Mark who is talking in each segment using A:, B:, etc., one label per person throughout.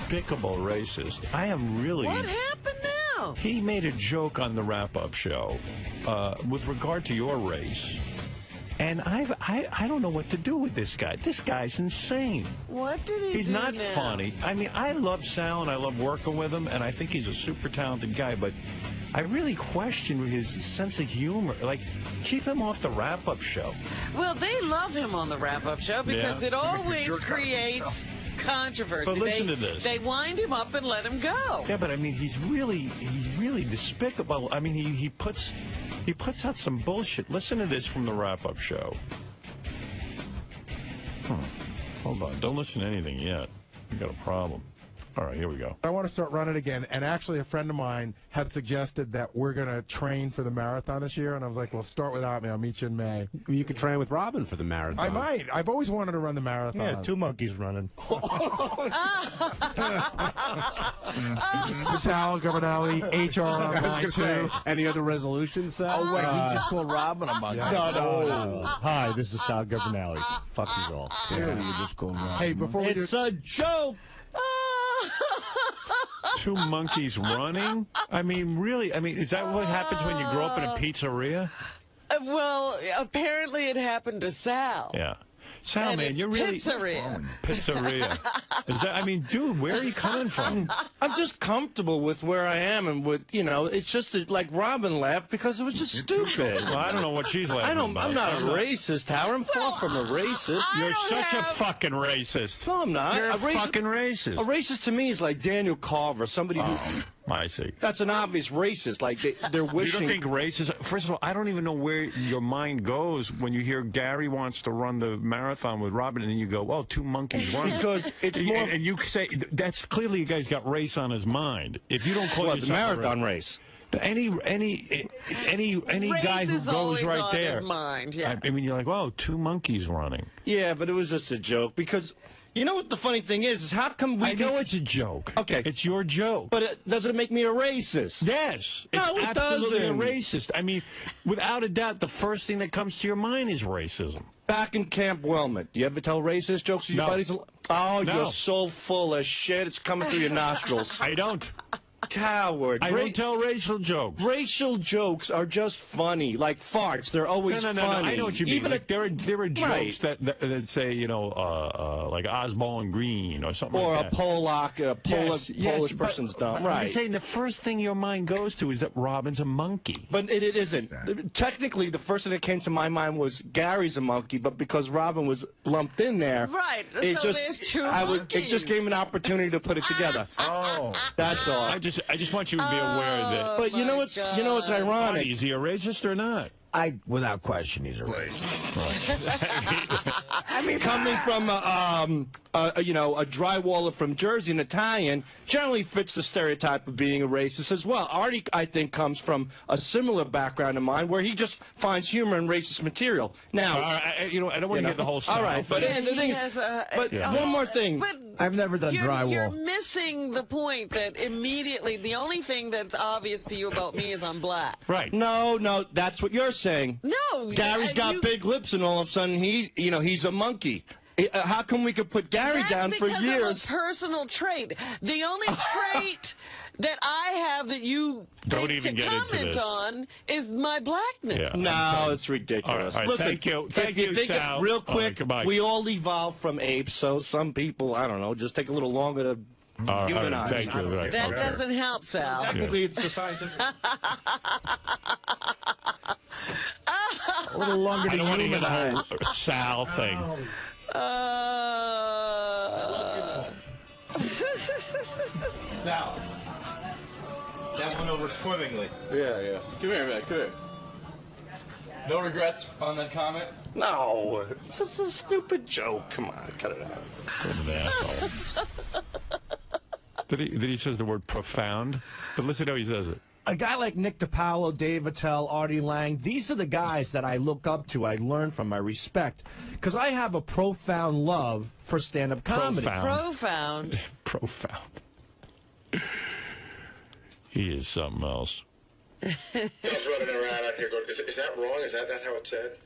A: despicable racist. I am really...
B: What happened now?
A: He made a joke on the wrap-up show with regard to your race. And I don't know what to do with this guy. This guy's insane.
B: What did he do?
A: He's not
B: now?
A: funny. I mean, I love Sal and I love working with him, and I think he's a super talented guy, but I really question his sense of humor. Like, keep him off the wrap-up show.
B: Well, they love him on the wrap-up show because it always creates controversy.
A: But listen to this.
B: They wind him up and let him go.
A: Yeah, but I mean, he's really despicable. I mean, he puts out some bullshit. Listen to this from the wrap-up show. Hold on. Don't listen to anything yet. You got a problem. All right, here we go.
C: I want to start running again, and actually a friend of mine had suggested that we're going to train for the marathon this year, and I was like, well, start without me. I'll meet you in May.
D: You could train with Robin for the marathon.
C: I might. I've always wanted to run the marathon.
E: Yeah, 2 monkeys running.
C: Sal Governale, HR
D: I was going to say,
C: too.
D: any other resolutions, Sal?
F: Oh, wait, you just called Robin a monkey.
E: No. Hi, this is Sal Governale. Fuck you all.
F: Clearly, you just called Robin.
C: Hey, before we do...
E: It's a joke.
A: 2 monkeys running? I mean, really? I mean, is that what happens when you grow up in a pizzeria?
B: Well, apparently it happened to Sal.
A: Yeah. Sal,
B: And
A: man,
B: it's
A: you're really...
B: pizzeria.
A: Pizzeria. Is that, I mean, dude, where are you coming from?
E: I'm just comfortable with where I am and with, you know, it's just like Robin laughed because it was just stupid.
A: Well, I don't know what she's laughing about.
E: I'm not a racist, Howard. I'm far from a racist.
A: You're such a fucking racist.
E: No, I'm not.
A: You're a fucking racist.
E: A racist to me is like Daniel Carver, somebody who...
A: I see.
E: That's an obvious racist. Like, they're wishing...
A: You don't think racist... First of all, I don't even know where your mind goes when you hear Gary wants to run the marathon with Robin, and then you go, well, 2 monkeys run.
E: Because it's more...
A: And you say, that's clearly you guys got race on his mind. If you don't call
E: What,
A: yourself
E: the marathon race?
A: Any guy who
B: is
A: goes
B: always
A: right
B: on
A: there.
B: his mind, yeah.
A: I mean, you're like, wow, 2 monkeys running.
E: Yeah, but it was just a joke because... You know what the funny thing is how come we...
A: I know it's a joke.
E: Okay.
A: It's your joke.
E: But doesn't it make me a racist?
A: Yes.
E: No,
A: it's
E: it
A: absolutely
E: doesn't.
A: a racist. I mean, without a doubt, the first thing that comes to your mind is racism.
E: Back in Camp Wellman, you ever tell racist jokes to your buddies? Oh,
A: No.
E: you're so full of shit. It's coming through your nostrils.
A: I don't.
E: Coward.
A: I don't tell racial jokes.
E: Racial jokes are just funny. Like farts. They're always
A: No.
E: funny.
A: I know what you mean.
E: Even
A: like, there are jokes
E: Right.
A: that say, you know, like Oswald Green or something
E: or
A: like that.
E: a Polish
A: Yes,
E: person's
A: but
E: dumb.
A: I'm
E: Right.
A: saying the first thing your mind goes to is that Robin's a monkey.
E: But it isn't. Technically, the first thing that came to my mind was Gary's a monkey, but because Robin was lumped in there,
B: Right,
E: it
B: so
E: just
B: there's 2
E: it
B: monkeys.
E: just gave me an opportunity to put it together.
F: Oh.
E: That's all.
A: I just want you to be aware that.
E: But you know what's ironic?
A: Is he a racist or not?
F: Without question, he's a racist.
E: I mean, coming from a drywaller from Jersey, an Italian, generally fits the stereotype of being a racist as well. Artie, I think, comes from a similar background of mine, where he just finds humor in racist material. Now,
A: I don't want to get the whole.
E: All right, but the thing is, one more thing.
B: But
F: I've never done drywall.
B: You're missing the point that immediately the only thing that's obvious to you about me is I'm black.
A: Right.
E: No, that's what you're saying.
B: No,
E: Gary's got big lips, and all of a sudden he's a monkey. How come we could put Gary down for
B: because
E: years?
B: of a personal trait. The only trait that I have that you
A: Don't
B: think
A: even
B: to
A: get into
B: comment
A: this.
B: on is my blackness.
A: Yeah.
E: No, it's ridiculous.
A: All right,
E: Listen,
A: thank you. Thank
E: if
A: you,
E: think
A: Sal.
E: real
A: All right,
E: quick,
A: goodbye.
E: we all evolved from apes, so some people, I don't know, just take a little longer to humanize.
A: Thank you. Right,
B: That
A: okay.
B: doesn't help, Sal.
E: Technically, it's a scientific...
F: A little longer
A: I don't want
F: to
A: to get the
F: humanize.
A: whole Sal thing.
G: Sal. That went over swimmingly.
E: Yeah.
G: Come here, man. Come here. No regrets on that comment?
E: No, it's just a stupid joke. Come on, cut it out.
A: What an asshole. Did he says the word profound? But listen how he says it.
H: A guy like Nick DiPaolo, Dave Attell, Artie Lange, these are the guys that I look up to, I learn from, I respect. Because I have a profound love for stand-up comedy.
B: Profound.
A: Profound. He is something else.
I: Just running around out here going, is that wrong? Is that not how it's said?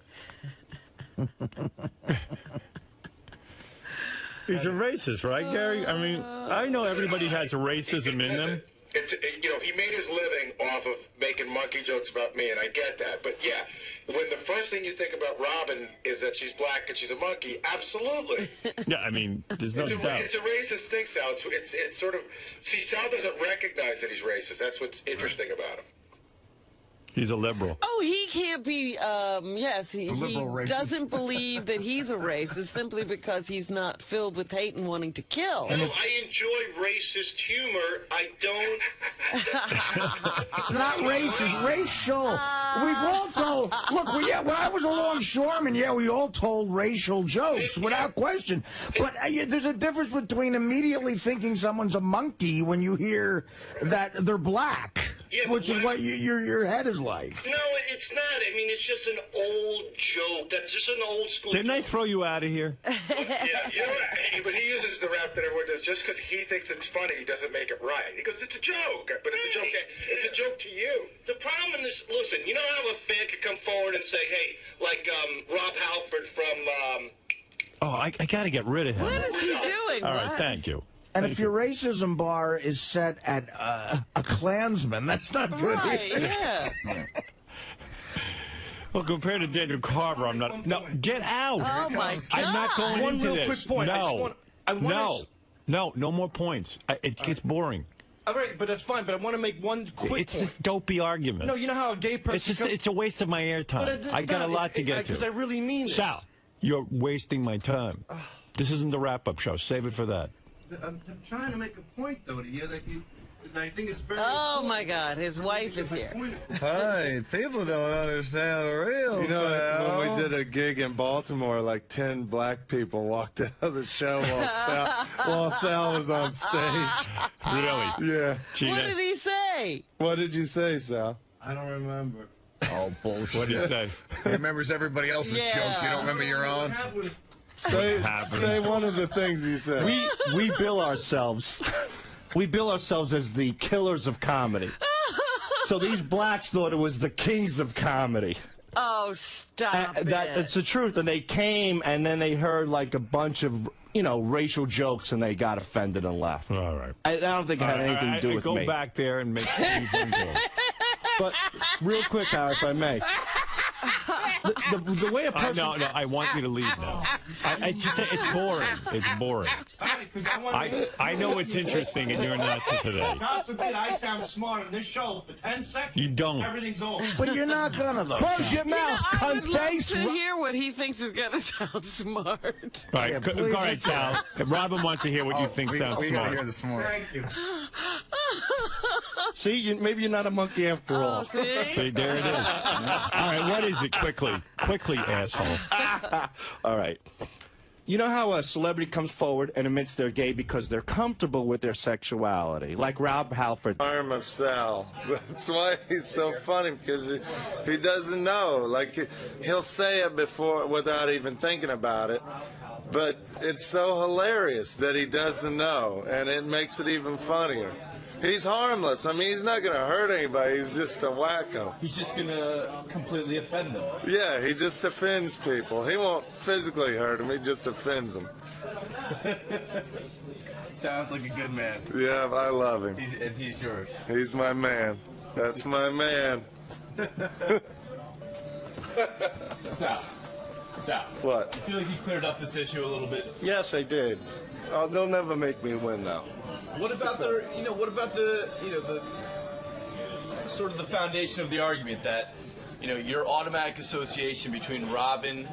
A: He's a racist, right, Gary? I mean, I know everybody has racism in them.
I: He made his living off of making monkey jokes about me, and I get that. But yeah, when the first thing you think about Robin is that she's black and she's a monkey, absolutely.
A: Yeah, I mean, there's no doubt.
I: It's a racist thing, Sal. It's sort of, see, Sal doesn't recognize that he's racist. That's what's interesting about him.
A: He's a liberal.
B: Oh, he can't be, yes, he
C: racist.
B: doesn't believe that he's a racist simply because he's not filled with hate and wanting to kill.
I: No, I enjoy racist humor. I don't.
F: Not racist, racial. We've all told. Look, when I was a longshoreman, we all told racial jokes without question. But there's a difference between immediately thinking someone's a monkey when you hear that they're black, which is what your head is like.
I: No, it's not. I mean, it's just an old joke. That's just an old school
A: Didn't I
I: joke.
A: throw you out of here?
I: Yeah, you know what? But he uses the rap that everyone does. Just because he thinks it's funny, he doesn't make it right. He goes, it's a joke. But it's a joke. It's a joke to you. The problem is, listen, you know how a fan could come forward and say, hey, like Rob Halford from...
A: Oh, I got to get rid of him.
B: What is he doing?
A: All right, thank you.
F: And if your racism bar is set at a Klansman, that's not good.
B: Right, yeah.
A: Well, compared to Daniel Carver, I'm not. No, get out.
B: Oh, my God.
A: I'm not going
E: One
A: into
E: real
A: this.
E: quick point.
A: No more points. It gets boring.
E: All right, but that's fine. But I want to make one quick
A: It's
E: point.
A: this dopey argument.
E: No, you know how a gay person...
A: It's a waste of my airtime. I got a lot to get to.
E: Because I really mean this.
A: Sal, you're wasting my time. This isn't the wrap-up show. Save it for that.
E: I'm trying to make a point, though, to you. I think it's very
B: Oh, my God. His wife is here.
J: Hey, people don't understand the real. You know, when we did a gig in Baltimore, like 10 black people walked out of the show while Sal was on stage.
A: Really?
J: Yeah.
B: What did he say?
J: What did you say, Sal?
E: I don't remember.
F: Oh, bullshit.
A: What did you say?
K: He remembers everybody else's joke. You don't remember your own?
J: Say one of the things you said.
E: We bill ourselves. We bill ourselves as the killers of comedy. So these blacks thought it was the kings of comedy.
B: Oh, stop it.
E: It's the truth. And they came, and then they heard like a bunch of, racial jokes, and they got offended and left.
A: All right.
E: I don't think it had anything to do with
A: me.
E: me.
A: Go back there and make
E: But real quick, Howard, if I may. The way a person...
A: No, I want you to leave now. It's boring. It's boring. I know it's interesting, and you're not today.
H: God forbid I sound smart in this show for 10 seconds.
A: You don't.
H: Everything's over.
F: But you're not gonna, though.
E: Close your mouth,
B: I would
E: cunt
B: love
E: face.
B: to hear what he thinks is going to sound smart.
A: All right, all right, Sal. Robin wants to hear what you think sounds
K: we
A: smart.
K: gotta hear this more.
H: Thank you.
E: See, maybe you're not a monkey after all.
A: See, there it is. All right, what is it? Quickly, asshole.
E: All right. You know how a celebrity comes forward and admits they're gay because they're comfortable with their sexuality, like Rob Halford.
J: Arm of Sal. That's why he's so funny, because he doesn't know. Like, he'll say it before without even thinking about it. But it's so hilarious that he doesn't know, and it makes it even funnier. He's harmless. I mean, he's not going to hurt anybody. He's just a wacko.
G: He's just going to completely offend them.
J: Yeah, he just offends people. He won't physically hurt them. He just offends them.
G: Sounds like a good man.
J: Yeah, I love him.
G: And he's yours.
J: He's my man. That's my man.
G: Sal.
J: What?
G: I feel like you cleared up this issue a little bit.
J: Yes, I did. Oh, they'll never make me win, though.
G: What about the sort of the foundation of the argument that, your automatic association between Robin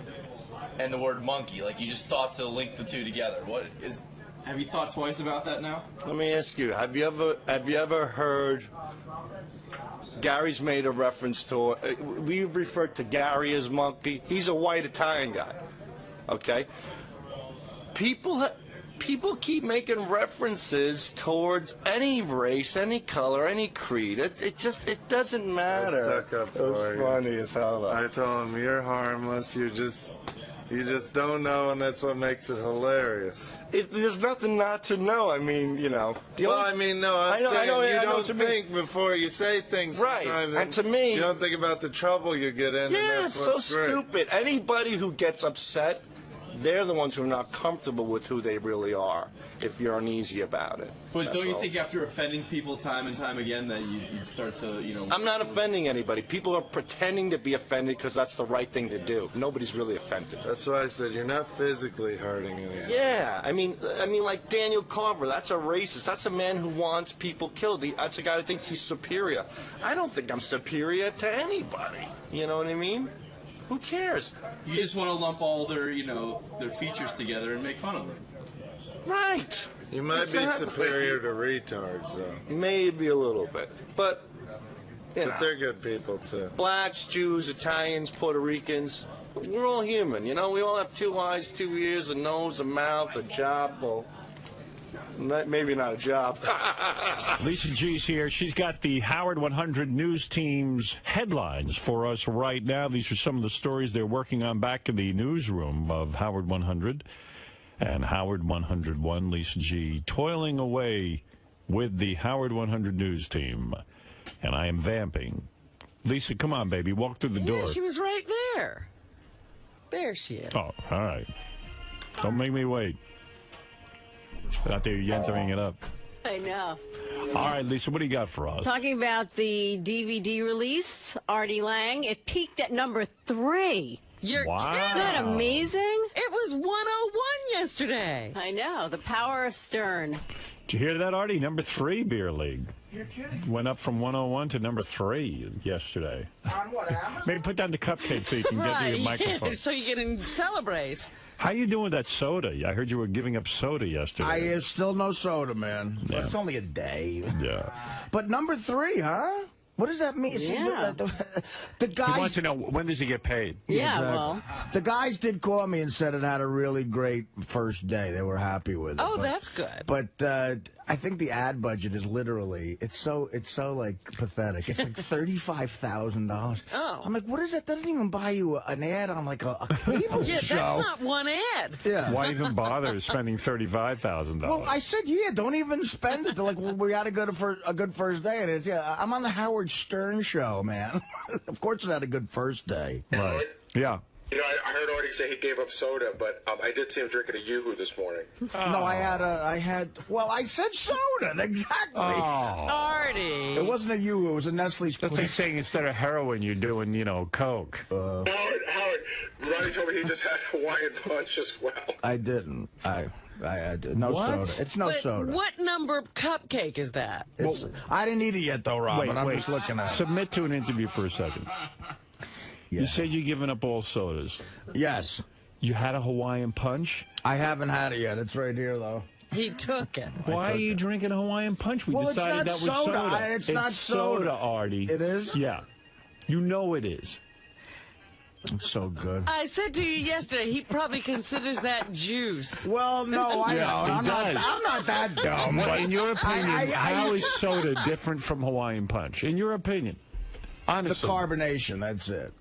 G: and the word monkey, like you just thought to link the two together. Have you thought twice about that now?
J: Let me ask you, have you ever heard Gary's made a reference to, we've referred to Gary as monkey. He's a white Italian guy, okay? People keep making references towards any race, any color, any creed. It doesn't matter. I stuck up for you. Funny as hell. I told him, you're harmless. You just don't know, and that's what makes it hilarious. There's nothing not to know. I mean, I'm saying you don't think before you say things. Right. And to me, you don't think about the trouble you get in.
E: Yeah,
J: and that's
E: it's so
J: what's great.
E: stupid. Anybody who gets upset
J: they're the ones who are not comfortable with who they really are, if you're uneasy about it.
G: But
J: That's
G: don't you
J: all.
G: think after offending people time and time again that you'd start to, you know...
J: I'm not offending anybody. People are pretending to be offended because that's the right thing to do. Nobody's really offended.
L: That's why I said you're not physically hurting anyone.
J: Yeah, I mean, like Daniel Carver, that's a racist. That's a man who wants people killed. That's a guy who thinks he's superior. I don't think I'm superior to anybody. You know what I mean? Who cares?
G: You just want to lump all their, you know, their features together and make fun of them.
J: Right.
L: You might be superior to retards, though.
J: Maybe a little bit, but you know,
L: they're good people too.
J: Blacks, Jews, Italians, Puerto Ricans, we're all human. You know, we all have 2 eyes, 2 ears, a nose, a mouth, a job. Well, maybe not a job.
A: Lisa G's here. She's got the Howard 100 News Team's headlines for us right now. These are some of the stories they're working on back in the newsroom of Howard 100 and Howard 101. Lisa G toiling away with the Howard 100 News Team. And I am vamping. Lisa, come on, baby. Walk through the door.
B: Yeah, she was right there. There she is.
A: Oh, all right. Don't make me wait. Out there entering it up.
M: I know.
A: All right, Lisa, what do you got for us?
M: Talking about the DVD release, Artie Lange, it peaked at number 3.
A: Wow.
M: Isn't that amazing?
B: It was 101 yesterday.
M: I know. The power of Stern.
A: Did you hear that, Artie? Number 3 beer league.
F: You're kidding.
A: Went up from 101 to number 3 yesterday.
F: On what, Amazon?
A: Maybe put down the cupcake so you can get to your microphone.
B: So you can celebrate.
A: How you doing with that soda? I heard you were giving up soda yesterday.
F: Still no soda, man.
A: Yeah.
F: But it's only a day.
A: Yeah.
F: But number 3, huh? What does that mean?
M: Yeah.
F: The guys.
A: He wants to know, when does he get paid?
M: Yeah,
F: exactly.
M: well.
F: The guys did call me and said it had a really great first day. They were happy with it.
B: Oh, that's good.
F: But I think the ad budget is literally, it's so like pathetic. It's like $35,000.
B: Oh.
F: I'm like, what is that? That doesn't even buy you an ad on like a cable
B: Yeah,
F: show.
B: that's not one ad.
F: Yeah.
A: Why even bother spending $35,000?
F: Well, I said, yeah, don't even spend it. They're like, well, we got to go to a good first day. And it's, yeah, I'm on the Howard Stern show, man. Of course it had a good first day.
A: Right. Yeah.
I: You know, I heard Artie say he gave up soda, but I did see him drinking a Yoo-Hoo this morning.
F: No, I said soda, exactly.
A: Oh.
B: Artie.
F: It wasn't a Yoo-Hoo, it was a Nestle's.
A: That's like saying instead of heroin, you're doing, Coke.
I: Howard, Ronnie told me he just had Hawaiian Punch as well.
F: I didn't. I did. No soda. It's no soda.
B: What number cupcake is that?
F: I didn't eat it yet, though, Robin. I'm just looking at it.
A: Submit to an interview for a second.
F: Yeah.
A: You said you're giving up all sodas.
F: Yes.
A: You had a Hawaiian Punch?
F: I haven't had it yet. It's right here, though.
B: He took it.
A: Why are you drinking Hawaiian Punch? We
F: Well,
A: decided
F: it's
A: that
F: not
A: was
F: soda.
A: soda.
F: It's not soda.
A: Artie.
F: It is?
A: Yeah. You know it is.
F: It's so good.
B: I said to you yesterday, he probably considers that juice.
F: Well, no, I
A: Yeah,
F: don't.
A: he
F: I'm
A: does.
F: not that dumb.
A: Well,
F: but
A: in your opinion,
F: I-
A: how is soda different from Hawaiian Punch? In your opinion.
F: the
A: Honestly.
F: carbonation, that's it.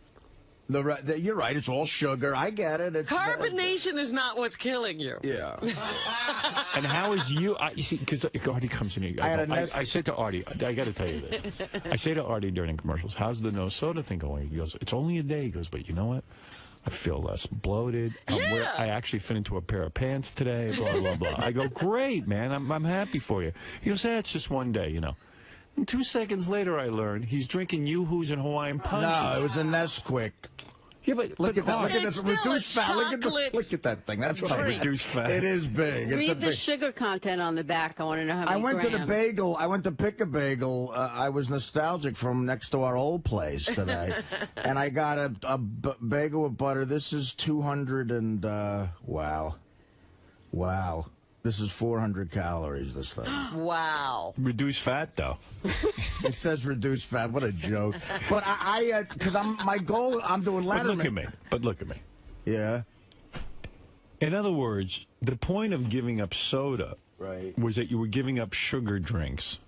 F: You're right. It's all sugar. I get it. It's
B: Carbonation is not what's killing you.
F: Yeah.
A: And how is you see, because Artie comes in here. I said to Artie, I got to tell you this. I say to Artie during commercials, how's the no soda thing going? He goes, it's only a day. He goes, but you know what? I feel less bloated. I actually fit into a pair of pants today, blah, blah, blah. I go, great, man. I'm happy for you. He goes, it's just one day, And 2 seconds later, I learned he's drinking Yoo-Hoos and Hawaiian Punches.
F: No, it was a Nesquik.
A: Yeah, but
F: look at that! Look at this
B: It's still
F: reduced
B: a
F: fat.
B: chocolate
F: Look at that thing. That's right.
A: Reduced fat.
F: It is big. It's a
M: Read the
F: big.
M: sugar content on the back. I want to know how many
F: I went to the
M: grams.
F: bagel. I went to pick a bagel. I was nostalgic from next to our old place today, and I got a bagel with butter. This is 200 and wow. This is 400 calories. This thing.
B: Wow.
A: Reduced fat, though.
F: It says reduced fat. What a joke. But because my goal. I'm doing Letterman.
A: But look at me.
F: Yeah.
A: In other words, the point of giving up soda was that you were giving up sugar drinks.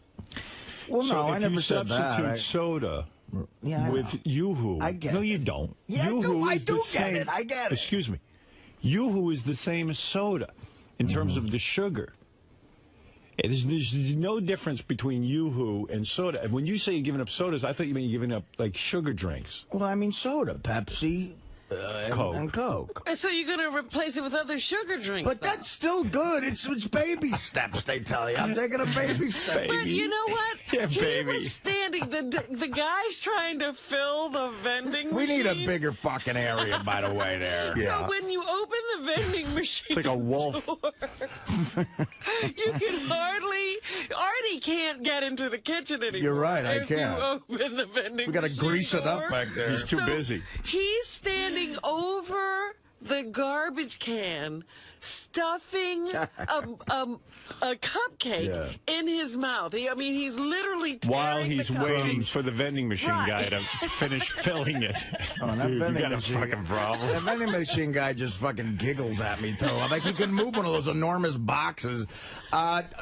F: Well,
A: so
F: no,
A: if
F: I never
A: you
F: said that.
A: substitute soda with Yoo-Hoo.
F: I get
A: no,
F: it.
A: you don't.
F: Yeah,
A: Yoo-Hoo
F: I
A: is
F: do
A: the
F: get
A: same,
F: it. I get it.
A: Excuse me. Yoo-Hoo is the same as soda in terms of the sugar. There's no difference between Yoo-Hoo and soda. When you say you're giving up sodas, I thought you meant you're giving up, like, sugar drinks.
F: Well, I mean soda, Pepsi. and Coke.
B: So you're going to replace it with other sugar drinks.
F: But that's still good. It's baby steps, they tell you. I'm taking a baby step.
B: But you know what?
A: Yeah,
B: he
A: baby.
B: was standing. The guy's trying to fill the vending
F: We
B: machine.
F: need a bigger fucking area, by the way, there.
B: So when you open the vending machine,
A: It's like a wolf.
B: door, you can hardly. Artie can't get into the kitchen anymore.
F: You're right, I
B: if
F: can't.
B: You open the vending
F: We got to
B: machine
F: grease it
B: door.
F: up back there.
A: He's too busy.
B: He's standing over the garbage can, stuffing a cupcake in his mouth. He's literally tearing
A: While he's
B: the cupcake.
A: waiting for the vending machine guy to finish filling it.
F: Oh, that
A: Dude, you
F: vending
A: got a
F: machine-
A: fucking problem.
F: That vending machine guy just fucking giggles at me, too. I'm like, he can move one of those enormous boxes.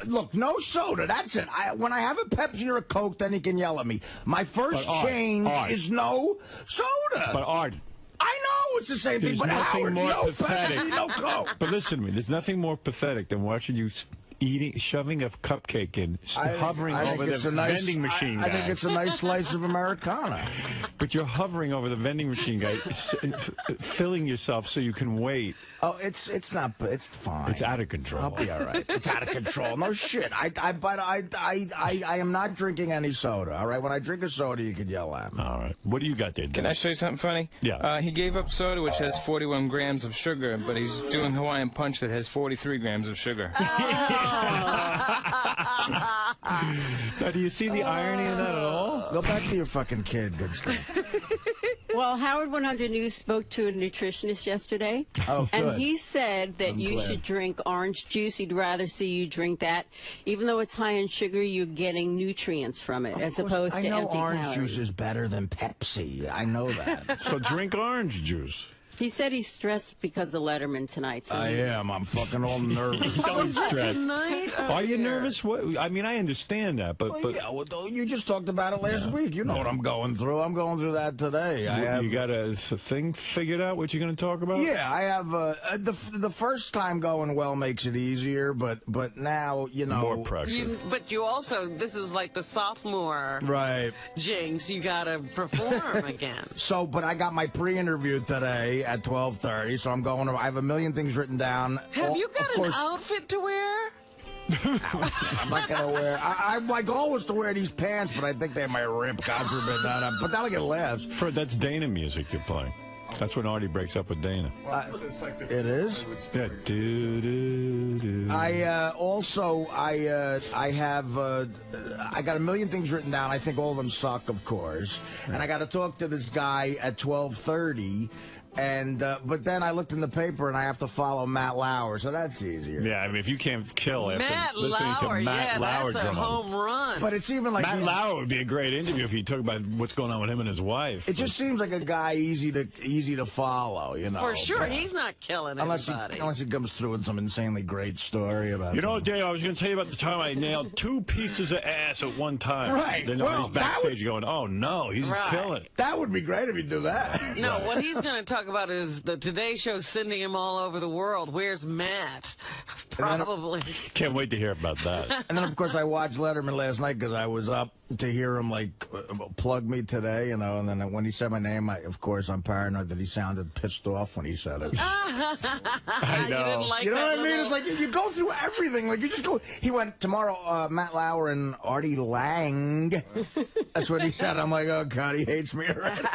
F: Look, no soda. That's it. When I have a Pepsi or a Coke, then he can yell at me. My first change is no soda.
A: But Art,
F: I know it's the same thing,
A: there's
F: but
A: nothing
F: Howard,
A: more
F: no
A: pathetic.
F: Pepsi, no Coke.
A: But listen to me. There's nothing more pathetic than watching you shoving a cupcake in, hovering over the vending machine guy.
F: I think it's a nice slice of Americana.
A: But you're hovering over the vending machine guy, filling yourself so you can wait.
F: Oh, it's fine.
A: It's out of control.
F: I'll be all right. It's out of control. No shit. I am not drinking any soda. All right. When I drink a soda, you can yell at me.
A: All right. What do you got there,
N: Can I show you something funny?
A: Yeah.
N: He gave up soda, which has 41 grams of sugar, but he's doing Hawaiian Punch that has 43 grams of sugar.
A: Now, do you see the irony of that at all?
F: Go back to your fucking kid, good stuff.
M: Well, Howard 100 News spoke to a nutritionist yesterday.
F: Oh, good.
M: And he said that
F: I'm
M: you
F: glad.
M: should drink orange juice. He'd rather see you drink that. Even though it's high in sugar, you're getting nutrients from it, as opposed to
F: I know
M: empty
F: orange
M: calories.
F: juice is better than Pepsi. I know that.
A: So drink orange juice.
M: He said he's stressed because of Letterman tonight. So
F: I am. I'm fucking all nervous.
A: He's always stressed.
B: Tonight?
A: Are you nervous? What? I mean, I understand that, but
F: Yeah, well, you just talked about it last week. You know what I'm going through. I'm going through that today.
A: You got a thing figured out what you're going to talk about?
F: Yeah, I have. The first time going well makes it easier, but now, you know.
A: More pressure.
B: But you also, this is like the sophomore
F: Right.
B: jinx. You got to perform again.
F: So, but I got my pre-interview today at 12:30, so I'm going. I have a million things written down.
B: Have you got
F: Of course,
B: an outfit to wear?
F: I'm not gonna wear. My goal was to wear these pants, but I think they might rip. God forbid that. But that'll get laughs.
A: Fred, that's Dana music you're playing. That's when Artie breaks up with Dana.
F: It is.
A: Yeah.
F: I got a million things written down. I think all of them suck, of course. And I got to talk to this guy at 12:30. And but then I looked in the paper and I have to follow Matt Lauer, so that's easier.
A: Yeah, I mean, if you can't kill after
B: Matt
A: listening
B: Lauer,
A: to Matt Lauer
B: that's a
A: drum on.
B: home run.
F: But it's even like
A: Matt Lauer would be a great interview if he talked about what's going on with him and his wife.
F: it just seems like a guy easy to follow, you know.
B: For sure,
F: But
B: he's not killing
F: unless
B: anybody.
F: he comes through with some insanely great story about.
A: You know, Dave, I was going to tell you about the time I nailed 2 pieces of ass at one time.
F: Right.
A: Then
F: Well,
A: he's backstage going, oh, no, he's
B: Right.
A: killing it.
F: That would be great if you do that.
B: No, what he's going to talk about is the Today Show sending him all over the world. Where's Matt? Probably.
A: Can't wait to hear about that.
F: And then, of course, I watched Letterman last night because I was up to hear him, plug me today, you know. And then when he said my name, of course, I'm paranoid that he sounded pissed off when he said it.
A: I
B: You didn't like
F: You know
B: that
F: what I mean?
B: little-
F: It's like you go through everything. Like, you just go. He went tomorrow, Matt Lauer and Artie Lange. That's what he said. I'm like, oh, God, he hates me already.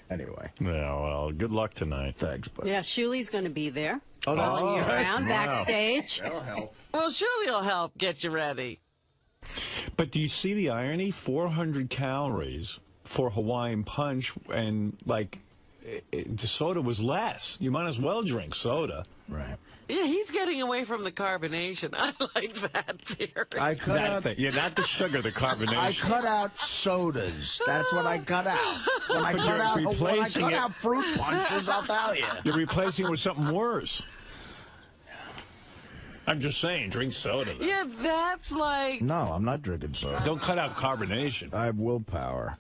F: Anyway.
A: Yeah, well, good luck tonight.
F: Thanks, buddy.
M: yeah, Shuli's going to be there.
F: Oh, that's
M: following you
F: good.
M: around
A: Wow.
M: backstage.
K: That'll help.
B: Well, surely he'll help get you ready.
A: But do you see the irony? 400 calories for Hawaiian Punch, and, the soda was less. You might as well drink soda.
F: Right.
B: Yeah, he's getting away from the carbonation. I like that theory.
F: I cut out.
A: Yeah, not the sugar, the carbonation.
F: I cut out sodas. That's what I cut out. When I
A: But
F: cut
A: you're
F: out,
A: replacing it-
F: out fruit punches, I'll tell you.
A: You're replacing it with something worse. I'm just saying, drink soda. Then.
B: Yeah, that's like
F: No, I'm not drinking soda.
A: Don't cut out carbonation.
F: I have willpower.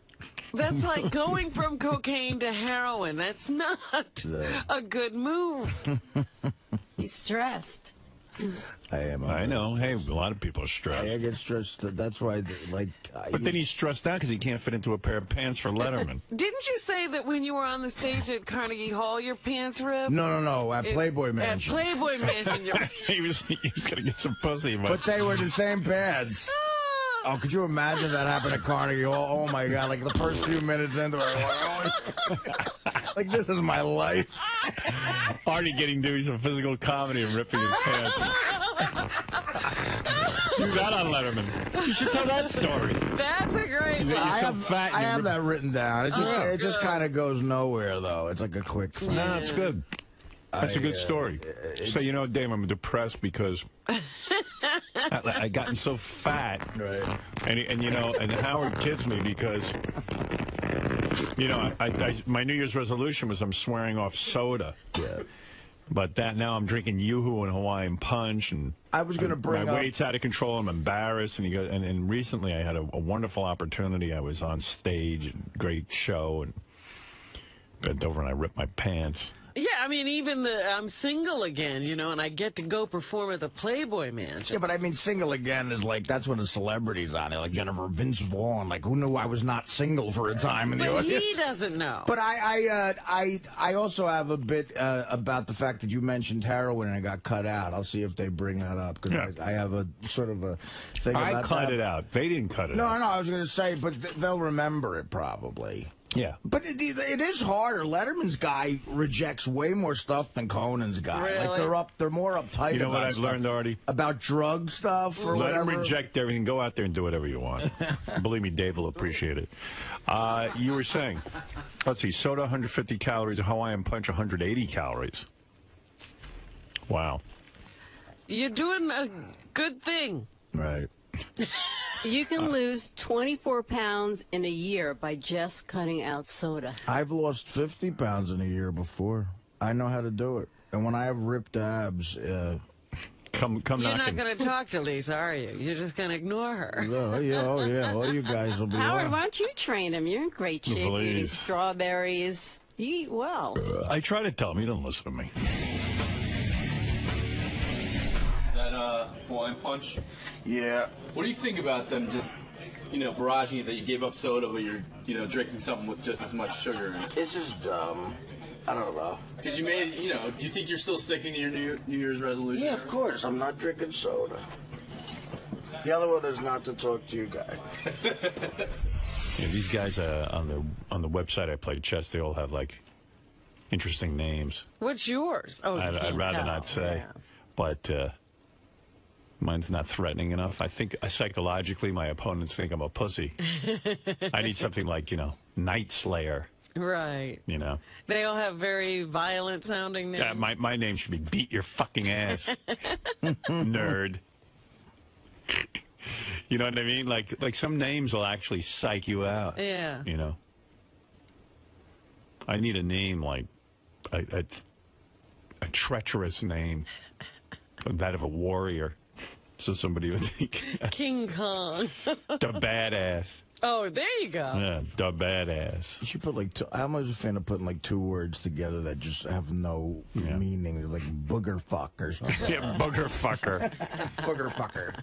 B: going from cocaine to heroin. That's not a good move.
M: He's stressed.
F: I am.
A: I know. Hey, a lot of people are stressed.
F: I get stressed. That's why, like.
A: But then he's stressed out because he can't fit into a pair of pants for Letterman.
B: Didn't you say that when you were on the stage at Carnegie Hall, your pants ripped?
F: No. At Playboy Mansion.
B: At Playboy Mansion,
A: he was gonna get some pussy,
F: but they were the same pants. Oh, could you imagine that happened at Carnegie Hall? Oh my God! Like the first few minutes into it, like this is my life.
A: Artie doing some physical comedy and ripping his pants. Do that on Letterman. You should tell that story.
B: That's a great one.
F: I have that written down. It just kind of goes nowhere, though. It's like a quick thing.
A: No, it's good. That's a good story. So, you know, Dave, I'm depressed because I gotten so fat.
F: Right.
A: And you know, and Howard kids me because, you know, my New Year's resolution was I'm swearing off soda.
F: Yeah.
A: But now I'm drinking Yoo-Hoo and Hawaiian Punch, and
F: I was going to bring
A: my weight's out of control. I'm embarrassed, and recently I had a wonderful opportunity. I was on stage, great show, and bent over and I ripped my pants.
B: Yeah, I mean, even I'm single again, you know, and I get to go perform at the Playboy Mansion.
F: Yeah, but I mean, single again is like, that's when the celebrities on it, like Jennifer Vince Vaughn. Like, who knew I was not single for a time in the audience?
B: He doesn't know.
F: But I also have a bit about the fact that you mentioned heroin and it got cut out. I'll see if they bring that up, because I have a sort of a thing about that.
A: I cut it out. They didn't cut it out.
F: No, I was going to say, but they'll remember it probably.
A: Yeah.
F: But it is harder. Letterman's guy rejects way more stuff than Conan's guy.
B: Really?
F: Like they're more uptight.
A: You know
F: about
A: what I've
F: stuff,
A: learned, Artie?
F: About drug stuff or
A: Let
F: whatever.
A: him reject everything. Go out there and do whatever you want. Believe me, Dave will appreciate it. You were saying, let's see, soda 150 calories, a Hawaiian Punch 180 calories. Wow.
B: You're doing a good thing.
F: Right.
M: You can lose 24 pounds in a year by just cutting out soda.
F: I've lost 50 pounds in a year before. I know how to do it. And when I have ripped abs,
A: come
B: You're
A: knocking.
B: not going to talk to Lisa, are you? You're just going to ignore her.
F: Oh, yeah. All you guys will be
M: Howard,
F: on.
M: why don't you train him? You're in great shape. You're eating
A: Please.
M: strawberries. You eat well.
A: I try to tell him. He doesn't listen to me.
G: Hawaiian Punch?
F: Yeah.
G: What do you think about them just, you know, barraging it that you gave up soda, but you're, you know, drinking something with just as much sugar in it?
F: It's just dumb. I don't know.
G: Because you made, you know, do you think you're still sticking to your New Year's resolution?
F: Yeah, of course. I'm not drinking soda. The other one is not to talk to you guys.
A: Yeah, these guys on the website I play chess, they all have like interesting names.
B: What's yours? Oh,
A: I'd rather not say, but mine's not threatening enough. I think psychologically my opponents think I'm a pussy. I need something like, you know, Night Slayer.
B: Right.
A: You know.
B: They all have very violent sounding names.
A: Yeah, my name should be Beat Your Fucking Ass. Nerd. You know what I mean? Like some names will actually psych you out.
B: Yeah.
A: You know. I need a name like a treacherous name, that of a warrior, so somebody would think.
B: King Kong.
A: The Badass.
B: Oh, there you go.
A: Yeah, the Badass.
F: You should put like I'm always a fan of putting like two words together that just have no meaning, like booger fuck or something.
A: Yeah, booger fucker.
F: Booger fucker.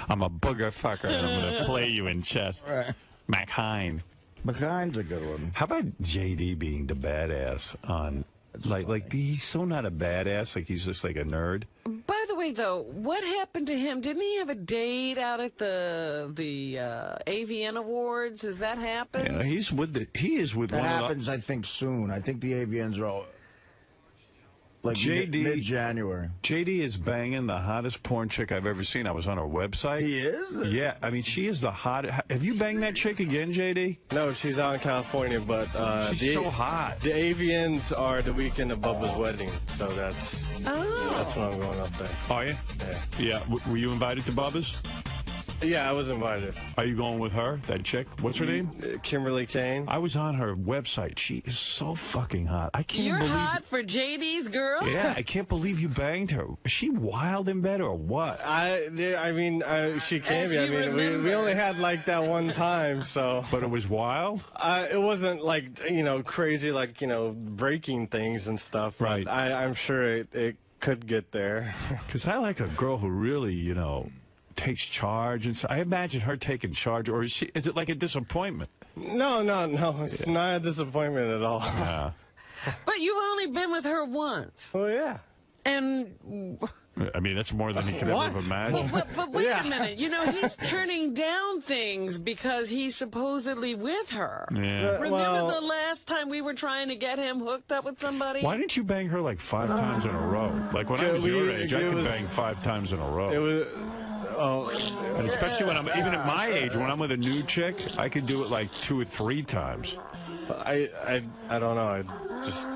A: I'm a booger fucker, and I'm going to play you in chess.
F: Right.
A: McHine.
F: McHine's a good one.
A: How about JD being the badass on, like he's so not a badass, like he's just like a nerd.
B: By the way, though, what happened to him? Didn't he have a date out at the AVN Awards? Has that happened?
A: Yeah, he is with
F: That
A: one
F: happens, I think, soon. I think the AVNs are all like mid-January.
A: JD is banging the hottest porn chick I've ever seen. I was on her website.
F: He is?
A: Yeah, I mean, she is the hottest. Have you banged that chick again, JD?
O: No, she's out in California, but
A: she's so hot.
O: The AVNs are the weekend of Bubba's wedding, so that's when I'm going up there.
A: Are you?
O: Yeah.
A: Yeah. Were you invited to Bubba's?
O: Yeah, I was invited.
A: Are you going with her, that chick? What's her name?
O: Kimberly Kane.
A: I was on her website. She is so fucking hot. I can't
B: You're
A: believe.
B: hot for JD's girl?
A: Yeah, I can't believe you banged her. Is she wild in bed or what?
O: I mean, she can be. I mean, we only had like that one time, so.
A: But it was wild?
O: It wasn't like, you know, crazy, like, you know, breaking things and stuff.
A: Right.
O: I'm sure it could get there.
A: Because I like a girl who really, you know, takes charge. And so I imagine her taking charge, or is it like a disappointment?
O: No. It's not a disappointment at all.
A: Yeah.
B: But you've only been with her once.
O: Oh, yeah.
B: And...
A: I mean, that's more than he could ever have imagined.
B: But wait a minute. You know, he's turning down things because he's supposedly with her.
A: Yeah.
B: Remember the last time we were trying to get him hooked up with somebody?
A: Why didn't you bang her like 5 times in a row? Like when I was your age, I could bang 5 times in a row.
O: It was... Oh,
A: and especially when I'm even at my age, when I'm with a new chick, I could do it like 2 or 3 times.
O: I don't know. I just...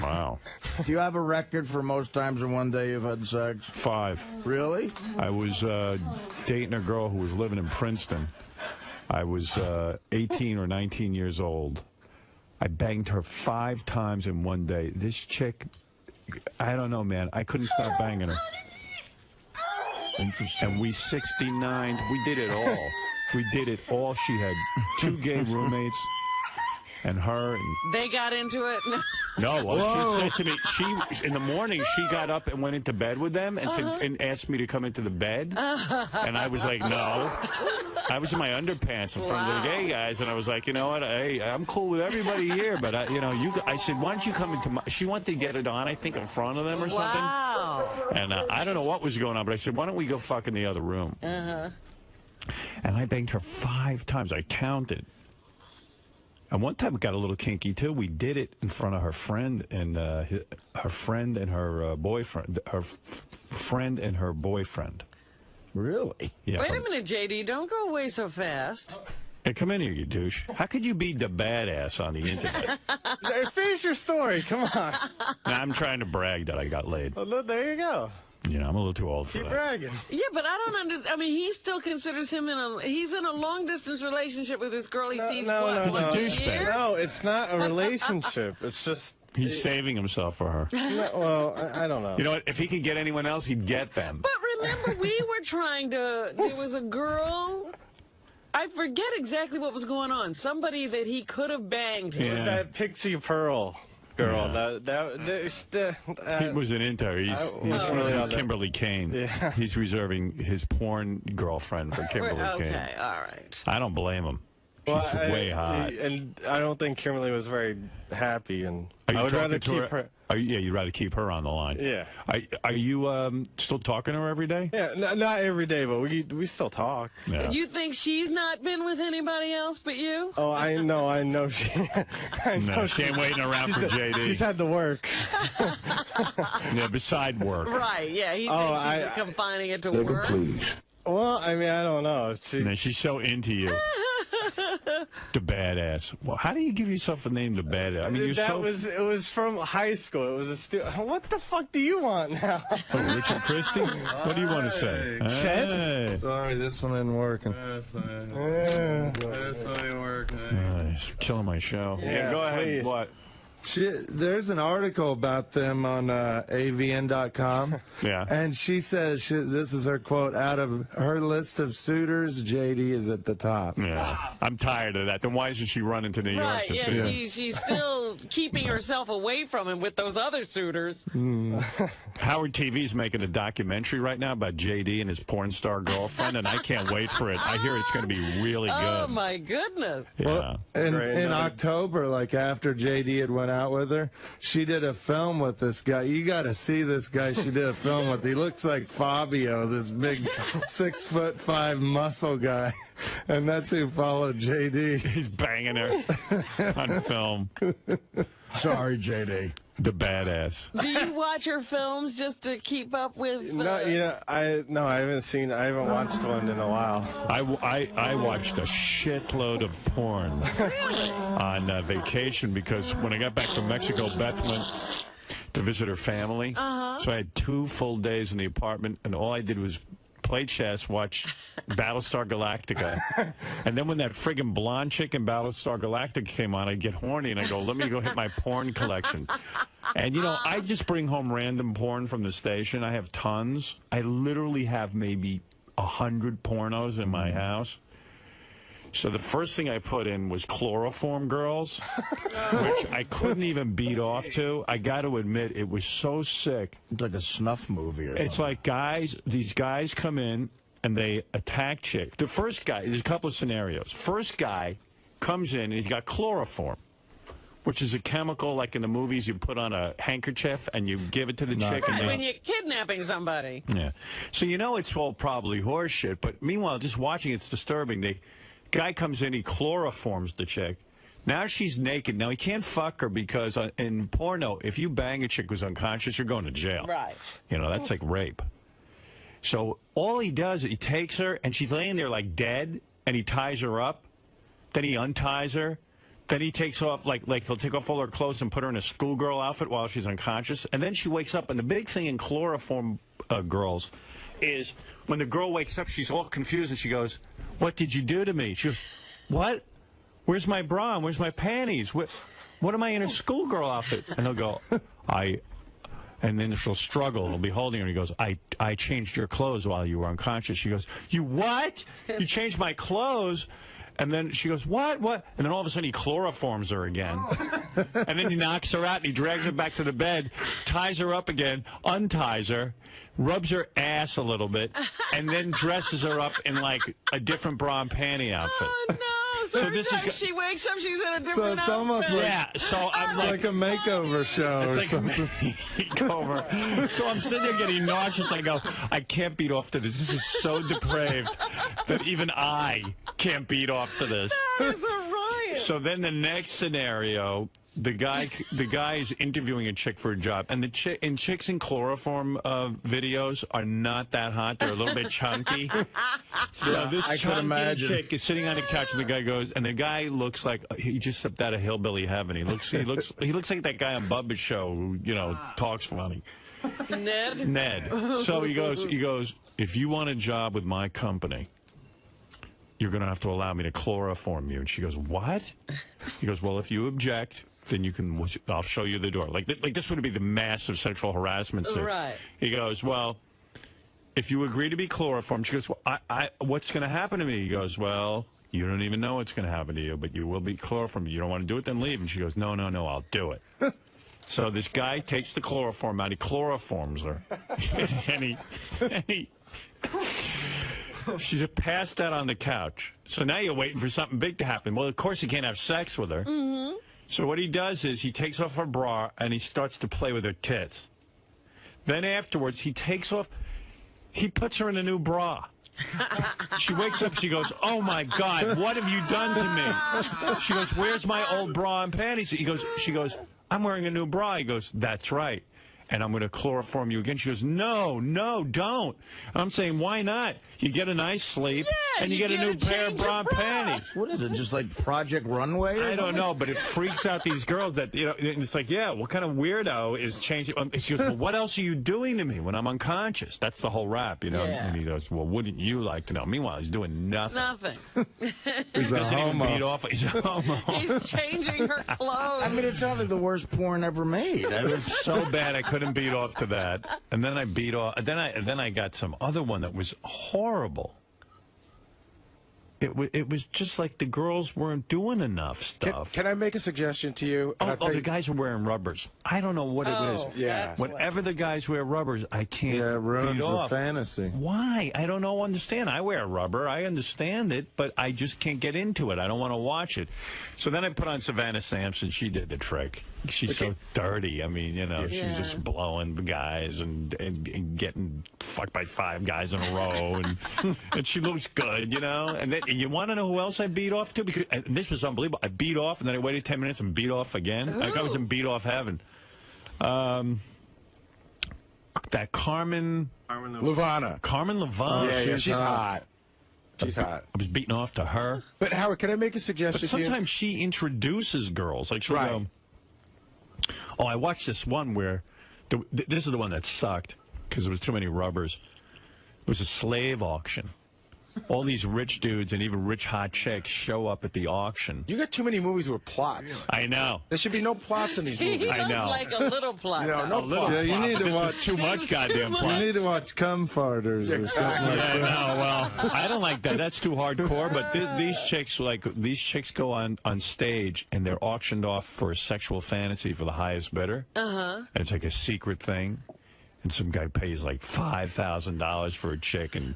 A: Wow.
F: Do you have a record for most times in one day you've had sex?
A: 5.
F: Really?
A: I was dating a girl who was living in Princeton. I was 18 or 19 years old. I banged her 5 times in one day. This chick, I don't know, man. I couldn't stop banging her.
F: Interesting.
A: And we 69'd. We did it all. We did it all. She had 2 gay roommates. And her and...
B: They got into it?
A: No, well, she said to me, in the morning, she got up and went into bed with them and, said, and asked me to come into the bed. And I was like, no. I was in my underpants in front of the gay guys, and I was like, you know what, hey, I'm cool with everybody here, but, I said, why don't you come into my... She wanted to get it on, I think, in front of them or something. And I don't know what was going on, but I said, why don't we go fuck in the other room? And I banged her 5 times. I counted. And one time it got a little kinky too. We did it in front of her friend and her boyfriend. Her friend and her boyfriend.
F: Really?
A: Yeah.
B: Wait a minute, JD. Don't go away so fast.
A: Hey, come in here, you douche. How could you be the badass on the internet?
O: Finish your story. Come on.
A: Now, I'm trying to brag that I got laid.
O: Well, look, there you go.
A: You know, I'm a little too old for
O: Keep
A: that.
O: bragging.
B: Yeah, but I don't understand. I mean, he still considers him he's in a long-distance relationship with this girl he sees
A: He's a douchebag.
O: No, it's not a relationship. It's just...
A: He's saving himself for her.
O: Well, I don't know.
A: You know what? If he could get anyone else, he'd get them.
B: But remember, we were trying to... There was a girl... I forget exactly what was going on. Somebody that he could have banged.
O: It was that 𝗵𝗵𝗄 girl.
A: Yeah. He wasn't into her. He's really Kimberly Kane.
O: Yeah.
A: He's reserving his porn girlfriend for Kimberly Kane.
B: Okay, all right.
A: I don't blame him. She's way hot.
O: And I don't think Kimberly was very happy, and
A: Are you
O: I would
A: talking
O: rather
A: to
O: keep
A: her?
O: her.
A: Yeah, you'd rather keep her on the line.
O: Yeah.
A: Are you still talking to her every day?
O: Yeah, not every day, but we still talk.
A: Yeah.
B: You think she's not been with anybody else but you?
O: Oh, I know she.
A: She ain't waiting around for JD.
O: She's had to work.
A: Yeah, beside work.
B: Right, yeah. He thinks she's confining it to work.
F: Please.
O: Well, I mean, I don't know.
A: She's so into you. The badass. Well, how do you give yourself a name, the badass? I mean,
O: it was from high school. It was what the fuck do you want now?
A: Oh, Richard Christie? What do you want to say?
O: Chet?
A: Hey.
L: Sorry, this one ain't working. This ain't working.
A: It's killing my show.
O: Yeah,
A: go ahead.
O: please.
A: What?
L: There's an article about them on avn.com.
A: Yeah.
L: And she says, this is her quote, out of her list of suitors, JD is at the top.
A: Yeah. I'm tired of that. Then why isn't she running to New York?
B: Right,
A: to
B: yeah,
A: see him?
B: she's still keeping herself away from him with those other suitors.
A: Howard TV's making a documentary right now about JD and his porn star girlfriend, and I can't wait for it. I hear it's going to be really good.
B: Oh, my goodness.
A: Yeah.
L: Well, in October, like after JD had went out with her, she did a film with this guy. You got to see this guy she did a film with. He looks like Fabio, this big 6'5" muscle guy. And that's who followed JD.
A: He's banging her on film.
F: Sorry, JD.
A: The badass.
B: Do you watch her films just to keep up with?
O: I haven't watched one in a while.
A: I watched a shitload of porn on vacation because when I got back from Mexico, Beth went to visit her family. So I had 2 full days in the apartment, and all I did was play chess, watch Battlestar Galactica, and then when that friggin' blonde chick in Battlestar Galactica came on, I'd get horny and I go, let me go hit my porn collection. And you know, I just bring home random porn from the station. I have tons. I literally have maybe 100 pornos in my house. So the first thing I put in was chloroform girls, which I couldn't even beat off to. I got to admit, it was so sick.
F: It's like a snuff movie or something.
A: It's like these guys come in and they attack chicks. The first guy, there's a couple of scenarios. First guy comes in and he's got chloroform, which is a chemical like in the movies you put on a handkerchief and you give it to the chick.
B: Right, when you're kidnapping somebody.
A: Yeah. So you know it's all probably horse shit, but meanwhile, just watching it's disturbing. The guy comes in, he chloroforms the chick. Now she's naked. Now he can't fuck her because in porno, if you bang a chick who's unconscious, you're going to jail.
B: Right.
A: You know, that's like rape. So all he does, he takes her, and she's laying there like dead, and he ties her up. Then he unties her. Then he takes off, like he'll take off all her clothes and put her in a schoolgirl outfit while she's unconscious. And then she wakes up, and the big thing in chloroform girls is when the girl wakes up, she's all confused, and she goes, "What did you do to me?" She goes, "What? Where's my bra? Where's my panties? What am I in a schoolgirl outfit?" And he'll go, and then she'll struggle. He'll be holding her, and he goes, I changed your clothes while you were unconscious. She goes, "You what? You changed my clothes?" And then she goes, what? And then all of a sudden he chloroforms her again. And then he knocks her out and he drags her back to the bed, ties her up again, unties her, rubs her ass a little bit, and then dresses her up in like a different bra and panty outfit.
B: Oh, no. So every time she wakes up, she's in a different outfit.
L: So it's almost like,
A: I'm
L: like a makeover show or something.
A: Makeover. So I'm sitting there getting nauseous. I go, I can't beat off to this. This is so depraved that even I can't beat off to this.
B: That is a riot.
A: So then the next scenario, the guy is interviewing a chick for a job, and chicks in chloroform videos are not that hot. They're a little bit chunky. So this chunky chick is sitting on the couch, and the guy goes, and the guy looks like he just stepped out of hillbilly heaven. He looks like that guy on Bubba's show who talks funny. Ned. So he goes, "If you want a job with my company, you're going to have to allow me to chloroform you." And she goes, "What?" He goes, "Well, if you object, then I'll show you the door." Like this would be the massive sexual harassment suit.
B: Right.
A: He goes, "Well, if you agree to be chloroformed," she goes, "Well, what's going to happen to me?" He goes, "Well, you don't even know what's going to happen to you, but you will be chloroformed. You don't want to do it, then leave." And she goes, No, I'll do it." So this guy takes the chloroform out, he chloroforms her. and he she's passed out on the couch. So now you're waiting for something big to happen. Well, of course, you can't have sex with her.
B: Mm-hmm.
A: So what he does is he takes off her bra and he starts to play with her tits. Then afterwards, he puts her in a new bra. She wakes up, she goes, "Oh my God, what have you done to me?" She goes, "Where's my old bra and panties?" She goes, "I'm wearing a new bra." He goes, "That's right. And I'm going to chloroform you again." She goes, No, don't. I'm saying, why not? You get a nice sleep, and you get a new pair of bra and panties.
F: What is it, just like Project Runway?
A: I don't know, but it freaks out these girls that, it's like, yeah, what kind of weirdo is changing? She goes, "Well, what else are you doing to me when I'm unconscious?" That's the whole rap,
B: Yeah.
A: And he goes, "Well, wouldn't you like to know?" Meanwhile, he's doing nothing.
L: He's a homo.
A: He's a homo.
B: He's changing her clothes.
F: I mean, it sounds like the worst porn ever made.
A: It's so bad I couldn't beat off to that. And then I beat off. Then I got some other one that was horrible. It was just like the girls weren't doing enough stuff.
C: Can I make a suggestion to you?
A: The guys are wearing rubbers. I don't know what it is.
C: Yeah.
A: Whenever the guys wear rubbers, I can't.
L: Yeah, it ruins
A: beat
L: the
A: off.
L: fantasy.
A: Why? I don't understand. I wear a rubber. I understand it, but I just can't get into it. I don't want to watch it. So then I put on Savannah Sampson. She did the trick. She's so dirty. I mean, she's just blowing guys and getting fucked by 5 guys in a row, and she looks good, And then you want to know who else I beat off to? Because and this was unbelievable. I beat off, and then I waited 10 minutes and beat off again. Like I was in beat off heaven. That Carmen
C: Luvana.
A: Carmen Luvana.
C: Yeah, she's hot. She's hot.
A: I was beating off to her.
C: But Howard, can I make a suggestion?
A: But sometimes she introduces girls. Like she'll go, "Oh, I watched this one where this is the one that sucked because there was too many rubbers. It was a slave auction, all these rich dudes and even rich hot chicks show up at the auction.
C: You got too many movies with plots.
A: I know.
C: There should be no plots in these movies.
A: I know.
B: Like a little plot.
C: No plot.
L: Yeah, you need to watch
A: too much goddamn plot.
L: You need to watch 𝗵𝗻𝗿𝗱 or something like that.
A: No, well, I don't like that. That's too hardcore. But these chicks go on stage and they're auctioned off for a sexual fantasy for the highest bidder. And it's like a secret thing, and some guy pays like $5,000 for a chick, and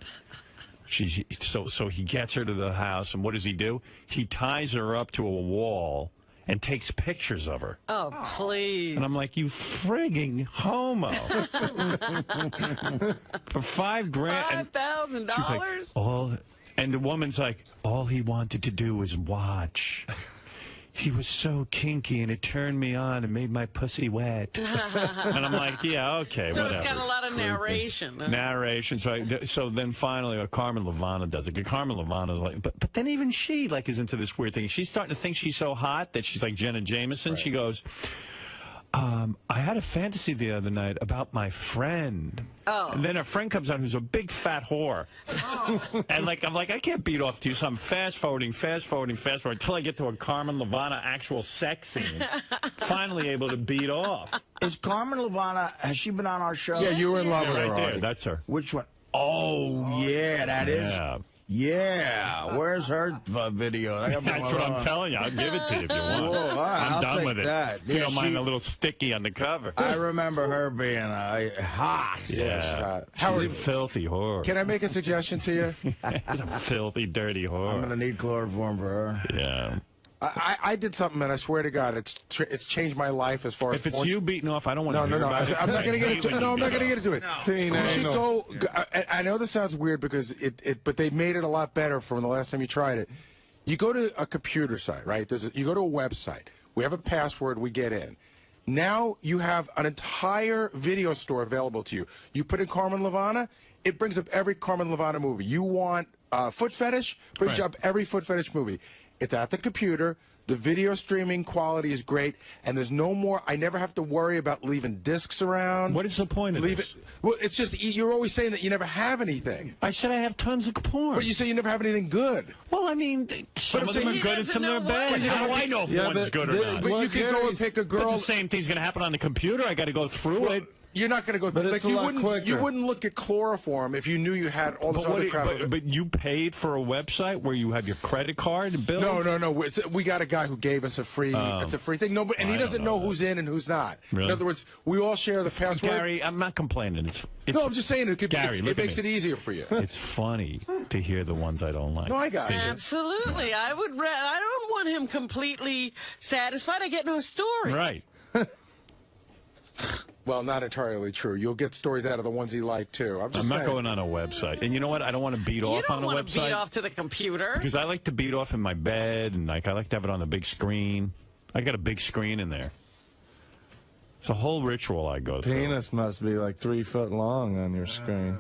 A: so he gets her to the house, and what does he do? He ties her up to a wall and takes pictures of her.
B: Oh, please.
A: And I'm like, you frigging homo. For $5,000.
B: $5,000?
A: She's like, and the woman's like, all he wanted to do was watch. He was so kinky, and it turned me on and made my pussy wet. And I'm like, yeah, okay,
B: so
A: whatever.
B: It's got a lot of narration.
A: Narration. So then finally, Carmen Levana does it. Carmen Levana's like, but then even she is into this weird thing. She's starting to think she's so hot that she's like Jenna Jameson. Right. She goes, I had a fantasy the other night about my friend. Oh. And then her friend comes out who's a big fat whore. Oh. And I'm like, I can't beat off to you, so I'm fast-forwarding until I get to a Carmen Levana actual sex scene. Finally able to beat off.
F: Is Carmen Levana, has she been on our show?
C: Yeah, you were in love with her.
A: Right there, that's her.
F: Which one? Oh, yeah, that is. Yeah, where's her video?
A: That's what I'm telling you. I'll give it to you if you want.
F: Whoa,
A: I'm done with it.
F: That.
A: If you don't mind a little sticky on the cover.
F: I remember her being hot.
A: Yeah. Howard, filthy whore.
C: Can I make a suggestion to you?
A: A filthy, dirty whore.
F: I'm going to need chloroform for her.
A: Yeah.
C: I did something, and I swear to God, it's changed my life as far as.
A: If it's you beating off, I don't want to hear about it.
C: I'm not going to get into it. No, I'm not going to get into it.
L: You should
C: go. I know this sounds weird because but they made it a lot better from the last time you tried it. You go to a computer site, right? You go to a website. We have a password. We get in. Now you have an entire video store available to you. You put in Carmen Levana, it brings up every Carmen Levana movie. You want foot fetish, brings up every foot fetish movie. It's at the computer. The video streaming quality is great, and there's no more. I never have to worry about leaving discs around.
A: What is the point of this?
C: Well, it's just you're always saying that you never have anything.
A: I said I have tons of porn.
C: But you say you never have anything good.
A: Well, I mean, some of them are good and some are bad. How do I know if one's good or not?
C: But you can go and pick a girl.
A: But the same thing's going to happen on the computer. I got to go through it.
C: You're not going to go through it. You wouldn't look at chloroform if you knew you had all this other crap.
A: But you paid for a website where you have your credit card and bill?
C: No. We got a guy who gave us a free. It's a free thing. No, and he doesn't know who's in and who's not.
A: Really?
C: In other words, we all share the password.
A: Gary, I'm not complaining.
C: No, I'm just saying
A: it
C: makes it easier for you.
A: It's funny to hear the ones I don't like.
C: No, I got you.
B: Absolutely. I don't want him completely satisfied. I get no story.
A: Right.
C: Well, not entirely true. You'll get stories out of the ones he liked, too. I'm
A: not going on a website. And you know what? I don't want to beat off on a website.
B: You don't want to beat off to the computer.
A: Because I like to beat off in my bed, and I like to have it on the big screen. I got a big screen in there. It's a whole ritual I go through.
L: Penis must be like 3 foot long on your screen.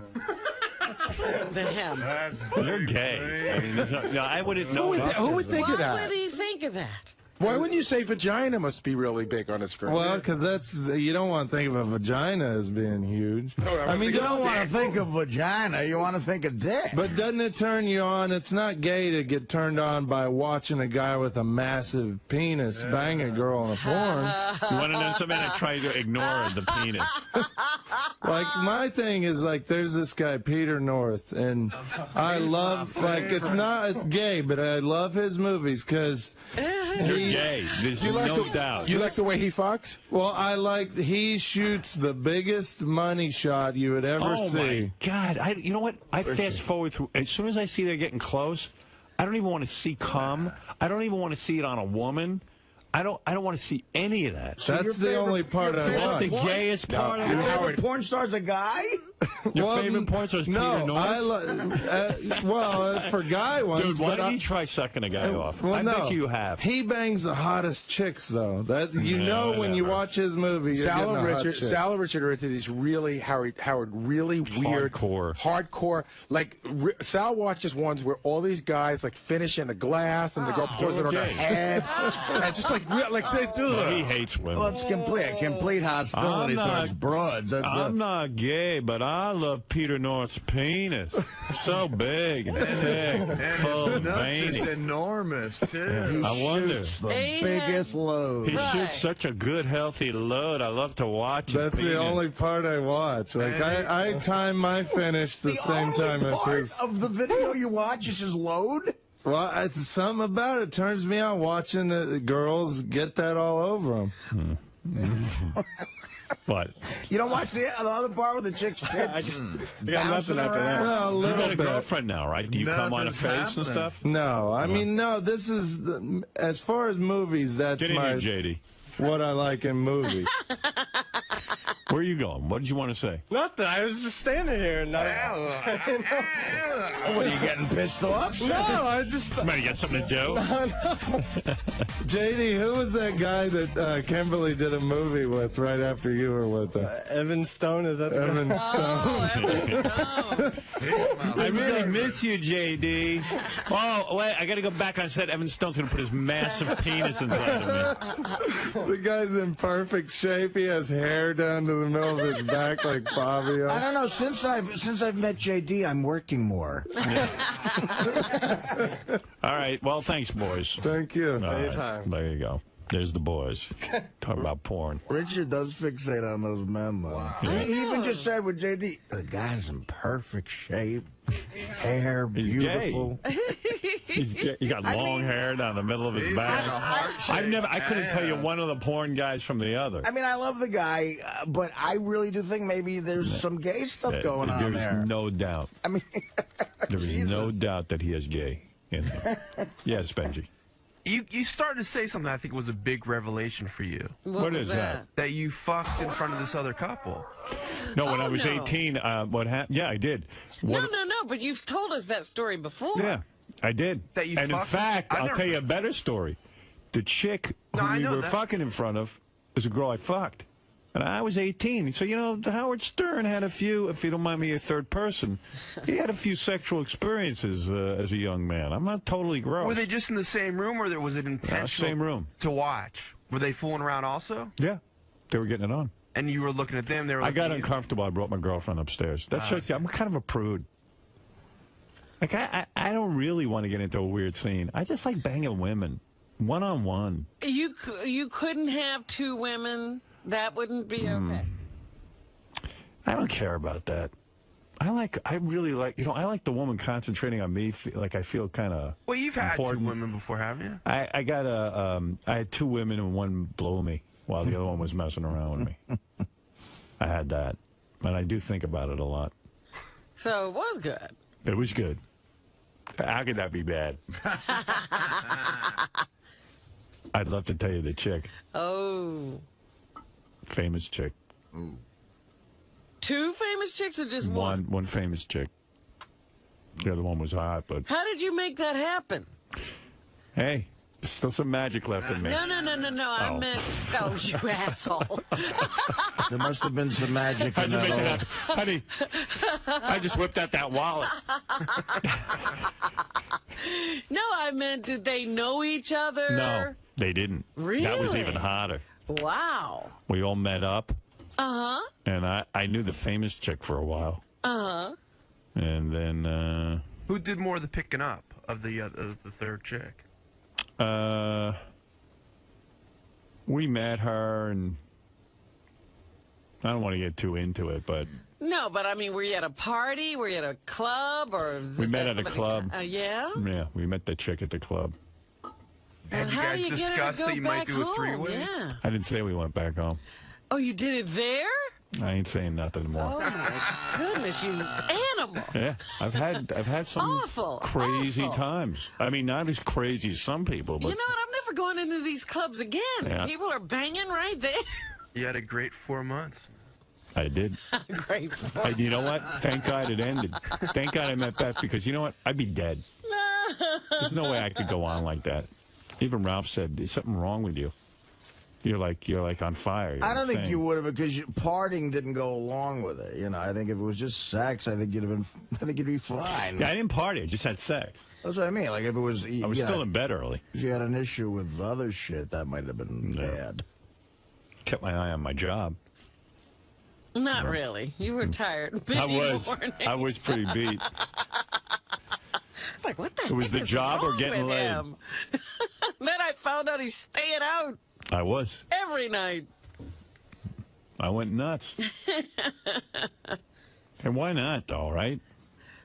A: You're gay. I mean, I wouldn't know.
C: Who would think of that?
B: Why would he think of that?
C: Why wouldn't you say vagina must be really big on a screen?
L: Well, because you don't want to think of a vagina as being huge.
F: No, I mean, you don't want to think of vagina. You want to think of dick.
L: But doesn't it turn you on? It's not gay to get turned on by watching a guy with a massive penis bang a girl in a porn.
A: You want to know something? I try to ignore the penis.
L: Like, my thing is, like, there's this guy, Peter North, and I love, like, it's not gay, but I love his movies because
A: You're gay. There's no doubt.
C: You like the way he fucks?
L: Well, he shoots the biggest money shot you would ever see.
A: Oh, my God. You know what? I fast forward through. As soon as I see they're getting close, I don't even want to see cum. I don't even want to see it on a woman. I don't want to see any of that.
L: That's the only part I
A: That's
L: want.
A: the gayest part of
F: Your
A: it.
F: favorite porn star's a guy?
A: Your favorite porn star's Peter North?
L: Well, for guy ones.
A: Dude, why don't you try sucking a guy off?
L: Well,
A: I bet you have.
L: He bangs the hottest chicks, though. That when you watch his movie.
C: Sal and Richard are into these really, Howard, really weird, hardcore. Like Sal watches ones where all these guys like finish in a glass and the girl pours it on her head, and just like they do.
A: He hates women.
F: Well, it's complete hostility towards broads.
A: I'm not gay, but I love Peter North's penis. So big and thick,
L: And
A: full
L: his
A: and
L: nuts
A: veiny.
L: is enormous, too.
A: I wonder.
F: The biggest load.
A: He shoots such a good, healthy load. I love to watch his
L: That's the
A: penis.
L: only part I watch. Like, I time my finish the same time as his.
F: Of the video you watch is his load?
L: Well, it's something about it turns me on watching the girls get that all over them.
A: What?
F: You don't watch the other part with the chick's tits bouncing around?
L: Well, a
A: You
L: little
A: got a
L: bit.
A: girlfriend now, right? Do you come on a
L: Nothing's
A: face and
L: happening.
A: stuff?
L: No, I mean, no, this is, as far as movies, that's
A: Get in
L: my,
A: here, JD.
L: what I like in movies.
A: Where are you going? What did you want to say?
O: Nothing. I was just standing here and
F: What, are you getting pissed off?
O: No, I just.
A: Man, you got something to do?
L: JD, who was that guy that Kimberly did a movie with right after you were with her?
O: Evan Stone, is that the
L: Evan Stone.
A: I really miss you, JD. Oh, wait, I got to go back on set. Evan Stone's going to put his massive penis inside of me.
L: The guy's in perfect shape. He has hair down to the middle of his back like Fabio.
F: I don't know. Since I've met JD, I'm working more.
A: All right. Well, thanks, boys.
L: Thank you.
A: All right,
O: Anytime.
A: there you go. There's the boys. Talk about porn.
F: Richard does fixate on those men, though.
A: Wow.
F: He even just said with JD, the guy's in perfect shape, hair beautiful.
A: He got long hair down the middle of his back. I couldn't tell you one of the porn guys from the other.
F: I mean, I love the guy, but I really do think maybe there's some gay stuff going on there.
A: There's no doubt.
F: I mean,
A: there is no doubt that he is gay in him. Yes, Benji.
P: You started to say something I think was a big revelation for you.
A: What is that?
P: That you fucked in front of this other couple.
A: No, when I was 18, what happened? Yeah, I did.
B: No, but you've told us that story before.
A: Yeah, I did.
P: That you
A: and in
P: fucked?
A: fact,
P: I
A: I'll
P: never-
A: tell you a better story. The chick who we were fucking in front of is a girl I fucked. And I was 18. So, you know, Howard Stern had a few, if you don't mind me, a third person, he had a few sexual experiences as a young man. I'm not totally gross.
P: Were they just in the same room, or was it intentional?
A: Same room.
P: To watch. Were they fooling around also?
A: Yeah, they were getting it on.
P: And you were looking at them. They were.
A: I got
P: looking at you?
A: uncomfortable. I brought my girlfriend upstairs. That shows you I'm kind of a prude. Like, I don't really want to get into a weird scene. I just like banging women, one-on-one.
B: You couldn't have two women? That wouldn't be okay?
A: I don't care about that. I really like, I like the woman concentrating on me. Like I feel kind of.
P: Well, you've had
A: important.
P: 2 women before, haven't you?
A: I had 2 women and one blew me while the other one was messing around with me. I had that, and I do think about it a lot.
B: So it was good.
A: It was good. How could that be bad? I'd love to tell you the chick.
B: Oh.
A: Famous chick.
B: Ooh. 2 famous chicks or just one?
A: One famous chick. The other one was hot, but...
B: How did you make that happen?
A: Hey, there's still some magic left in me.
B: No. I meant... Oh, you asshole.
F: There must have been some magic in that old...
A: Honey, I just whipped out that wallet.
B: No, I meant, did they know each other?
A: No, they didn't.
B: Really?
A: That was even hotter.
B: Wow.
A: We all met up.
B: Uh-huh.
A: And I knew the famous chick for a while.
B: Uh-huh.
A: And then...
P: Who did more of the picking up of the third chick?
A: We met her, and I don't want to get too into it, but...
B: No, but I mean, were you at a party? Were you at a club? Or
A: We met at a club.
B: Yeah?
A: Yeah, we met the chick at the club.
P: Had you guys discussed that you might do a 3-way?
B: Yeah.
A: I didn't say we went back home.
B: Oh, you did it there?
A: I ain't saying nothing more.
B: Oh, my goodness, you animal.
A: Yeah, I've had some crazy times. I mean, not as crazy as some people, but
B: You know what? I'm never going into these clubs again.
A: Yeah.
B: People are banging right there.
P: You had a great 4 months.
A: I did.
B: Great.
A: You know what? Thank God it ended. Thank God I met Beth, because you know what? I'd be dead. There's no way I could go on like that. Even Ralph said, "There's something wrong with you. You're like on fire."
F: I don't think you would have, because partying didn't go along with it. You know, I think if it was just sex, I think you'd be fine.
A: Yeah, I didn't party. I just had sex.
F: That's what I mean. Like if it was,
A: I was still in bed early.
F: If you had an issue with other shit, that might have been bad.
A: Kept my eye on my job.
B: Not really. You were tired.
A: I was pretty beat.
B: It's like, what the
A: It was
B: heck
A: the
B: is
A: job or
B: wrong
A: getting
B: with
A: laid.
B: him? Then I found out he's staying out
A: I was.
B: every night.
A: I went nuts. And why not, though, right?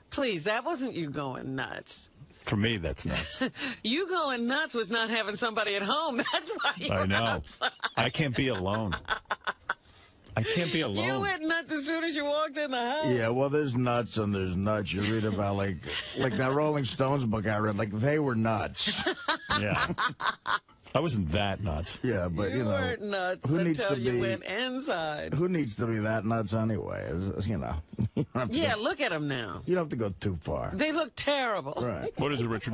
B: Please, that wasn't you going nuts.
A: For me, that's nuts.
B: You going nuts was not having somebody at home. That's why you
A: I
B: were
A: know.
B: outside.
A: I can't be alone. I can't be alone.
B: You went nuts as soon as you walked in the house.
F: Yeah, well, there's nuts and there's nuts. You read about, like that Rolling Stones book I read, like, they were nuts.
A: Yeah. I wasn't that nuts.
F: Yeah, but,
B: You weren't nuts
F: who needs
B: until
F: to
B: you
F: be,
B: went inside.
F: Who needs to be that nuts anyway? You know. You don't have to
B: Yeah,
F: go,
B: look at them now.
F: you don't have to go too far.
B: They look terrible.
F: Right.
A: What is it, Richard?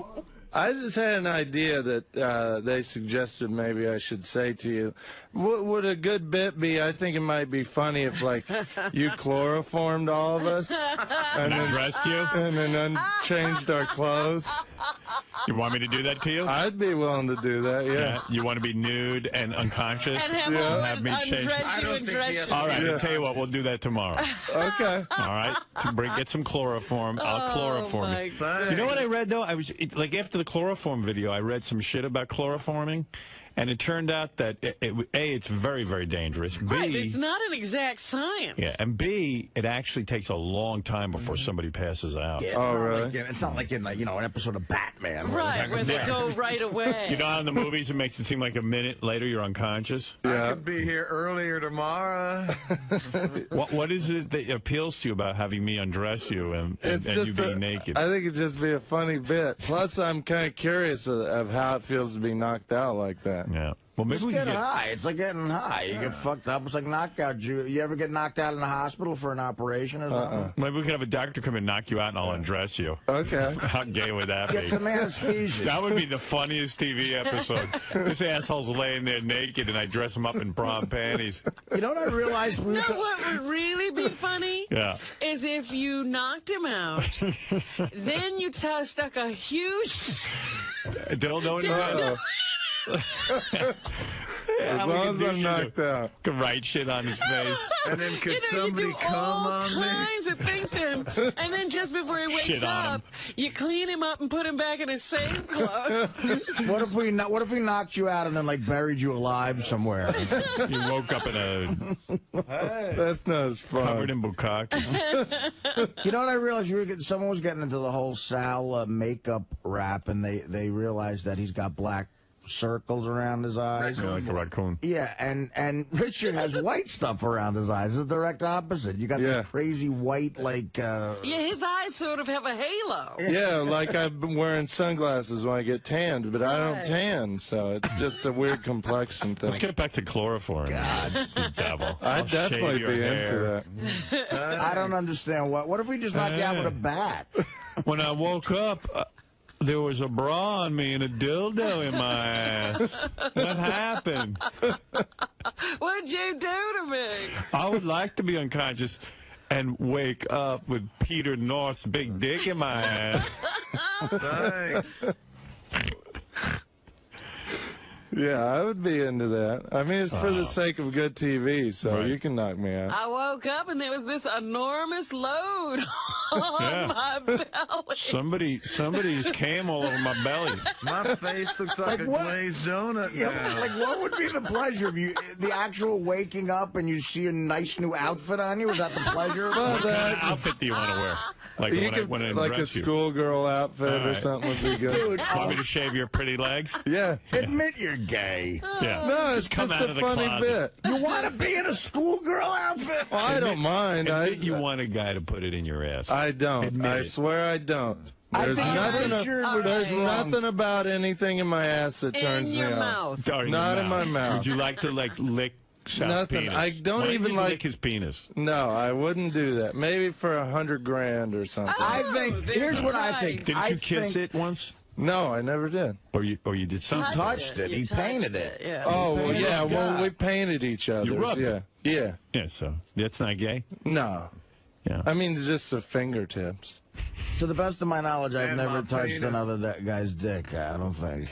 L: I just had an idea that they suggested maybe I should say to you. Would a good bit be, I think it might be funny if, like, you chloroformed all of us. And then
A: dressed you?
L: And then changed our clothes.
A: You want me to do that to you?
L: I'd be willing to do that, yeah.
A: You want to be nude and unconscious?
B: And have
A: have me change. All right, I'll tell you what, we'll do that tomorrow.
L: Okay.
A: All right. Get some chloroform. I'll chloroform
B: my
A: you.
B: God.
A: You know what I read, though? Like, after the chloroform video, I read some shit about chloroforming. And it turned out that, A, it's very, very dangerous. B,
B: Right, it's not an exact science.
A: yeah, and B, it actually takes a long time before somebody passes out.
F: Yeah, it's not like in an episode of Batman.
B: Right, where they go right away.
A: You know how in the movies it makes it seem like a minute later you're unconscious?
K: I could be here earlier tomorrow.
A: What is it that appeals to you about having me undress you and you being naked?
L: I think it'd just be a funny bit. Plus, I'm kind of curious of how it feels to be knocked out like that.
A: Yeah. Well, maybe
F: Just
A: we
F: get
A: can
F: high. It's like getting high. You get fucked up. It's like knockout. You ever get knocked out in the hospital for an operation or something?
A: Maybe we could have a doctor come and knock you out and I'll undress you.
L: Okay.
A: How gay would that be?
F: Get some anesthesia.
A: That would be the funniest TV episode. This asshole's laying there naked and I dress him up in prom panties.
F: You know what I realized?
B: You know what would really be funny?
A: Yeah.
B: Is if you knocked him out, then you stuck a huge
A: Dildo in the
L: As long as I'm knocked out.
A: Could write shit on his face.
K: And then could somebody
B: you do
K: come
B: all
K: on me?
B: kinds of things to him, and then just before he wakes
A: Shit on
B: up, you clean him up and put him back in his same clothes.
F: What if we knocked you out and then like buried you alive somewhere?
A: You woke up in a
L: That's not as fun.
A: covered in bukkake.
F: You know what I realized? Someone was getting into the whole Sal makeup rap, and they realized that he's got black circles around his eyes.
A: Yeah, like a raccoon.
F: Yeah, and Richard has white stuff around his eyes. It's the direct opposite. You got that crazy white, like...
B: Yeah, his eyes sort of have a halo.
L: Yeah, like I've been wearing sunglasses when I get tanned, but I don't tan, so it's just a weird complexion thing.
A: Let's get back to chloroform.
F: God.
A: You devil.
L: I'd definitely
A: shave your
L: be
A: hair.
L: into that.
F: I don't understand. What if we just knocked you out with a bat?
A: When I woke up, there was a bra on me and a dildo in my ass. What happened?
B: What'd you do to me?
A: I would like to be unconscious and wake up with Peter North's big dick in my ass.
K: Thanks.
L: Yeah, I would be into that. I mean, it's for the sake of good TV, so you can knock me out.
B: I woke up and there was this enormous load on my belly.
A: Somebody's came all over my belly.
K: My face looks like a glazed donut now.
F: Like, what would be the pleasure of you? The actual waking up and you see a nice new outfit on you? Is that the pleasure?
A: What kind of outfit do you want to wear? Like when I
L: like a
A: dress you?
L: schoolgirl outfit or something would be good.
F: Dude,
A: Want me to shave your pretty legs?
L: Yeah.
F: Admit you're gay.
A: Yeah.
L: No, it's
A: come
L: just
A: out
L: a
A: of the
L: funny
A: closet.
L: bit.
F: You want to be in a schoolgirl outfit?
L: Well, I don't mind.
A: Admit you want a guy to put it in your ass.
L: I don't.
A: Admit
L: I
A: it.
L: swear I don't.
F: I
L: There's
F: think
L: nothing.
F: Richard was wrong.
L: Nothing about anything in my ass that turns me
B: your
L: on.
B: mouth.
A: Or in
L: Not
A: your
L: in my mouth.
A: Would you like to lick Sal's
L: Nothing.
A: penis?
L: I don't
A: Why
L: even
A: you
L: like
A: lick his penis.
L: No, I wouldn't do that. Maybe for $100,000 or something.
F: I think. Here's what I think.
A: Didn't you kiss it once?
L: No, I never did.
A: Or you did something?
F: He touched it. He painted it.
B: Yeah.
L: Oh, well,
F: painted
L: yeah.
F: his
L: Well,
F: guy.
L: we painted each other.
A: You rubbed
L: Yeah.
A: it.
L: Yeah.
A: Yeah, so that's not gay?
L: No.
A: Yeah.
L: I mean, just the fingertips.
F: To the best of my knowledge, I've
K: And
F: never
K: my
F: touched
K: penis.
F: another guy's dick. I don't think.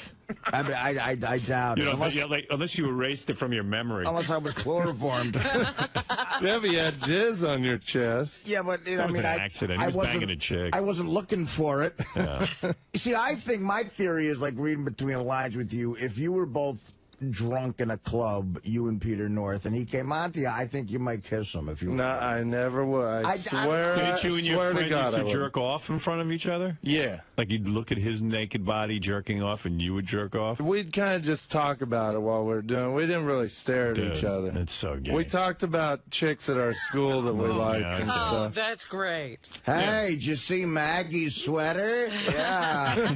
F: I mean, I doubt it.
A: Unless you erased it from your memory.
F: Unless I was chloroformed.
L: Yeah, but you had jizz on your chest.
F: Yeah, but
A: that was an accident. He was banging a chick.
F: I wasn't looking for it.
A: Yeah.
F: See, I think my theory is like reading between the lines with you. If you were both drunk in a club, you and Peter North, and he came on to you, I think you might kiss him if you.
L: No, I never would. I swear.
A: Didn't you and your friend used to
L: I
A: jerk off in front of each other?
E: Yeah.
A: Like you'd look at his naked body jerking off, and you would jerk off.
L: We'd kind of just talk about it while we were doing it. We didn't really stare at each other.
A: That's so gay.
L: We talked about chicks at our school that we liked and
B: Oh,
L: stuff.
B: that's great.
F: Hey, did you see Maggie's sweater? Yeah.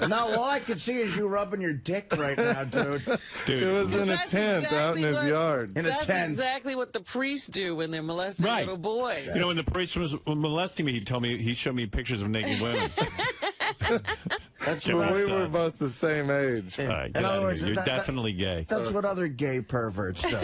F: No, all I could see is you rubbing your dick right now, dude.
L: It was in a tent out in his yard.
B: That's exactly what the priests do when they're molesting little boys.
A: You know, when the priest was molesting me, he showed me pictures of naked women.
F: That's
L: we
F: what
L: were both the same age.
A: All right, get out of here. You're definitely gay.
F: That's what other gay perverts do.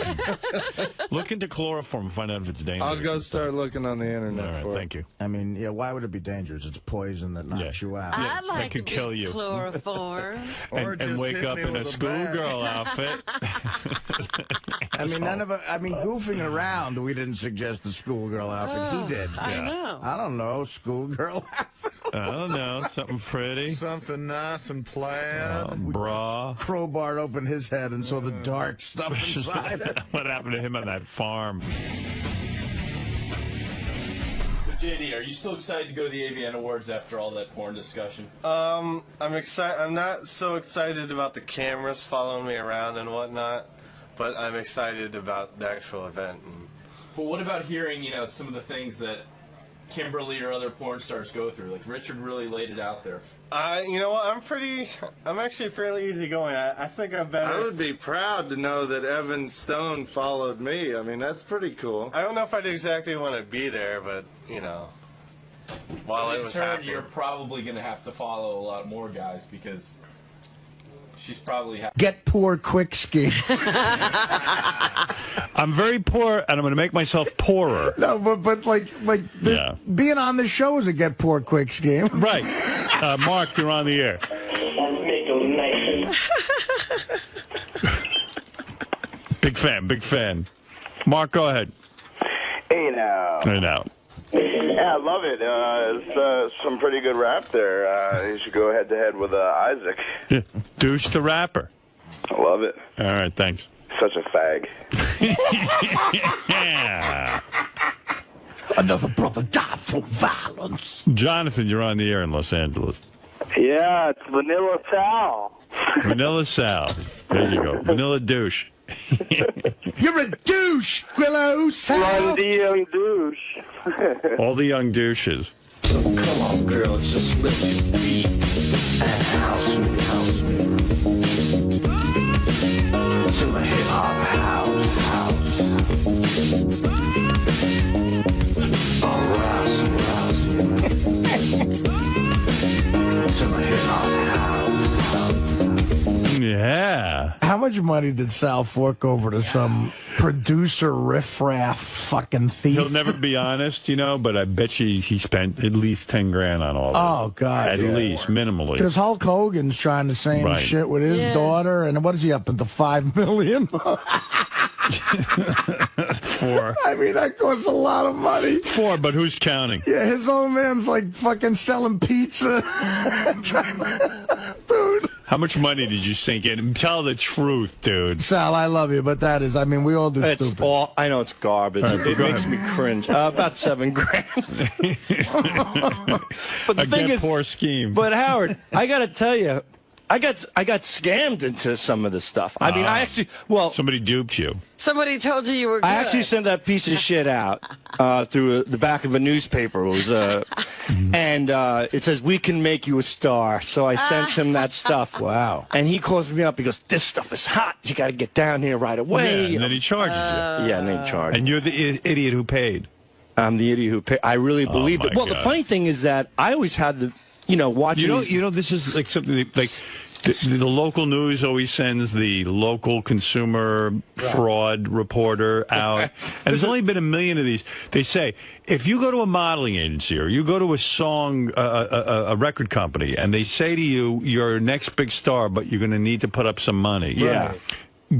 A: Look into chloroform and find out if it's dangerous.
L: I'll go start looking on the internet
A: All right,
L: for it.
A: thank you.
F: I mean, yeah, why would it be dangerous? It's poison that knocks you out.
B: I like
A: that could kill you.
B: Chloroform.
A: and wake up in a schoolgirl outfit.
F: I mean, goofing around, we didn't suggest the schoolgirl outfit. He did.
B: I know.
F: I don't know, schoolgirl outfit.
A: I don't know, something pretty.
K: Something nice and plaid.
A: Bra.
F: Crowbar opened his head and saw the dark stuff inside it.
A: What happened to him on that farm?
G: So JD, are you still excited to go to the AVN Awards after all that porn discussion?
J: I'm excited. I'm not so excited about the cameras following me around and whatnot, but I'm excited about the actual event.
G: Well, what about hearing, some of the things that Kimberly or other porn stars go through? Like, Richard really laid it out there.
J: You know what? I'm actually fairly easygoing. I think I'm better.
L: I would be proud to know that Evan Stone followed me. I mean, that's pretty cool.
J: I don't know if I'd exactly want to be there, but, while it was happening.
G: You're probably going to have to follow a lot more guys because she's probably
F: Get poor quick scheme.
A: I'm very poor, and I'm going to make myself poorer.
F: No, but being on the show is a get poor quick scheme.
A: Right. Mark, you're on the air. Big fan. Mark, go ahead.
Q: Hey now. Yeah, I love it. It's some pretty good rap there. You should go head-to-head with Isaac.
A: Yeah. Douche the rapper.
Q: I love it.
A: All right, thanks.
Q: Such a fag.
A: Yeah.
F: Another brother died for violence.
A: Jonathan, you're on the air in Los Angeles.
Q: Yeah, it's Vanilla Sal.
A: Vanilla Sal. There you go. Vanilla douche.
F: You're a douche, Quillo Sal.
Q: I'm the young douche.
A: All the young douches.
F: Come on, girl, just lift your feet and house me. Till I hit our house. Rouse me. Till I hit our house.
A: Yeah.
F: How much money did Sal fork over to some producer riffraff fucking thief?
A: He'll never be honest, but I bet you he spent at least 10 grand on all this.
F: Oh, God.
A: At least, minimally.
F: Because Hulk Hogan's trying the same shit with his daughter, and what is he up into $5 million?
A: 4.
F: I mean, that costs a lot of money.
A: 4, but who's counting?
F: Yeah, his old man's like fucking selling pizza. Dude.
A: How much money did you sink in? Tell the truth, dude.
F: Sal, I love you, but that is, I mean, we all do stupid.
E: I know it's garbage.
A: Right,
E: it makes me cringe. About 7 grand. But the thing is,
A: poor scheme.
E: But Howard, I got to tell you, I got scammed into some of this stuff. I mean,
A: somebody duped you.
B: Somebody told you were good.
E: I actually sent that piece of shit out through the back of a newspaper. It was and it says, "We can make you a star." So I sent him that stuff.
F: Wow.
E: And he calls me up. He goes, "This stuff is hot. You got to get down here right away."
A: Yeah, and then he charges you.
E: Yeah, and then he charges.
A: And you're the idiot who paid.
E: I'm the idiot who paid. I really believed it. Well, the funny thing is that I always had the, watching.
A: This is like something like The local news always sends the local consumer fraud reporter out. And there's only been 1 million of these. They say, if you go to a modeling agency or you go to a record company, and they say to you, you're next big star, but you're going to need to put up some money.
C: Yeah.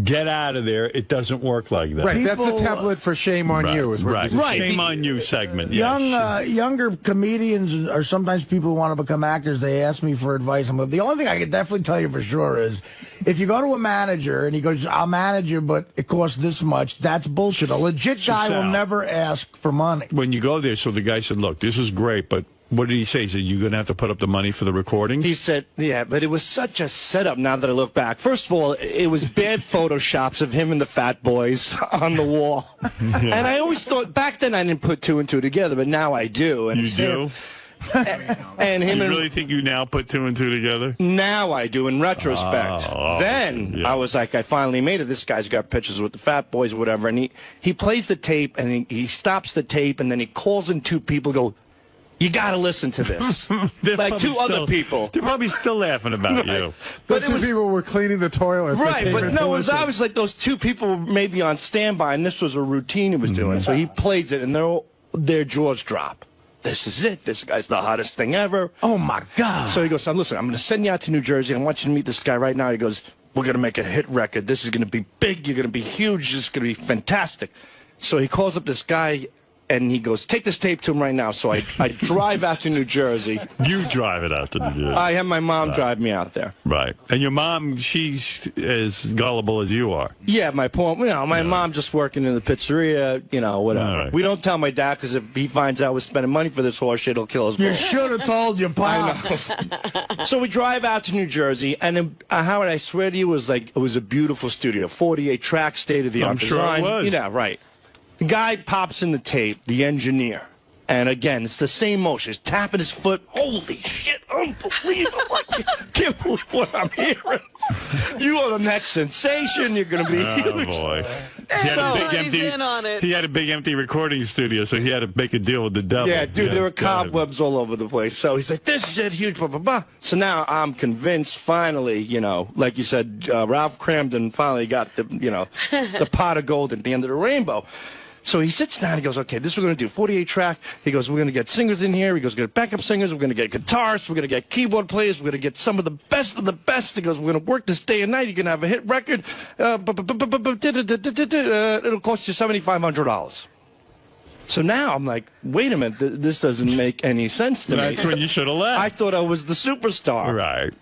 A: Get out of there. It doesn't work like that.
C: Right, that's the template for Shame on You. Is what
A: Shame on You segment.
F: Younger comedians or sometimes people who want to become actors, they ask me for advice. The only thing I can definitely tell you for sure is if you go to a manager and he goes, I'll manage you, but it costs this much, that's bullshit. A legit guy will never ask for money.
A: When you go there, so the guy said, look, this is great, but what did he say? He said, you're going to have to put up the money for the recordings?
E: He said, yeah, but it was such a setup now that I look back. First of all, it was bad photoshops of him and the Fat Boys on the wall. And I always thought, back then I didn't put 2 and 2 together, but now I do. And
A: you do?
E: And him
A: you really think you now put 2 and 2 together?
E: Now I do, in retrospect. Then I was like, I finally made it. This guy's got pictures with the Fat Boys, whatever. And he plays the tape, and he stops the tape, and then he calls in 2 people, go, you got to listen to this. Like 2 other people.
A: They're probably still laughing about you.
C: Those 2 people were cleaning the toilets.
E: Right, but no, it was obvious like those 2 people were maybe on standby, and this was a routine he was doing. So he plays it, and their jaws drop. This is it. This guy's the hottest thing ever.
F: Oh, my God.
E: So he goes, listen, I'm going to send you out to New Jersey. I want you to meet this guy right now. He goes, we're going to make a hit record. This is going to be big. You're going to be huge. This is going to be fantastic. So he calls up this guy, and he goes, take this tape to him right now. So I drive out to New Jersey.
A: You drive it out to New Jersey.
E: I have my mom drive me out there.
A: Right. And your mom, she's as gullible as you are.
E: Yeah, my mom just working in the pizzeria, whatever. Right. We don't tell my dad because if he finds out we're spending money for this horse shit, he'll kill us.
F: You should have told your pops.
E: So we drive out to New Jersey, and Howard, I swear to you, it was a beautiful studio, 48-track, state-of-the-art design.
A: I'm sure it was.
E: Yeah, right. The guy pops in the tape, the engineer, and again, it's the same motion. He's tapping his foot. Holy shit, unbelievable. I can't believe what I'm hearing. You are the next sensation. You're going to be huge.
A: Boy. He had a big empty recording studio, so he had to make a deal with the devil.
E: Yeah, dude, there were cobwebs all over the place. So he's like, this is it, huge, blah, blah, blah. So now I'm convinced, finally, like you said, Ralph Cramden finally got the pot of gold at the end of the rainbow. So he sits down, he goes, okay, this we're going to do, 48-track. He goes, we're going to get singers in here. He goes, we're going to get backup singers. We're going to get guitarists. We're going to get keyboard players. We're going to get some of the best of the best. He goes, we're going to work this day and night. You're going to have a hit record. It'll cost you $7,500. So now I'm like, wait a minute, this doesn't make any sense to me.
A: That's when you should have left.
E: I thought I was the superstar.
A: Right.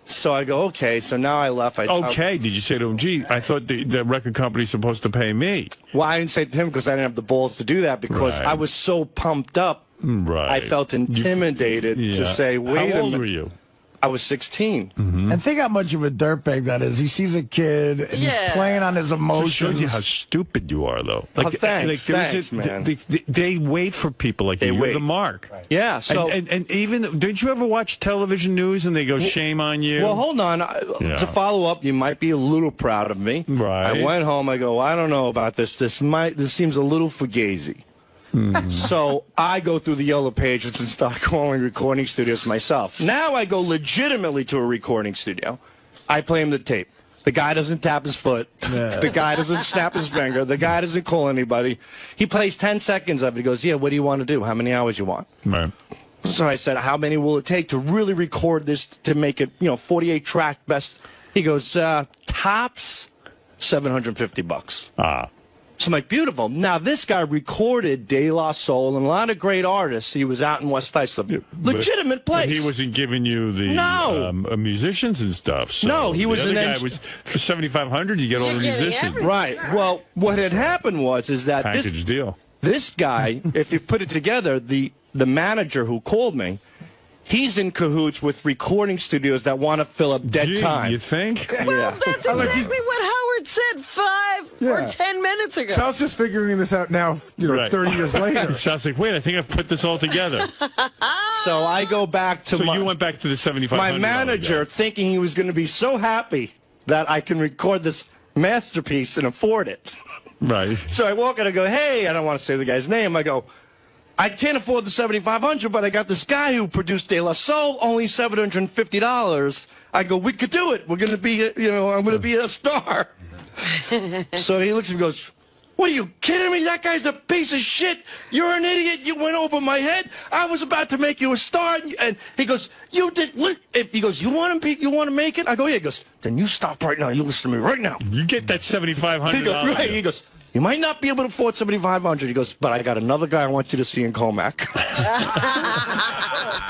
E: So I go, okay, so now I left.
A: Did you say to him, gee, I thought the record company's supposed to pay me?
E: Well, I didn't say to him because I didn't have the balls to do that because I was so pumped up.
A: Right.
E: I felt intimidated to say, wait a minute.
A: How old were you?
E: I was 16.
A: Mm-hmm.
F: And think how much of a dirtbag that is. He sees a kid, and he's playing on his emotions.
A: It shows you how stupid you are, though.
E: Thanks, man.
A: They wait for people like you. You're the mark.
E: Right. Yeah. So
A: and even, did you ever watch television news and they go, shame on you?
E: Well, hold on. To follow up, you might be a little proud of me.
A: Right.
E: I went home. I go, I don't know about this. This seems a little fugazi. So I go through the yellow pages and start calling recording studios myself. Now I go legitimately to a recording studio. I play him the tape. The guy doesn't tap his foot. Yeah. The guy doesn't snap his finger. The guy doesn't call anybody. He plays 10 seconds of it. He goes, yeah, what do you want to do? How many hours you want?
A: Right.
E: So I said, how many will it take to really record this to make it, 48-track best? He goes, tops $750.
A: Ah.
E: So I'm like, beautiful. Now, this guy recorded De La Soul and a lot of great artists. He was out in West Islip. Legitimate place.
A: But he wasn't giving you the musicians and stuff. So
E: no, he was
A: the other guy was for $7,500. You get all the musicians.
B: Everything.
E: Right. Well, what had happened was that
A: package deal.
E: This guy, if you put it together, the manager who called me, he's in cahoots with recording studios that want to fill up dead time.
A: You think?
B: Well, that's exactly what Howard said 5 or 10 minutes ago.
C: Sal's just figuring this out now, 30 years later.
A: Sal's like, wait, I think I've put this all together.
E: So I go back to
A: you went back to the $7,500.
E: My manager, thinking he was going to be so happy that I can record this masterpiece and afford it.
A: Right.
E: So I walk in and I go, hey, I don't want to say the guy's name. I go, I can't afford the $7,500, but I got this guy who produced De La Soul, only $750. I go, we could do it. We're going to be, I'm going to be a star. So he looks at me and goes, what are you kidding me? That guy's a piece of shit. You're an idiot. You went over my head. I was about to make you a star. And he goes, you did. He goes, you want to make it? I go, yeah. He goes, then you stop right now. You listen to me right now.
A: You get that $7,500.
E: Right. He goes, you might not be able to afford $7,500. He goes, but I got another guy I want you to see in Comac.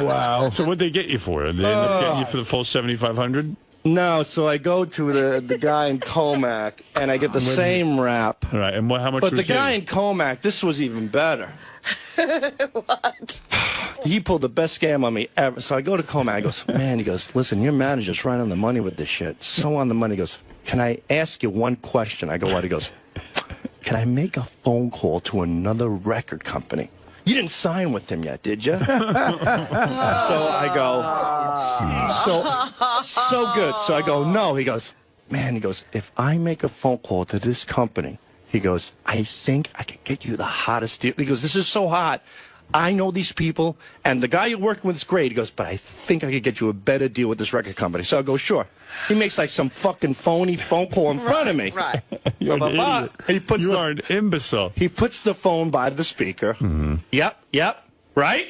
A: Wow. So what'd they get you for? Did they end up getting you for the full $7,500?
E: No, so I go to the guy in Comac, and I get the same rap.
A: Right, and how much
E: But
A: was
E: the guy
A: his?
E: in Comac, this was even better.
B: What?
E: He pulled the best scam on me ever. So I go to Comac, I goes, man, he goes, listen, your manager's right on the money with this shit. So on the money. He goes, can I ask you one question? I go, what? He goes, can I make a phone call to another record company? You didn't sign with him yet, did you? So I go, so good. So I go, no. He goes, man, he goes, if I make a phone call to this company, he goes, I think I can get you the hottest deal. He goes, this is so hot. I know these people, and the guy you're working with is great. He goes, but I think I could get you a better deal with this record company. So I go, sure. He makes like some fucking phony phone call in front of me.
B: Right.
A: You're an idiot.
E: He puts
A: you are an imbecile.
E: He puts the phone by the speaker.
A: Mm-hmm.
E: Yep. Right?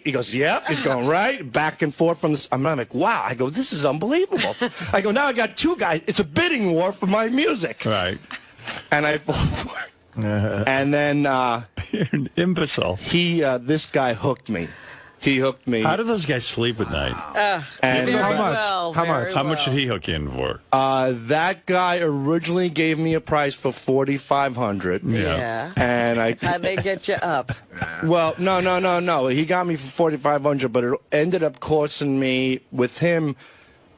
E: He goes, yep. He's going right, back and forth from this. I'm like, wow. I go, this is unbelievable. I go, now I got two guys. It's a bidding war for my music.
A: Right.
E: And I fall for it. And then
A: you're an imbecile.
E: This guy hooked me. He hooked me.
A: How do those guys sleep at night?
E: And
A: how much?
B: Well,
A: how much? How much
B: well.
A: did he hook you in for?
E: That guy originally gave me a price for $4,500.
B: Yeah.
E: And
B: How'd they get you up?
E: Well, no. He got me for $4,500, but it ended up costing me with him.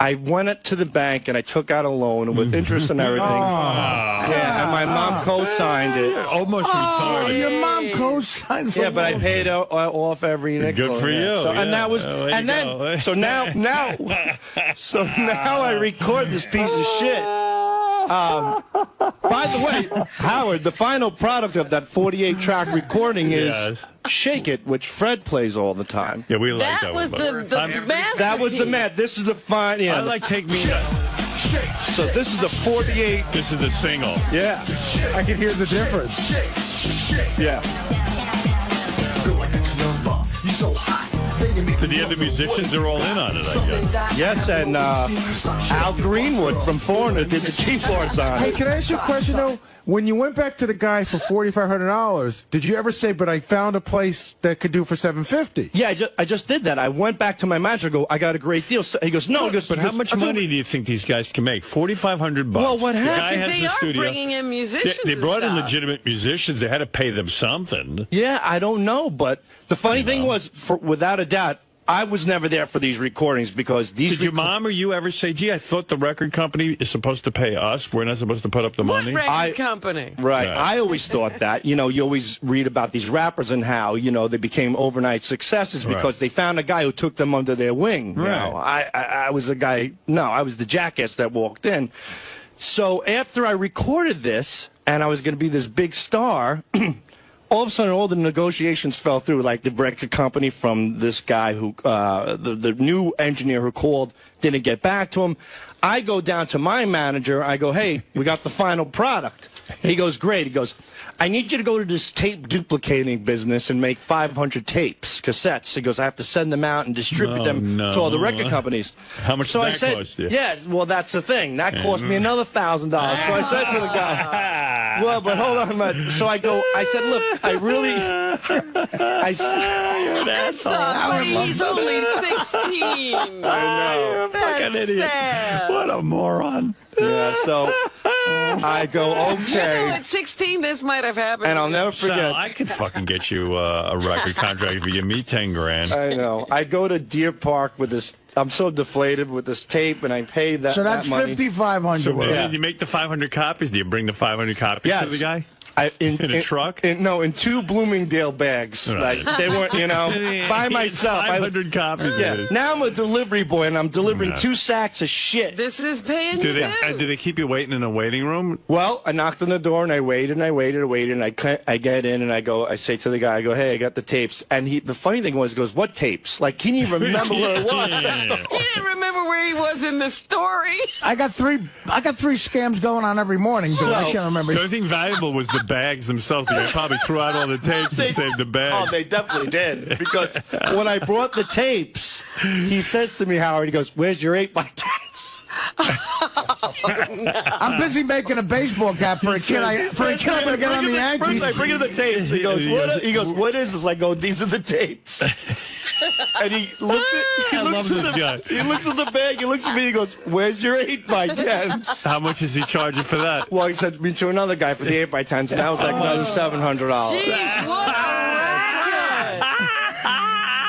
E: I went to the bank and I took out a loan with interest and everything. Yeah, and my mom co-signed it.
A: Almost retired.
F: Your mom co-signed.
E: Yeah, but I paid off every nickel.
A: Good for you.
E: So, and that was, so now I record this piece of shit. By the way, Howard, the final product of that 48-track recording is Shake It, which Fred plays all the time.
A: Yeah, we like that
B: That was
A: one.
B: the masterpiece.
E: That was the math. This is the fine. Yeah,
A: I like Take Me Out.
E: So this is the 48.
A: This is the single.
E: Yeah.
C: I can hear the difference.
E: Yeah.
A: To the other musicians, they're all in on it, I guess.
E: Yes, and Al Greenwood from Foreigner did the keyboards on
C: Hey,
E: it.
C: can I ask you a question, though? When you went back to the guy for $4,500, did you ever say, but I found a place that could do for $750?
E: Yeah, I just did that. I went back to my manager, go, I got a great deal. So he goes, no. He goes,
A: But how much money do you think these guys can make? $4,500.
E: Well, what
A: The guy
E: happened?
A: has
B: They
A: the
B: are
A: studio.
B: bringing in musicians.
A: They brought in
B: and stuff.
A: legitimate musicians. They had to pay them something.
E: Yeah, I don't know. But the funny thing was, without a doubt, I was never there for these recordings because these.
A: Did your mom or you ever say, gee, I thought the record company is supposed to pay us. We're not supposed to put up the money?
B: What record company?
E: Right. I always thought that. You always read about these rappers and how, they became overnight successes because they found a guy who took them under their wing.
A: Right.
E: I was a guy, I was the jackass that walked in. So after I recorded this and I was going to be this big star, all of a sudden all the negotiations fell through, like the record company from this guy who, the new engineer who called didn't get back to him. I go down to my manager. I go, hey, we got the final product. He goes, great. He goes, I need you to go to this tape duplicating business and make 500 tapes, cassettes. He goes, I have to send them out and distribute them to all the record companies.
A: How much
E: so
A: did
E: I said,
A: cost you?
E: Yeah, well, that's the thing. That cost me another $1,000. So I said to the guy, well, but hold on, man. So I said, look, I really,
A: You're an asshole.
B: But he's only 16.
E: I know.
A: You're a fucking idiot.
B: Sad.
A: What a moron.
E: Yeah, so I go, okay.
B: At 16, this might have happened.
E: And I'll never forget.
A: Sal, I could fucking get you a record contract if you give me 10 grand.
E: I know. I go to Deer Park with this. I'm so deflated with this tape, and I pay that.
F: So that's
E: that money.
F: $5,500.
A: So you make the 500 copies? Do you bring the 500 copies to the guy? In a truck?
E: In 2 Bloomingdale bags.
A: Right.
E: Like, they weren't, by myself.
A: 500 copies.
E: Yeah. Now I'm a delivery boy, and I'm delivering 2 sacks of shit.
B: This is paying
A: Do
B: you
A: they, do they keep you waiting in a waiting room?
E: Well, I knocked on the door, and I waited, and I get in, and I say to the guy, I go, hey, I got the tapes. And the funny thing was, he goes, what tapes? Like, can you remember where it was?
B: He didn't remember where he was in the story.
F: I got three scams going on every morning, so I can't remember.
A: The only thing valuable was the bags themselves. They probably threw out all the tapes and saved the bags.
E: Oh, they definitely did. Because when I brought the tapes, he says to me, Howard, he goes, where's your 8x10s?
F: I'm busy making a baseball cap for a kid. I'm going to get on the Yankees.
E: I bring him the tapes. He goes, what is this? I go, these are the tapes. And he looks at the bag, he looks at me, he goes, where's your 8x10s?
A: How much is he charging for that?
E: Well, he sent me to another guy for the 8x10s, and that was like another $700.
B: Jeez, what a racket!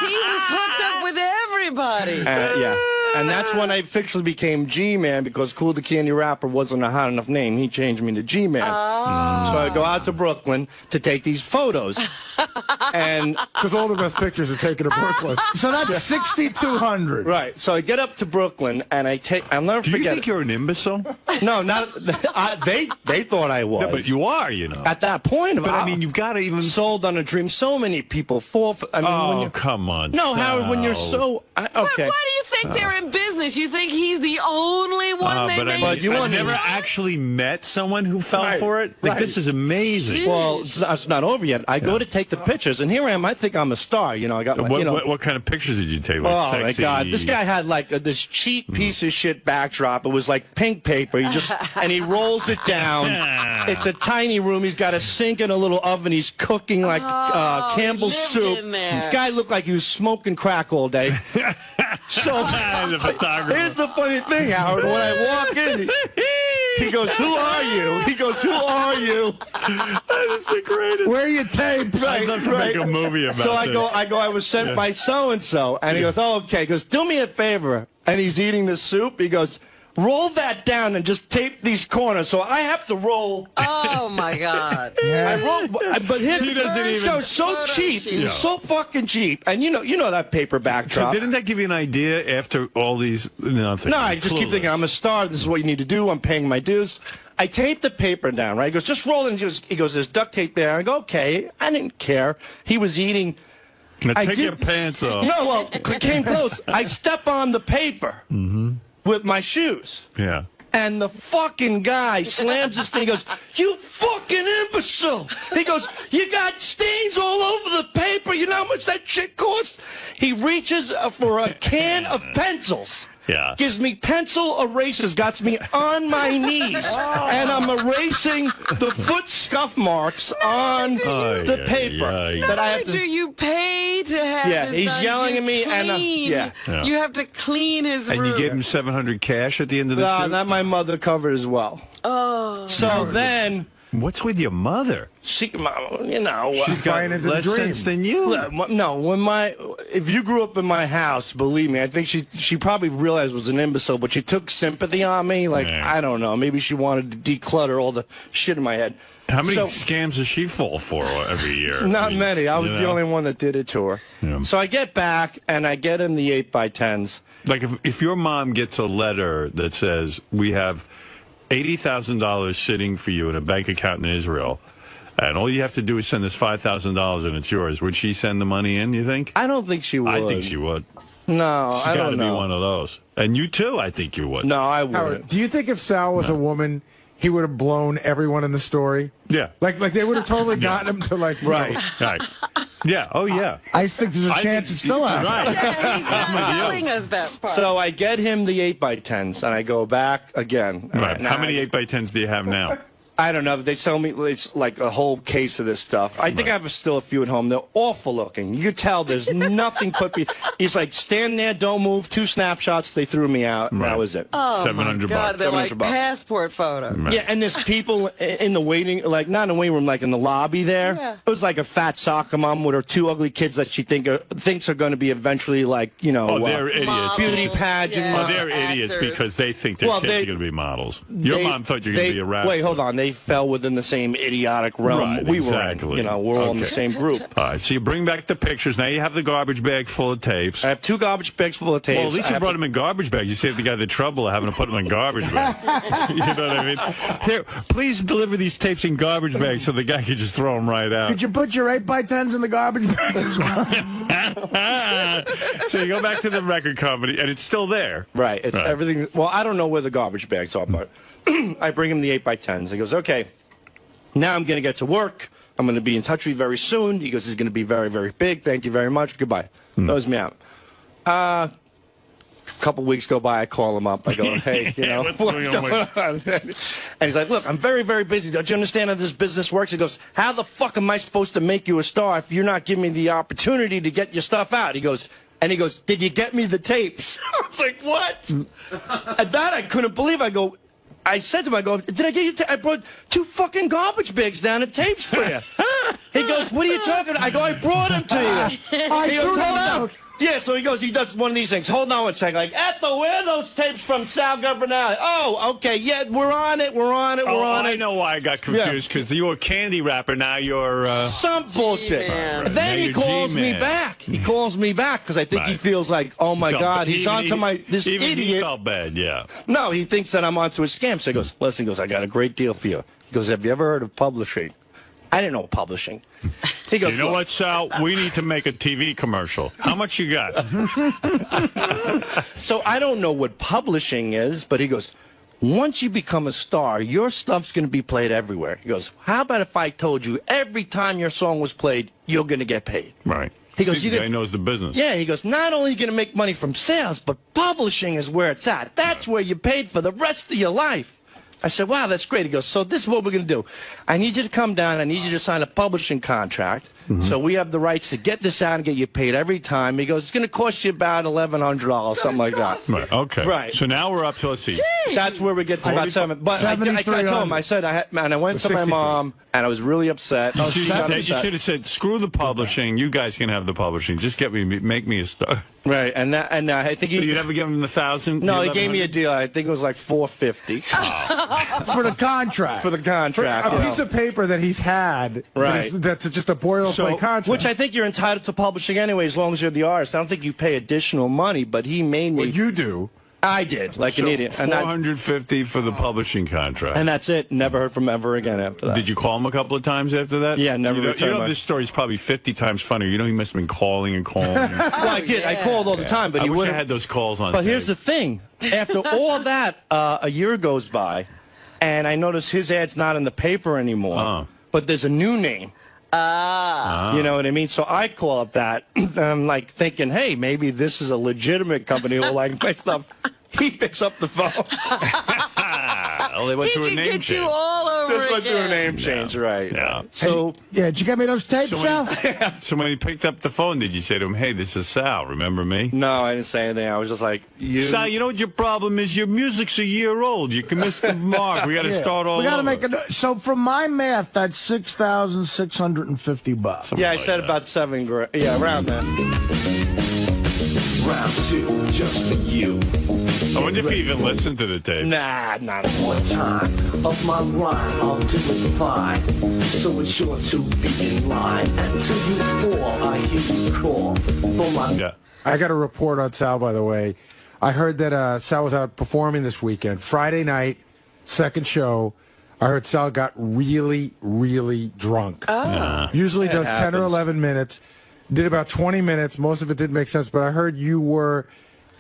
B: He was hooked up with everybody.
E: Yeah. And that's when I officially became G-Man, because Kool the Candy Rapper wasn't a hot enough name. He changed me to G-Man. So I go out to Brooklyn to take these photos. And
C: because all the best pictures are taken at Brooklyn.
F: So that's 6,200.
E: Right. So I get up to Brooklyn, and I'll never forget.
A: Do you think you're an imbecile?
E: No, not. They thought I was.
A: No, but you are,
E: At that point.
A: But I mean, you've got to even
E: sold on a dream. So many people fall for. I mean, when
A: come on.
E: No, Howard, when you're so. Okay.
B: Why do you think they're in business? You think he's the only one they made?
A: But I've never actually met someone who fell for it. Like, this is amazing.
E: Well, it's not over yet. I go to take the pictures, and here I am. I think I'm a star. I got my,
A: what kind of pictures did you take? Like
E: oh,
A: sexy...
E: my God. This guy had, like, this cheap piece of shit backdrop. It was, like, pink paper. And he rolls it down. It's a tiny room. He's got a sink and a little oven. He's cooking, like, Campbell's soup. This guy looked like he was smoking crack all day. So, here's the funny thing, Howard. When I walk in, he goes, who are you? He goes, who are you? That is the greatest.
F: Where are your tapes?
A: I'd love to make a movie about
E: so I was sent by so-and-so. And he goes, oh, okay. He goes, do me a favor. And he's eating the soup. He goes, roll that down and just tape these corners. So I have to roll.
B: Oh, my God.
E: I roll, but he doesn't even. So cheap.
A: Yeah.
E: So fucking cheap. And you know that paper backdrop.
A: So didn't that give you an idea after all these? Nothing.
E: No, I just keep thinking, I'm a star. This is what you need to do. I'm paying my dues. I tape the paper down, right? He goes, just roll it. And he goes, there's duct tape there. I go, okay. I didn't care. He was eating.
A: Now take your pants off.
E: No, well, it came close. I step on the paper with my shoes.
A: Yeah.
E: And the fucking guy slams this thing. He goes, you fucking imbecile. He goes, you got stains all over the paper. You know how much that shit costs? He reaches for a can of pencils.
A: Yeah.
E: Gives me pencil erasers, got me on my knees, and I'm erasing the foot scuff marks on the paper.
B: Not only do you pay to have
E: Yeah,
B: this
E: he's
B: done,
E: yelling
B: you
E: at me,
B: clean.
E: and
B: You have to clean his room.
A: And you gave him $700 cash at the end of the shoot?
E: That my mother covered as well.
B: Oh.
E: So then...
A: What's with your mother?
E: She's
C: buying into
A: less
C: the dream.
A: sense than you.
E: No, if you grew up in my house, believe me, I think she probably realized I was an imbecile, but she took sympathy on me. Like, I don't know, maybe she wanted to declutter all the shit in my head.
A: How many scams does she fall for every year?
E: Not many. I was the only one that did it to her.
A: Yeah.
E: So I get back, and I get in the 8x10s.
A: Like, if your mom gets a letter that says, we have $80,000 sitting for you in a bank account in Israel, and all you have to do is send this $5,000 and it's yours, would she send the money in, you think?
E: I don't think she would.
A: I think she would.
E: No,
A: She's
E: I don't know.
A: She's got to be one of those. And you, too, I think you would.
E: No, I wouldn't.
C: Howard, do you think if Sal was a woman, he would have blown everyone in the story?
A: Yeah.
C: Like they would have totally gotten him to, like...
A: Right. Yeah. Oh, yeah.
F: I think there's a chance it's still out.
A: Right.
B: He's not telling us that part.
E: So I get him the 8x10s, and I go back again.
A: Right. How many 8x10s do you have now?
E: I don't know. They tell me it's like a whole case of this stuff. I think I have still a few at home. They're awful looking. You could tell there's nothing put me. He's like, stand there, don't move. 2 snapshots. They threw me out. And that was it.
B: Oh,
A: $700.
B: my God. They're like
E: $700.
B: passport photos.
A: Right.
E: Yeah, and there's people in the waiting, like not in the waiting room, like in the lobby there.
B: Yeah.
E: It was like a fat soccer mom with her 2 ugly kids that she thinks are going to be eventually like,
A: they're idiots.
E: Beauty pageant.
A: They're idiots because they think their kids are going to be models. Your mom thought you were going to be a rapper.
E: Wait, hold on. I fell within the same idiotic realm
A: Right,
E: we
A: exactly.
E: were in. You know, we're all in the same group.
A: All right, so you bring back the pictures. Now you have the garbage bag full of tapes.
E: I have 2 garbage bags full of tapes.
A: Well, at least you brought them in garbage bags. You saved the guy the trouble of having to put them in garbage bags. You know what I mean? Here, please deliver these tapes in garbage bags so the guy can just throw them right out.
F: Could you put your 8x10s in the garbage bag as well?
A: So you go back to the record company, and it's still there.
E: Right. It's everything. Well, I don't know where the garbage bags are, but I bring him the 8x10s. He goes, okay, now I'm going to get to work. I'm going to be in touch with you very soon. He goes, it's going to be very, very big. Thank you very much. Goodbye. Throws me out. A couple weeks go by. I call him up. I go, hey, you know, what's going on? And he's like, look, I'm very, very busy. Don't you understand how this business works? He goes, how the fuck am I supposed to make you a star if you're not giving me the opportunity to get your stuff out? He goes, did you get me the tapes? I was like, what? At that, I couldn't believe. I said to him, did I get you? I brought 2 fucking garbage bags down at tapes for you. He goes, what are you talking about? I go, I brought them to you.
F: I threw them out.
E: Yeah, so he does one of these things. Hold on one second. Like, Ethel, where are those tapes from 𝗏𝗏𝗏𝗏? Oh, okay, yeah, we're on it.
A: I know why I got confused, because you're a candy rapper, now you're...
E: Some bullshit.
A: Right.
E: Then he calls me back. He calls me back, because I think he feels like, oh, my God, he's onto this idiot.
A: He felt bad, yeah.
E: No, he thinks that I'm onto a scam. So he goes, listen, I got a great deal for you. He goes, have you ever heard of publishing? I didn't know publishing. He goes,
A: you know what, Sal? We need to make a TV commercial. How much you got?
E: So I don't know what publishing is, but he goes, once you become a star, your stuff's going to be played everywhere. He goes, how about if I told you every time your song was played, you're going to get paid?
A: Right.
E: He goes,
A: the guy knows the business.
E: Yeah, he goes, not only are you going to make money from sales, but publishing is where it's at. That's where you're paid for the rest of your life. I said, wow, that's great. He goes, so this is what we're going to do. I need you to come down. I need you to sign a publishing contract. So we have the rights to get this out and get you paid every time. He goes, it's going to cost you about $1,100, something like that.
A: Right, okay.
E: Right.
A: So now we're up to, let's see.
E: That's where we get to about 7. But I told him, I said, I went to my mom, and I was really upset.
A: You should have said, screw the publishing. You guys can have the publishing. Just make me a star.
E: Right, and I think
A: you never give him the 1,000?
E: No, he gave me a deal. I think it was like $450
F: for the contract.
E: For the contract,
C: a piece of paper that he's had.
E: Right.
C: That's just a boilerplate contract.
E: Which I think you're entitled to publishing anyway, as long as you're the artist. I don't think you pay additional money, but he made me.
C: Well, you do.
E: I did, like an idiot.
A: $450 for the publishing contract.
E: And that's it. Never heard from him ever again after that.
A: Did you call him a couple of times after that?
E: Yeah, never returned.
A: You know, this story's probably 50 times funnier. You know, he must have been calling and calling.
E: Well, I did. I called all the time, but
A: I wish I had those calls on.
E: But here's the thing. After all that, a year goes by, and I notice his ad's not in the paper anymore. But there's a new name. You know what I mean? So I call up that, and I'm like thinking, hey, maybe this is a legitimate company who will like my stuff. He picks up the phone.
A: Oh, they went through a name change.
B: You all over
E: This went through a name change, right?
A: Yeah.
F: So, did you get me those tapes, Sal?
A: So when he picked up the phone, did you say to him, hey, this is Sal, remember me?
E: No, I didn't say anything. I was just like,
A: Sal, you know what your problem is? Your music's a year old. You can miss the mark. We got to start all over.
F: We got to make it. So from my math, that's $6,650.
E: Yeah, I said about $7 grand. Yeah, around that.
R: Round 2, just for you.
A: I wonder if you even listened to the tape.
E: Nah, not
R: one time. Of my rhyme, I'll do it fine. So it's sure to be in line. Until you fall, I hear you call. For my
C: I got a report on Sal, by the way. I heard that Sal was out performing this weekend. Friday night, second show. I heard Sal got really, really drunk. Usually does 10 or 11 minutes. Did about 20 minutes. Most of it didn't make sense, but I heard you were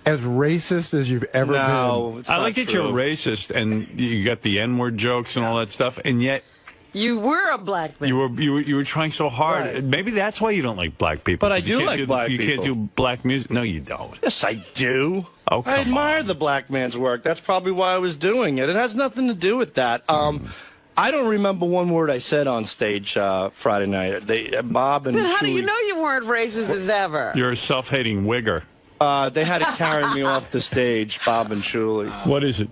C: as racist as you've ever been.
A: I like that you're racist and you got the N-word jokes and all that stuff, and yet
B: you were a black man.
A: You were trying so hard. Right. Maybe that's why you don't like black people.
E: But I do like black people.
A: You can't do black music. No, you don't.
E: Yes, I do.
A: Oh,
E: I admire the black man's work. That's probably why I was doing it. It has nothing to do with that. I don't remember one word I said on stage Friday night. Bob and
B: Then how do
E: Chewie,
B: you know you weren't racist as ever?
A: You're a self-hating wigger.
E: They had to carry me off the stage, Bob and Chewie.
A: What is it?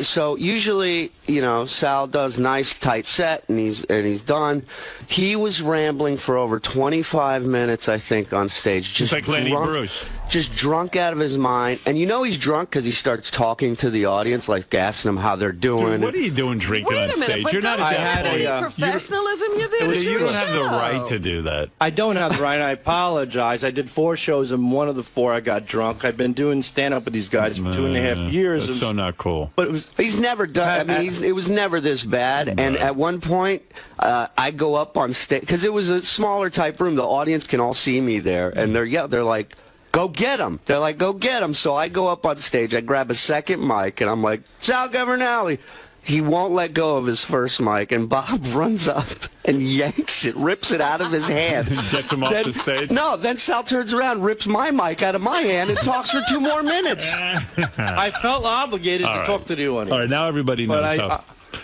S: So usually, you know, Sal does nice tight set and he's done. He was rambling for over 25 minutes, I think, on stage. Just
A: like Lenny Bruce.
S: just drunk out of his mind. And you know he's drunk because he starts talking to the audience, like asking them how they're doing.
A: Dude, what are you doing drinking on stage? You're not at that point.
B: Professionalism,
A: You don't have the right to do that.
E: I don't have the right. I apologize. I did 4 shows, and one of the 4 I got drunk. I've been doing stand-up with these guys for 2.5 years.
A: That's so not cool.
E: But it was.
S: He's never done. I mean, it was never this bad. And at one point, I go up on stage because it was a smaller type room. The audience can all see me there, and they're like, "Go get him!" They're like, "Go get him!" So I go up on stage. I grab a second mic, and I'm like, "Sal Governale." He won't let go of his first mic, and Bob runs up and yanks it, rips it out of his hand.
A: Gets him off the stage?
S: No, then Sal turns around, rips my mic out of my hand, and talks for 2 more minutes.
E: I felt obligated to talk to you on it.
A: All right, now everybody knows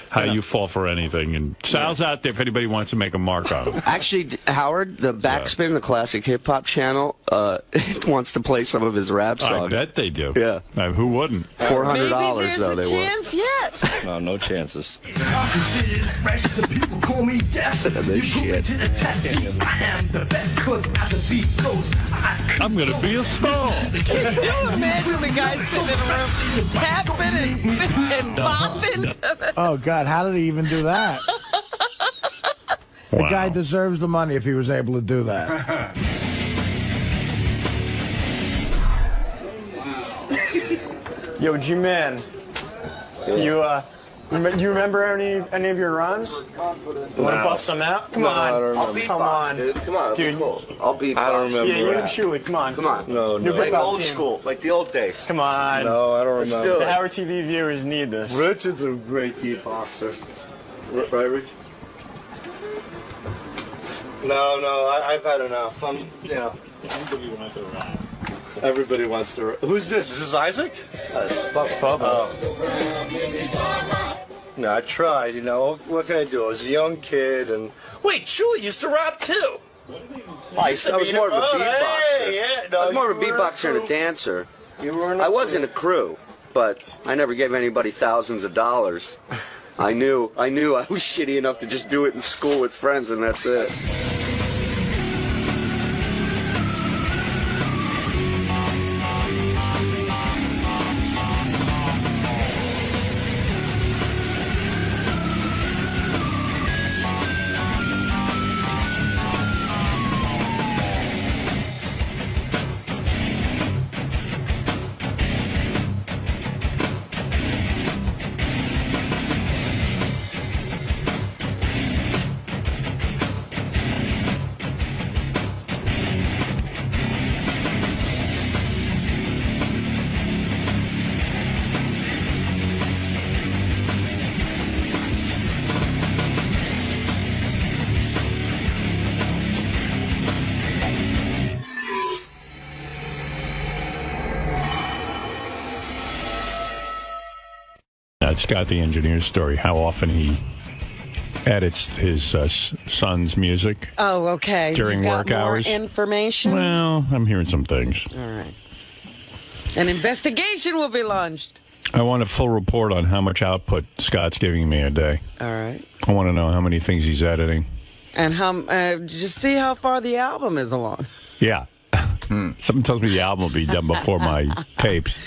A: how you fall for anything. And Sal's out there if anybody wants to make a mark on him.
S: Actually, Howard, the Backspin, the classic hip-hop channel, wants to play some of his rap songs.
A: I bet they do.
S: Yeah.
A: Who wouldn't?
S: $400, though, they were.
B: Chance yet.
E: No, no chances.
A: I'm going to be a star.
B: Can you imagine the guy sitting in a room tapping and bopping?
F: Oh, God, how did he even do that? The guy deserves the money if he was able to do that.
T: Yo, G-Man, you remember any of your rhymes? You want to bust some out? Come on. Come on.
S: Come on,
T: dude.
S: I'll beat.
T: I don't remember. Yeah, you and Shuli, come on.
S: Come on.
T: No.
S: Like old school, like the old days.
T: Come on.
S: No, I don't remember.
T: The Howard TV viewers need this.
J: Richard's a great beatboxer. Right, Rich? No, I've had enough. Everybody wants to. Who's this? Is this Isaac?
T: Bubba.
J: No, I tried, What can I do? I was a young kid, and... Wait, Chewie used to rap, too!
S: I was more of a beatboxer. I was more of a beatboxer and a dancer. I was in a crew, but I never gave anybody thousands of dollars. I knew I was shitty enough to just do it in school with friends, and that's it.
A: Scott the engineer's story, how often he edits his son's music.
B: Oh, okay.
A: During work hours.
B: More information?
A: Well, I'm hearing some things.
B: All right. An investigation will be launched.
A: I want a full report on how much output Scott's giving me a day.
B: All right.
A: I want to know how many things he's editing.
B: And just see how far the album is along.
A: Yeah. Something tells me the album will be done before my tapes.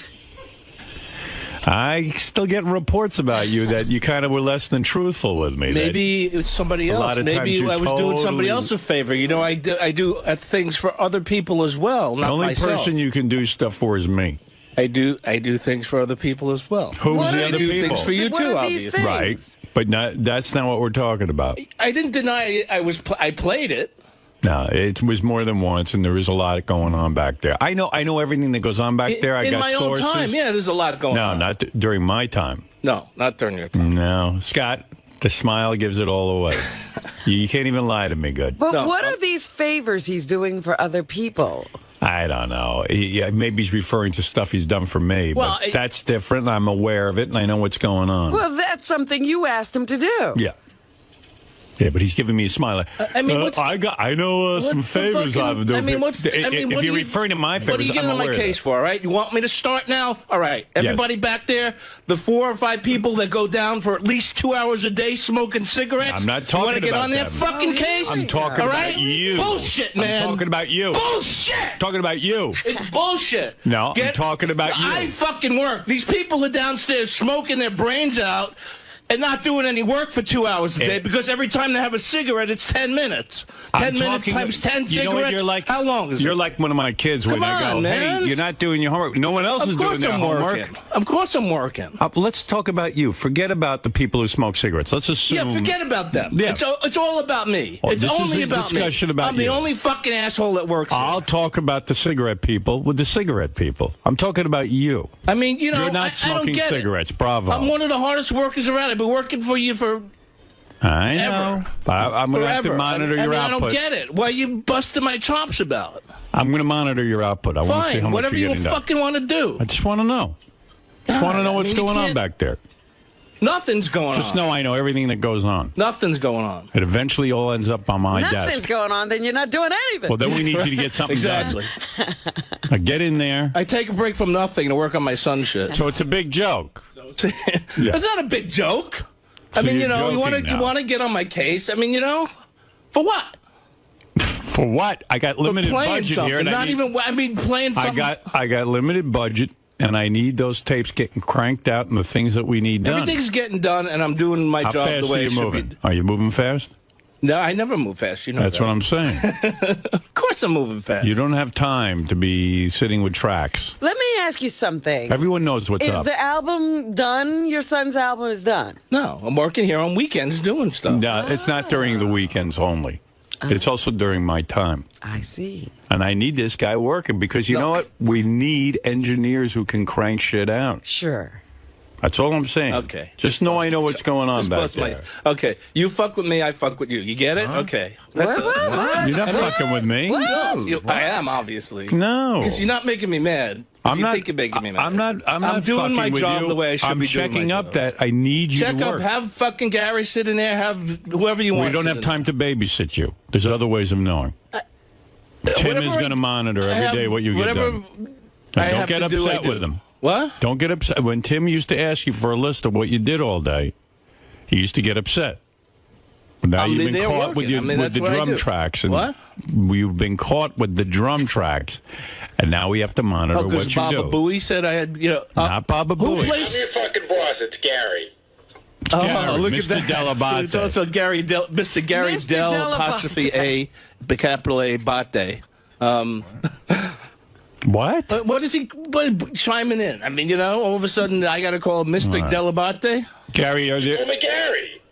A: I still get reports about you that you kind of were less than truthful with me.
E: Maybe it's somebody else. Maybe I was doing somebody else a favor. I do things for other people as well, not myself.
A: The only person you can do stuff for is me.
E: I do things for other people as well.
A: Who's the other people?
E: I do things for you too, obviously.
A: Right, but that's not what we're talking about.
E: I didn't deny I played it.
A: No, it was more than once, and there is a lot going on back there. I know everything that goes on back there. I got sources.
E: In my own time, yeah, there's a lot going on.
A: No, not during my time.
E: No, not during your time.
A: No, Scott, the smile gives it all away. You can't even lie to me good.
B: But what are these favors he's doing for other people?
A: I don't know. Maybe he's referring to stuff he's done for me, but that's different. I'm aware of it, and I know what's going on.
B: Well, that's something you asked him to do.
A: Yeah. Yeah, but he's giving me a smile.
N: I mean,
A: I know some favors I've done. If you're referring to my favors,
N: what are you getting on my case for? All right, you want me to start now? All right, everybody back there, the 4 or 5 people that go down for at least 2 hours a day smoking cigarettes.
A: I'm not talking
N: you want to get
A: about
N: on their fucking case?
A: I'm talking about you.
N: Bullshit, man.
A: I'm talking about you.
N: Bullshit.
A: Talking about you.
N: It's bullshit.
A: No, I'm talking about you.
N: I fucking work. These people are downstairs smoking their brains out and not doing any work for 2 hours a day because every time they have a cigarette, it's 10 minutes. 10 minutes times 10 cigarettes.
A: You know what you're like?
N: How long is it?
A: You're like one of my kids when I go, hey, you're not doing your homework. No one else is doing their homework.
N: Of course I'm working.
A: Let's talk about you. Forget about the people who smoke cigarettes. Let's assume.
N: Yeah, forget about them.
A: Yeah.
N: It's all about me.
A: Well,
N: it's only about me. I'm the only fucking asshole that works.
A: I'll talk about the cigarette people with the cigarette people. I'm talking about you.
N: I mean, you know,
A: you're not smoking cigarettes. Bravo.
N: I'm one of the hardest workers around. I've been working for you for.
A: I know. I'm going to have to monitor your output.
N: I don't get it. What are you busting my chops about?
A: I'm going to monitor your output. I want to see how much
N: whatever
A: you're
N: you
A: getting done.
N: fucking want to do.
A: I just want to know. Just want to know what's going on back there.
N: Nothing's going on.
A: Just know I know everything that goes on.
N: Nothing's going on.
A: It eventually all ends up on my desk.
B: Nothing's going on, then you're not doing anything.
A: Well, then we need you to get something
N: exactly.
A: done. Now get in there.
N: I take a break from nothing to work on my son's shit.
A: So it's a big joke.
N: It's not a big joke. I mean, you know, you want to get on my case. I mean, you know, for what?
A: For what? I got limited budget here. And
N: playing something.
A: I got limited budget, and I need those tapes getting cranked out and the things that we need done.
N: Everything's getting done, and I'm doing my job the way it should be.
A: Are you moving fast?
N: No, I never move fast. You know
A: That's what I'm saying.
N: Of course I'm moving fast.
A: You don't have time to be sitting with tracks.
B: Let me ask you something.
A: Everyone knows what's up.
B: Is the album done? Your son's album is done?
N: No, I'm working here on weekends doing stuff.
A: No, it's not during the weekends only. It's also during my time.
B: I see.
A: And I need this guy working because you know what? We need engineers who can crank shit out.
B: Sure.
A: That's all I'm saying.
N: Okay.
A: Just know I know what's going on back there.
N: Okay. You fuck with me, I fuck with you. You get it? Okay.
B: What?
A: You're not fucking with me.
N: No, I am, obviously.
A: No.
N: Because you're not making me mad.
A: I'm not.
N: Think you're making me mad.
A: I'm not
N: doing my job
A: you.
N: the way I should be doing my
A: checking up that I need you to work.
N: Have fucking Gary sit in there. Have whoever you want.
A: We don't have time to babysit you. There's other ways of knowing. Tim is going to monitor every day what you get done. Don't get upset with him.
N: What?
A: Don't get upset. When Tim used to ask you for a list of what you did all day, he used to get upset. Now you've been caught with the drum tracks. And
N: what?
A: You've been caught with the drum tracks. And now we have to monitor what you do.
N: Because Booey said I had,
A: not Booey.
I: I'm your fucking boss. It's Gary.
A: Gary,
N: look
A: Mr.
N: at that.
A: Delabate.
N: It's also Mr. Gary Del apostrophe A, capital A, Bate.
A: What?
N: What is he chiming in? I mean, you know, all of a sudden I got to call Mr. Delabate?
A: Gary,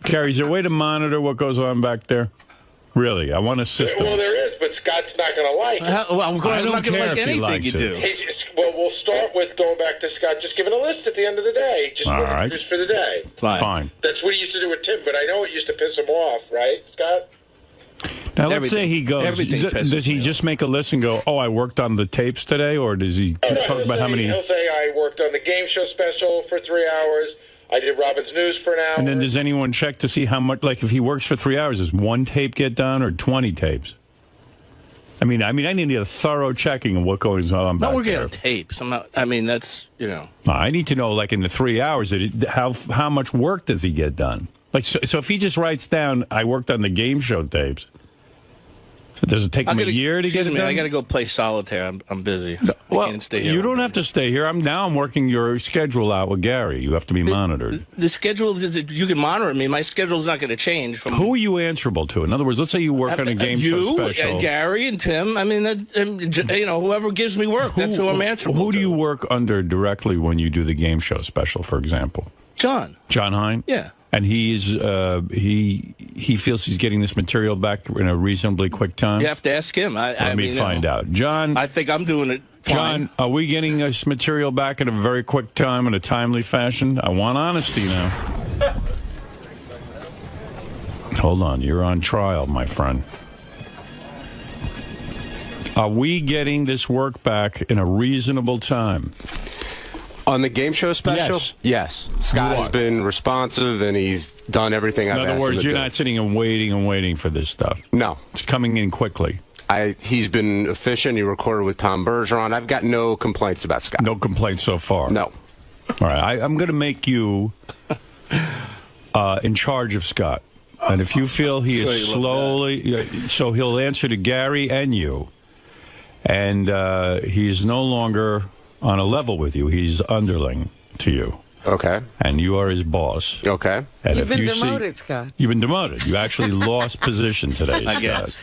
A: Gary, is there a way to monitor what goes on back there? Really, I want a system.
I: Well, there is, but Scott's not going to like it.
N: I'm not going to like anything you do.
I: Well, we'll start with going back to Scott, just giving a list at the end of the day. Just what he used for the day.
A: Fine.
I: That's what he used to do with Tim, but I know it used to piss him off, right, Scott?
A: Now, let's say he goes. Does he just make a list and go, oh, I worked on the tapes today? Or does he talk about how many?
I: He'll say, I worked on the game show special for 3 hours. I did Robin's News for an hour.
A: And then does anyone check to see how much, like if he works for 3 hours, does one tape get done or 20 tapes? I mean, I need a thorough checking of what goes on back there.
N: Not working on tapes. I'm not, I mean, that's, you know.
A: I need to know, like in the 3 hours, how much work does he get done? Like, so if he just writes down, I worked on the game show tapes, does it take him a year to get it done?
N: I got to go play solitaire. I'm busy.
A: Well,
N: I can't stay here.
A: You don't have to stay here. I'm working your schedule out with Gary. You have to be monitored.
N: The schedule is you can monitor me. My schedule's not going to change.
A: Who are you answerable to? In other words, let's say you work on a game show special.
N: Gary and Tim. I mean, you know, whoever gives me work, that's who I'm answerable to.
A: Who do you work under directly when you do the game show special, for example?
N: John
A: Hine?
N: Yeah.
A: And he feels he's getting this material back in a reasonably quick time?
N: You have to ask him.
A: Let me find out. John?
N: I think I'm doing it fine.
A: John, are we getting this material back in a very quick time in a timely fashion? I want honesty now. Hold on. You're on trial, my friend. Are we getting this work back in a reasonable time?
D: On the game show special?
A: Yes.
D: Yes. Scott has been responsive, and he's done everything I've asked him to do.
A: In other words, you're not sitting and waiting for this stuff.
D: No.
A: It's coming in quickly.
D: He's been efficient. He recorded with Tom Bergeron. I've got no complaints about Scott.
A: No complaints so far?
D: No.
A: All right. I'm going to make you in charge of Scott. And if you feel he is slowly... So he'll answer to Gary and you. And he's no longer on a level with you. He's underling to you.
D: Okay.
A: And you are his boss.
D: Okay.
A: And
B: You've been demoted, Scott.
A: You've been demoted. You actually lost position today,
N: I guess.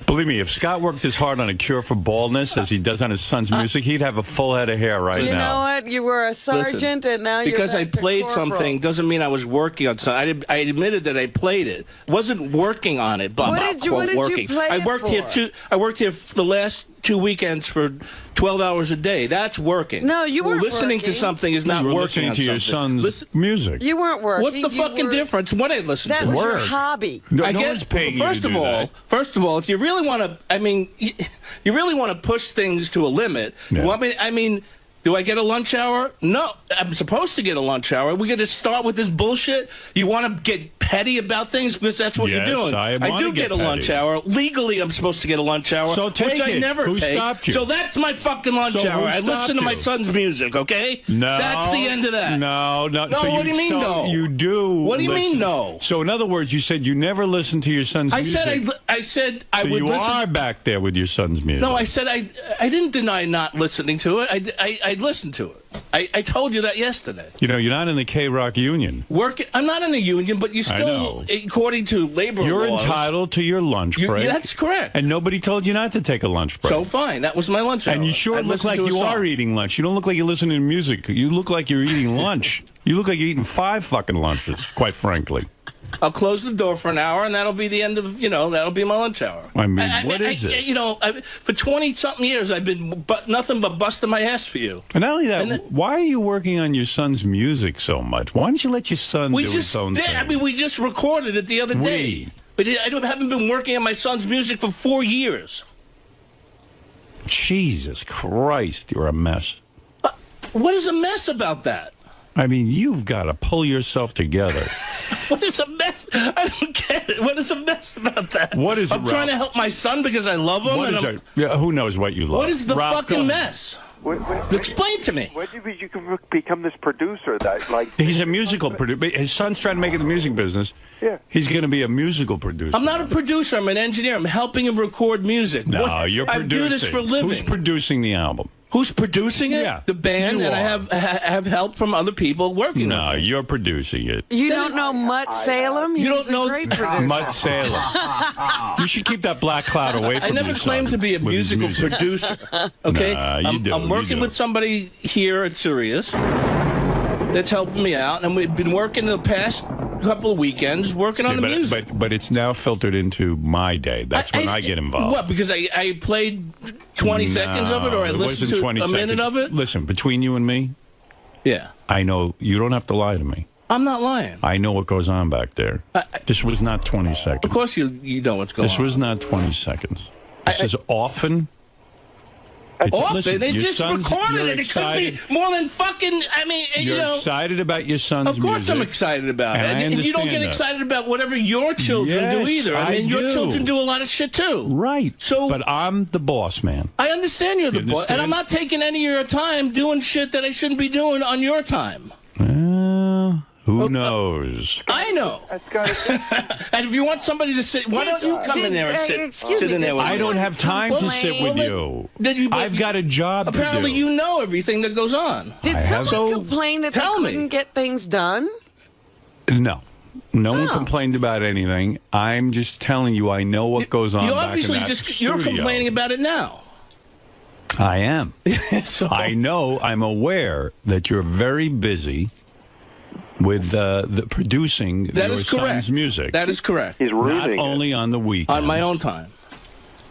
A: Believe me, if Scott worked as hard on a cure for baldness as he does on his son's music, he'd have a full head of hair right now.
B: You know what? You were a sergeant, and now you're
N: because I
B: back to
N: played
B: corporal.
N: something doesn't mean I was working on something. I admitted that I played it. Wasn't working on it. But
B: What did you play
N: I
B: it
N: worked
B: for?
N: here I worked here the last 2 weekends for 12 hours a day. That's working.
B: No, you weren't
N: listening
B: working.
N: to something is not
A: You were
N: working
A: listening
N: on
A: to your
N: something.
A: son's music.
B: You weren't working.
N: What's the
B: You
N: fucking
B: were-
N: difference? What I listen
B: That
N: to?
B: was your hobby.
A: No,
N: I
A: no
N: get-
A: one's paying you
N: first
A: to
N: of
A: do
N: all,
A: that.
N: First of all, if you really want to, I mean, you really want to push things to a limit.
A: Yeah.
N: You want me, I mean, do I get a lunch hour? No, I'm supposed to get a lunch hour. We're going to start with this bullshit. You want to get petty about things because that's what
A: Yes,
N: you're doing.
A: I wanna
N: do
A: get
N: get a lunch
A: petty.
N: hour. Legally, I'm supposed to get a lunch hour,
A: So take
N: which I
A: it.
N: never
A: Who
N: take.
A: stopped you?
N: So that's my fucking lunch
A: So who
N: hour. I listen
A: stopped
N: to my
A: you?
N: son's music, okay?
A: No.
N: That's the end of that.
A: No.
N: No,
A: So
N: what do you mean,
A: so
N: no?
A: You do.
N: What do you mean,
A: listen.
N: no?
A: So in other words, you said you never listened to your son's
N: I
A: music.
N: said I said I
A: So
N: would
A: you
N: listen.
A: are back there with your son's music.
N: No, I said I didn't deny not listening to it. I listened to it. I told you that yesterday.
A: You know, you're not in the K-Rock union.
N: I'm not in a union, but you still,
A: know.
N: according to labor
A: You're
N: laws,
A: entitled to your lunch break.
N: Yeah, that's correct.
A: And nobody told you not to take a lunch break.
N: So fine, that was my lunch hour.
A: And you sure
N: I
A: look
N: listened
A: like
N: to a
A: you
N: song.
A: are eating lunch. You don't look like you're listening to music. You look like you're eating lunch. You look like you're eating 5 fucking lunches, quite frankly.
N: I'll close the door for an hour, and that'll be the end of, that'll be my lunch hour.
A: I mean, what is it?
N: For 20-something years, I've been nothing but busting my ass for you.
A: And not only that, why are you working on your son's music so much? Why don't you let your son do his own thing?
N: I mean, we just recorded it the other day. But I haven't been working on my son's music for 4 years.
A: Jesus Christ, you're a mess.
N: What is a mess about that?
A: I mean, you've got to pull yourself together.
N: What is a mess? I don't get it. What is a mess about that?
A: What is it,
N: I'm trying to help my son because I love him.
A: What
N: and
A: is
N: I'm-
A: it? Yeah, who knows what you love?
N: What is the
A: Ralph, go
N: fucking
A: ahead.
N: mess? Explain to me.
U: When did you become this producer that, like...
A: He's a musical producer. His son's trying to make it in the music business.
U: Yeah.
A: He's going to be a musical producer.
N: I'm not a producer. I'm an engineer. I'm helping him record music.
A: No, you're
N: I
A: producing.
N: do this for a living.
A: Who's producing the album?
N: Who's producing it?
A: Yeah,
N: the band,
A: you
N: and
A: are.
N: I have help from other people working
A: No,
N: on it.
A: you're producing it.
B: You don't know Mutt Salem?
N: You
B: He's
N: don't know
B: a great producer.
A: Mutt Salem. You should keep that black cloud away from
N: I never
A: your
N: claimed
A: son
N: to be a
A: with his
N: musical
A: music.
N: producer. Okay,
A: Nah, you do,
N: I'm
A: you
N: working
A: do.
N: with somebody here at Sirius that's helping me out, and we've been working the past couple of weekends working on the music.
A: But it's now filtered into my day. That's when I get involved.
N: What? Because I played 20 seconds of it, or I
A: No,
N: listened
A: wasn't
N: to
A: 20
N: a minute
A: seconds.
N: of it?
A: Listen, between you and me,
N: Yeah.
A: I know you don't have to lie to me.
N: I'm not lying.
A: I know what goes on back there. This was not 20 seconds.
N: Of course you know what's going
A: This
N: on.
A: was not 20 seconds. This is often.
N: Often? They
A: your
N: just
A: son's-
N: recorded
A: you're
N: it. It could
A: excited-
N: be more than fucking, I mean,
A: You're
N: you know.
A: excited about your son's
N: Of course
A: music.
N: I'm excited about it.
A: And I
N: And you don't
A: understand
N: get
A: that.
N: excited about whatever your children do
A: Yes,
N: either. I mean,
A: I
N: your
A: do.
N: children do a lot of shit too.
A: Right.
N: So,
A: but I'm the boss, man.
N: I understand you're the
A: You
N: boss. And I'm
A: understand?
N: not taking any of your time doing shit that I shouldn't be doing on your time.
A: Who knows?
N: I know. And if you want somebody to sit, why don't you come in there and sit in there with me?
A: I don't have time to sit with you. I've got a job
N: Apparently
A: to do.
N: you know everything that goes on.
B: Did someone complain that they couldn't get things done?
A: No. No one complained about anything. I'm just telling you I know what goes on
N: You
A: back in
N: obviously
A: that
N: you're
A: studio.
N: complaining about it now.
A: I am. I know, I'm aware that you're very busy with the producing
N: That
A: your
N: is correct.
A: son's music.
N: That is correct.
A: Not only on the weekend.
N: On my own time.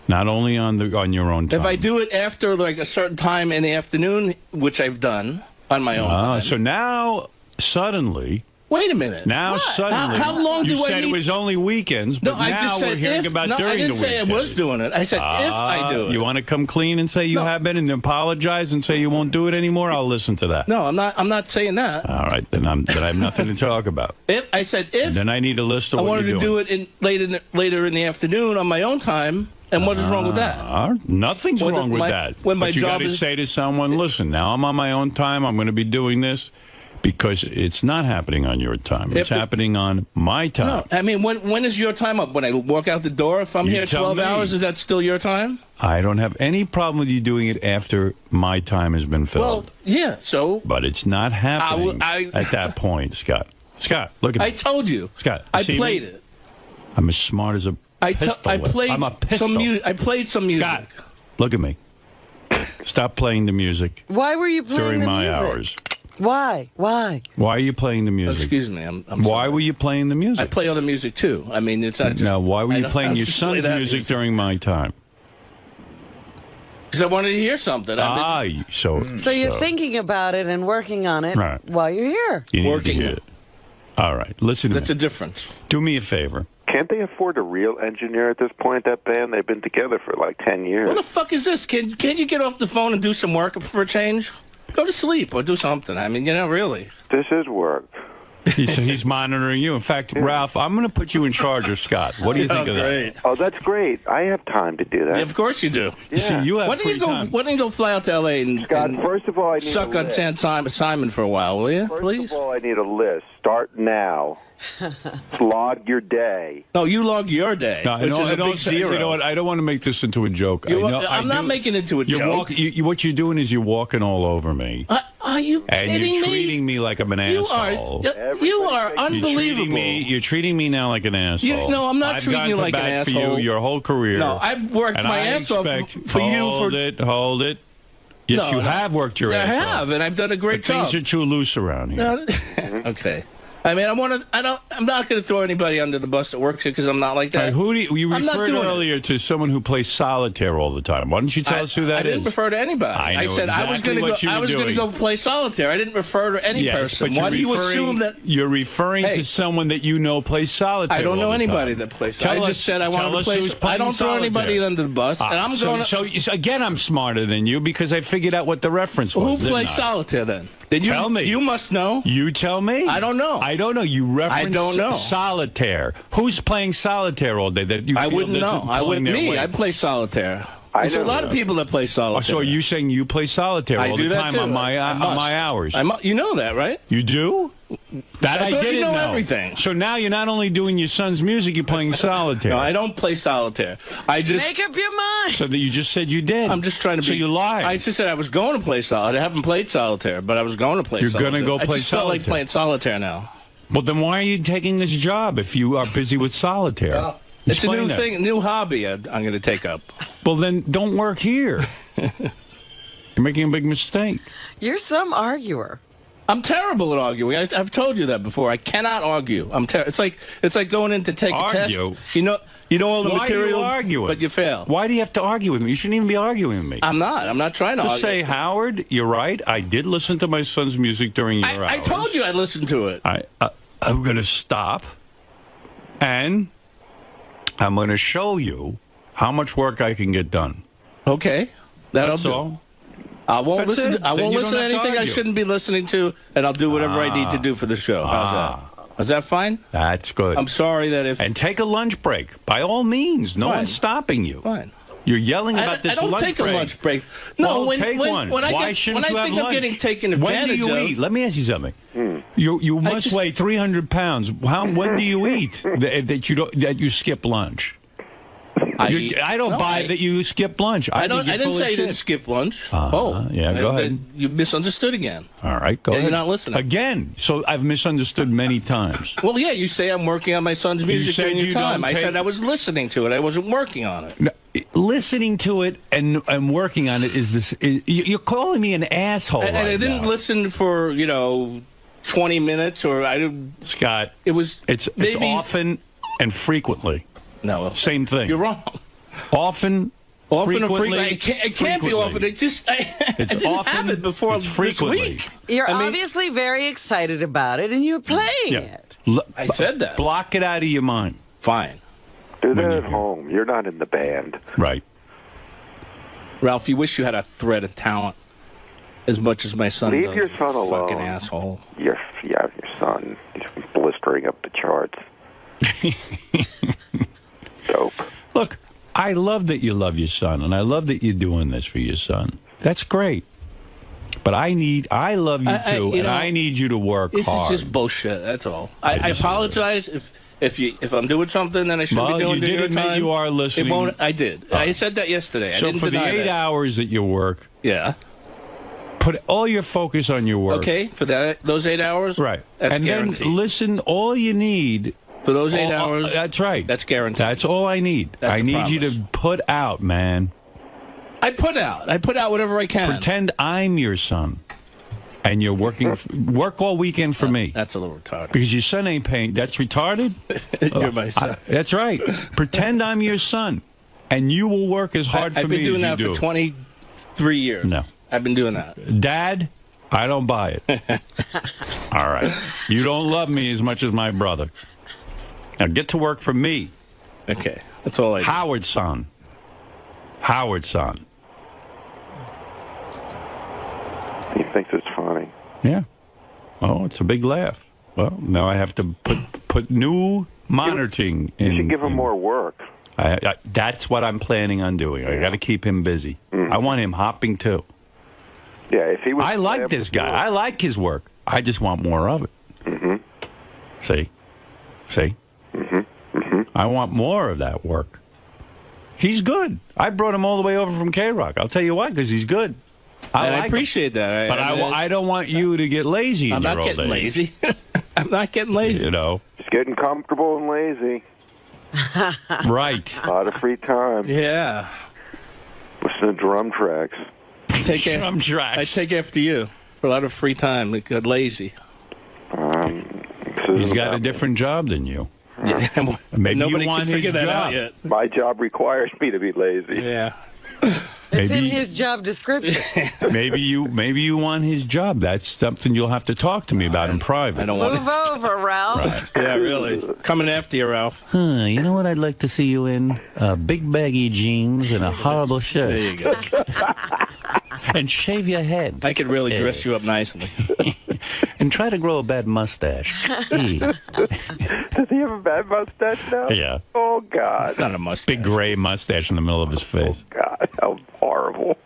A: Not only on your own time.
N: If I do it after like a certain time in the afternoon, which I've done on my own time.
A: So now, suddenly,
N: Wait a minute.
A: Now suddenly,
N: how long
A: you
N: do I
A: said
N: need...
A: it was only weekends, but
N: no, I
A: now
N: just said
A: we're hearing
N: if,
A: about
N: no,
A: during the weekends.
N: I didn't say I was doing it. I said if I do it.
A: You want to come clean and say you have been and apologize and say you won't do it anymore? I'll listen to that.
N: No, I'm not saying that.
A: All right, then I have nothing to talk about.
N: I said if.
A: And then I need a list of
N: I
A: what
N: wanted
A: you're
N: to
A: doing.
N: do it later in the afternoon on my own time. And what is wrong with that?
A: Nothing's wrong with that.
N: When my
A: but you
N: job
A: got to
N: is...
A: say to someone, listen, now I'm on my own time. I'm going to be doing this because it's not happening on your time. It's happening on my time.
N: No, I mean, when is your time up? When I walk out the door? If I'm here 12 hours, is that still your time?
A: I don't have any problem with you doing it after my time has been filled.
N: Well, yeah, so...
A: But it's not happening at that point, Scott. Scott, look at me.
N: I told you.
A: Scott,
N: I played it.
A: I'm as smart as a pistol.
N: I played
A: I'm a pistol.
N: I played some music.
A: Scott, look at me. Stop playing the music.
B: Why were you playing
A: during
B: the
A: my
B: music?
A: hours?
B: Why?
A: Why are you playing the music?
N: Excuse me. I'm
A: why were you playing the music?
N: I play other music too. I mean, it's not just.
A: Now, why were you playing your son's music during my time?
N: Because I wanted to hear something.
A: So
B: you're thinking about it and working on it while you're here.
A: You need to hear it. All right, listen to me.
N: That's a difference.
A: Do me a favor.
U: Can't they afford a real engineer at this point, that band? They've been together for like 10 years.
N: What the fuck is this? Can't you get off the phone and do some work for a change? Go to sleep or do something. I mean, really.
U: This is work.
A: He's monitoring you. In fact, Ralph, I'm going to put you in charge of Scott. What do you think of that?
U: Oh, that's great. I have time to do that.
N: Yeah, of course you do.
U: Yeah.
A: See, you have
N: Why don't you go fly out to L.A. and,
U: Scott, first of all, I need
N: suck
U: a
N: on
U: list.
N: Simon for a while, will you? Please?
U: First of all, I need a list. Start now. Log your day.
N: No, you log your day, which is a big zero.
A: You know what? I don't want to make this into a joke.
N: I'm not making it into a joke.
A: What you're doing is you're walking all over me.
N: Are you
A: kidding me? And you're treating me like I'm an asshole.
N: You are unbelievable.
A: You're treating me now like an asshole.
N: No, I'm not treating you like an asshole.
A: I've gone for you your whole career.
N: No, I've worked my ass off for you.
A: Hold it. Yes, you have worked your ass off.
N: I have, and I've done a great job.
A: Things are too loose around here.
N: Okay. I mean, I'm not going to throw anybody under the bus that works here because I'm not like that.
A: Right, who do you referred earlier to someone who plays solitaire all the time. Why don't you tell us who that is?
N: I didn't refer to anybody. I said I was going to go play solitaire. I didn't refer to any person. Why do you assume that
A: you're referring to someone that you know plays solitaire?
N: I don't know anybody that plays solitaire. I just said I want to play. I don't throw anybody under the bus, and I'm going to.
A: So again, I'm smarter than you because I figured out what the reference was.
N: Who plays solitaire then?
A: Tell me.
N: You must know.
A: You tell me.
N: I don't know.
A: I don't know. You reference solitaire. Who's playing solitaire all day? That you
N: I wouldn't know. I wouldn't. I play solitaire. There's a lot of people that play solitaire.
A: So are you saying you play solitaire all the time on my hours?
N: You know that, right?
A: You do? That I didn't know.
N: Everything.
A: So now you're not only doing your son's music, you're playing solitaire.
N: No, I don't play solitaire. I just
B: make up your mind.
A: So that you just said you did.
N: I'm just trying to.
A: So you lied.
N: I just said I was going to play solitaire. I haven't played solitaire, but I was going to play.
A: You're
N: solitaire.
A: You're going to go play
N: I just
A: solitaire.
N: felt like playing solitaire now.
A: Well, then why are you taking this job if you are busy with solitaire?
N: It's a new thing, a new hobby I'm going to take up.
A: Well, then don't work here. You're making a big mistake.
B: You're some arguer.
N: I'm terrible at arguing. I've told you that before. I cannot argue. It's like going in to take a test. You know all the material.
A: Why are you arguing?
N: But you fail.
A: Why do you have to argue with me? You shouldn't even be arguing with me.
N: I'm not. I'm not trying to
A: Just
N: argue.
A: say, Howard, you're right. I did listen to my son's music during your hours.
N: I told you I listened to it.
A: I'm going to stop, and I'm going to show you how much work I can get done.
N: Okay. That'll do.
A: All.
N: I won't
A: That's
N: listen.
A: it.
N: I won't
A: Then
N: listen to anything I shouldn't be listening to, and I'll do whatever I need to do for the show. How's that? Is that fine?
A: That's good.
N: I'm sorry that if...
A: And take a lunch break. By all means. No one's stopping you.
N: Fine.
A: You're yelling about this lunch break.
N: I don't take a lunch break. No,
A: well, take one. Why shouldn't you have lunch?
N: I'm getting taken advantage of...
A: When do you eat? Let me ask you something. You must weigh 300 pounds. When do you eat that you skip lunch? I don't buy that you skip lunch.
N: I didn't say you didn't skip lunch.
A: Yeah, go ahead.
N: You misunderstood again.
A: All right, go ahead.
N: You're not listening.
A: Again. So I've misunderstood many times.
N: Well, yeah, you say I'm working on my son's music during your time. I said I was listening to it. I wasn't working on it.
A: No, listening to it and working on it is this. You're calling me an asshole.
N: And I didn't listen for 20 minutes or I didn't.
A: Scott, it's often and frequently.
N: No,
A: same thing.
N: You're wrong.
A: Often
N: Often
A: frequently?
N: or frequently? It can't be often. It just I didn't have it before
A: it's
N: this
A: frequently.
N: week.
B: You're obviously very excited about it, and you're playing it.
N: I said that.
A: Block it out of your mind.
N: Fine.
U: Do that at home. You're not in the band.
A: Right.
N: Ralph, you wish you had a thread of talent as much as my son
U: Leave
N: does.
U: your son alone.
N: Fucking asshole.
U: Your son. He's blistering up the charts. Dope.
A: Look, I love that you love your son, and I love that you're doing this for your son. That's great. But I love you too, and I need you to work
N: this
A: hard.
N: This is just bullshit. That's all. I apologize if I'm doing something that I shouldn't be doing.
A: You did admit you are listening.
N: I did. I said that yesterday.
A: So
N: I didn't
A: for the 8 hours that you work, put all your focus on your work.
N: Okay, for those 8 hours,
A: right?
N: That's
A: and
N: guaranteed.
A: Then listen. All you need
N: for those 8 hours.
A: That's right.
N: That's guaranteed.
A: That's all I need. I need you to put out, man. I put out whatever I can. Pretend I'm your son, and you're working. Work all weekend for me.
N: That's a little retarded.
A: Because your son ain't paying. That's retarded.
N: You're my son.
A: That's right. Pretend I'm your son, and you will work as hard for me as you do.
N: I've been doing that for 23 years.
A: No.
N: I've been doing that.
A: Dad, I don't buy it. All right. You don't love me as much as my brother. Now get to work for me.
N: Okay. That's all I do.
A: Howard's son. Howard's son.
U: He thinks it's funny.
A: Yeah. Oh, it's a big laugh. Well, now I have to put new monitoring in.
U: You should give him more work.
A: That's what I'm planning on doing. I got to keep him busy. I want him hopping too.
U: Yeah, if he was.
A: I like this guy. I like his work. I just want more of it. See? I want more of that work. He's good. I brought him all the way over from K-Rock. I'll tell you why, because he's good.
N: I appreciate that.
A: But I don't want you to get lazy in your old age.
N: I'm not getting lazy. I'm not getting lazy.
A: You know.
U: Just getting comfortable and lazy.
A: Right.
U: A lot of free time.
N: Yeah.
U: Listen to drum tracks.
A: Drum tracks.
N: I take after you for a lot of free time. Like lazy.
A: He's got a different job than you. Maybe
N: Nobody
A: you want
N: can figure
A: his
N: that
A: job.
N: out yet.
U: My job requires me to be lazy.
N: Yeah.
B: It's in his job description.
A: Maybe you want his job. That's something you'll have to talk to me about in private.
N: I don't want
B: Move over, Ralph.
A: Right.
N: Yeah, really. Coming after you, Ralph.
A: You know what I'd like to see you in? Big baggy jeans and a horrible shirt.
N: There you go.
A: And shave your head.
N: I could really dress you up nicely.
A: And try to grow a bad mustache.
U: Does he have a bad mustache now?
A: Yeah.
U: Oh, God.
N: It's not a mustache.
A: Big gray mustache in the middle of his face.
U: Oh, God. How horrible.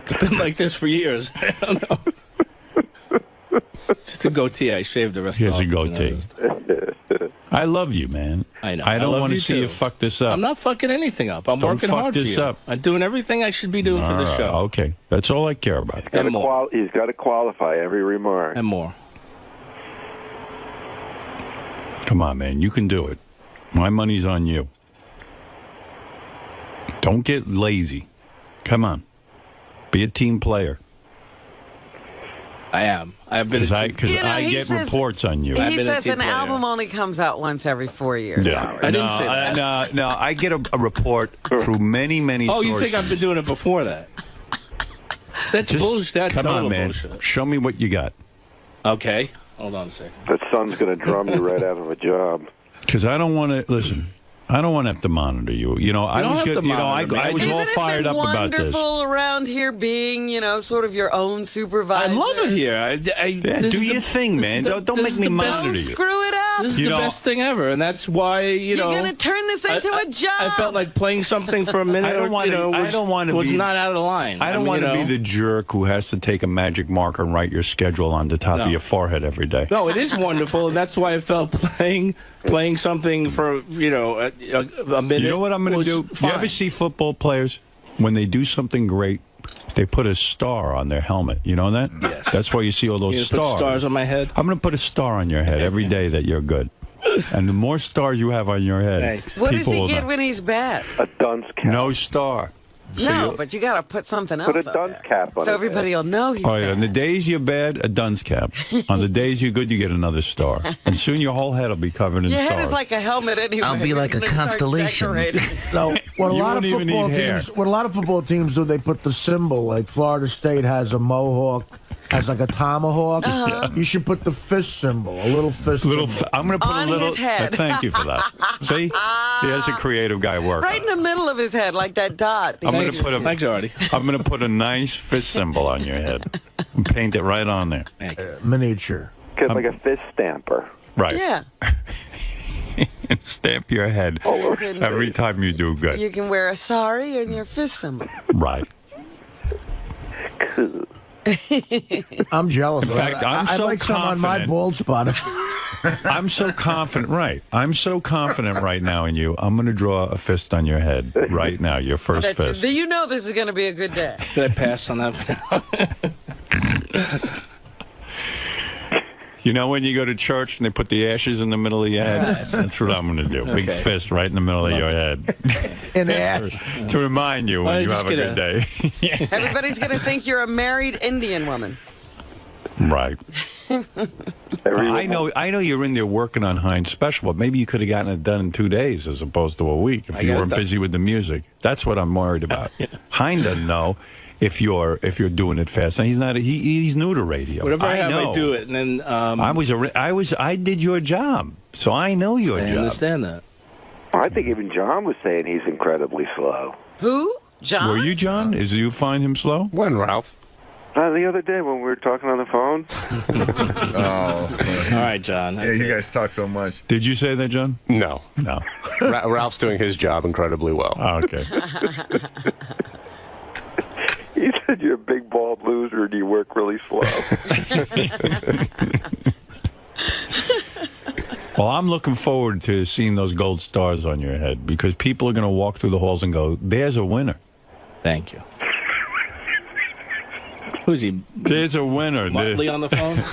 N: It's been like this for years. I don't know. Just a goatee. I shaved the rest of it.
A: He has a goatee. I love you, man.
N: I know.
A: I don't
N: love
A: want to
N: you
A: see
N: too.
A: you fuck this up.
N: I'm not fucking anything up. I'm
A: Don't
N: working
A: fuck
N: hard for
A: this
N: you.
A: up.
N: I'm doing everything I should be doing for this show.
A: Okay. That's all I care about.
U: He's got to qualify every remark.
N: And more.
A: Come on, man. You can do it. My money's on you. Don't get lazy. Come on. Be a team player.
N: I am. I've been
A: because I get reports on you.
B: He says an album only comes out once every 4 years.
A: Yeah.
N: I didn't say that.
A: No, I get a report through many
N: Oh,
A: sources.
N: you think I've been doing it before that? That's bullshit. That's
A: come
N: total
A: on, man.
N: bullshit.
A: Show me what you got.
N: Okay. Hold on a second.
U: That son's going to drum you right out of a job.
A: Because I don't want to listen. I don't want to have to monitor you. You know, I was good. You know, I was all fired up about this.
B: Isn't it wonderful around here being, sort of your own supervisor?
N: I love it here.
A: Do your thing, man. Don't make me monitor you.
B: Screw it up.
N: This is the best thing ever, and that's why
B: you're going to turn this into a job.
N: I felt like playing something for a minute.
A: I don't want to
N: was
A: be
N: not out of line.
A: I don't want to be the jerk who has to take a magic marker and write your schedule on the top of your forehead every day.
N: No, it is wonderful, and that's why I felt playing something for a minute.
A: You know what I'm going to do?
N: Fine.
A: You ever see football players when they do something great? They put a star on their helmet. You know that?
N: Yes.
A: That's why you see all those
N: You're
A: stars.
N: Put stars on my head.
A: I'm going to put a star on your head every day that you're good. And the more stars you have on your head,
B: what does he get when he's bad?
U: A dunce cap.
A: No star.
B: No, but you got to put something else
U: Put a dunce cap on
B: so
U: it.
B: everybody will know you.
A: Oh, yeah. On the days you're bad, a dunce cap. On the days you're good, you get another star. And soon your whole head will be covered in
B: Your
A: stars.
B: head is like a helmet anyway.
F: I'll be like a constellation. So what a
A: You
F: lot of
A: won't even
F: football
A: need hair.
F: teams, what a lot of football teams do, they put the symbol. Like Florida State has a mohawk, has like a tomahawk. You should put the fist symbol, a little fist. symbol.
A: I'm going to put
B: On
A: a little.
B: his head.
A: Thank you for that. See, there's a creative guy working.
B: Right in the middle of his head, like that dot.
A: I'm going to put a.
N: Thanks, Artie.
A: I'm going to put a nice fist symbol on your head and paint it right on there.
F: Miniature.
U: Like a fist stamper.
A: Right.
B: Yeah.
A: And stamp your head every time you do good.
B: You can wear a sari and your fist symbol.
A: Right.
F: I'm jealous.
A: In fact, I'm
F: I'd
A: so
F: like some on my
A: confident.
F: bald spot.
A: I'm so confident, right? I'm so confident right now in you. I'm going to draw a fist on your head right now, your first fist.
B: Do you know this is going to be a good day?
N: Did I pass on that?
A: You know when you go to church and they put the ashes in the middle of your head? That's what I'm going to do. Big
N: Okay.
A: fist right in the middle of your head.
F: In ash.
A: To remind you when you have a good day.
B: Everybody's going to think you're a married Indian woman.
A: Right. I know you're in there working on Heinz Special, but maybe you could have gotten it done in 2 days as opposed to a week if you weren't busy with the music. That's what I'm worried about. Hein doesn't know if you're doing it fast. And he's new to radio.
N: Whatever I have, I do it, and then
A: I did your job, so I know your job.
N: I understand that.
U: I think even John was saying he's incredibly slow.
B: Who? John?
A: Were you, John? Do you find him slow?
D: When, Ralph?
U: The other day when we were talking on the phone.
K: Oh.
N: All right, John.
K: Yeah, you guys talk so much.
A: Did you say that, John?
D: No.
A: No.
D: Ralph's doing his job incredibly well.
A: Oh, okay.
U: He said you're a big bald loser and you work really slow.
A: Well, I'm looking forward to seeing those gold stars on your head because people are going to walk through the halls and go, there's a winner.
N: Thank you. Who's he?
A: There's a winner.
N: Motley on the phone?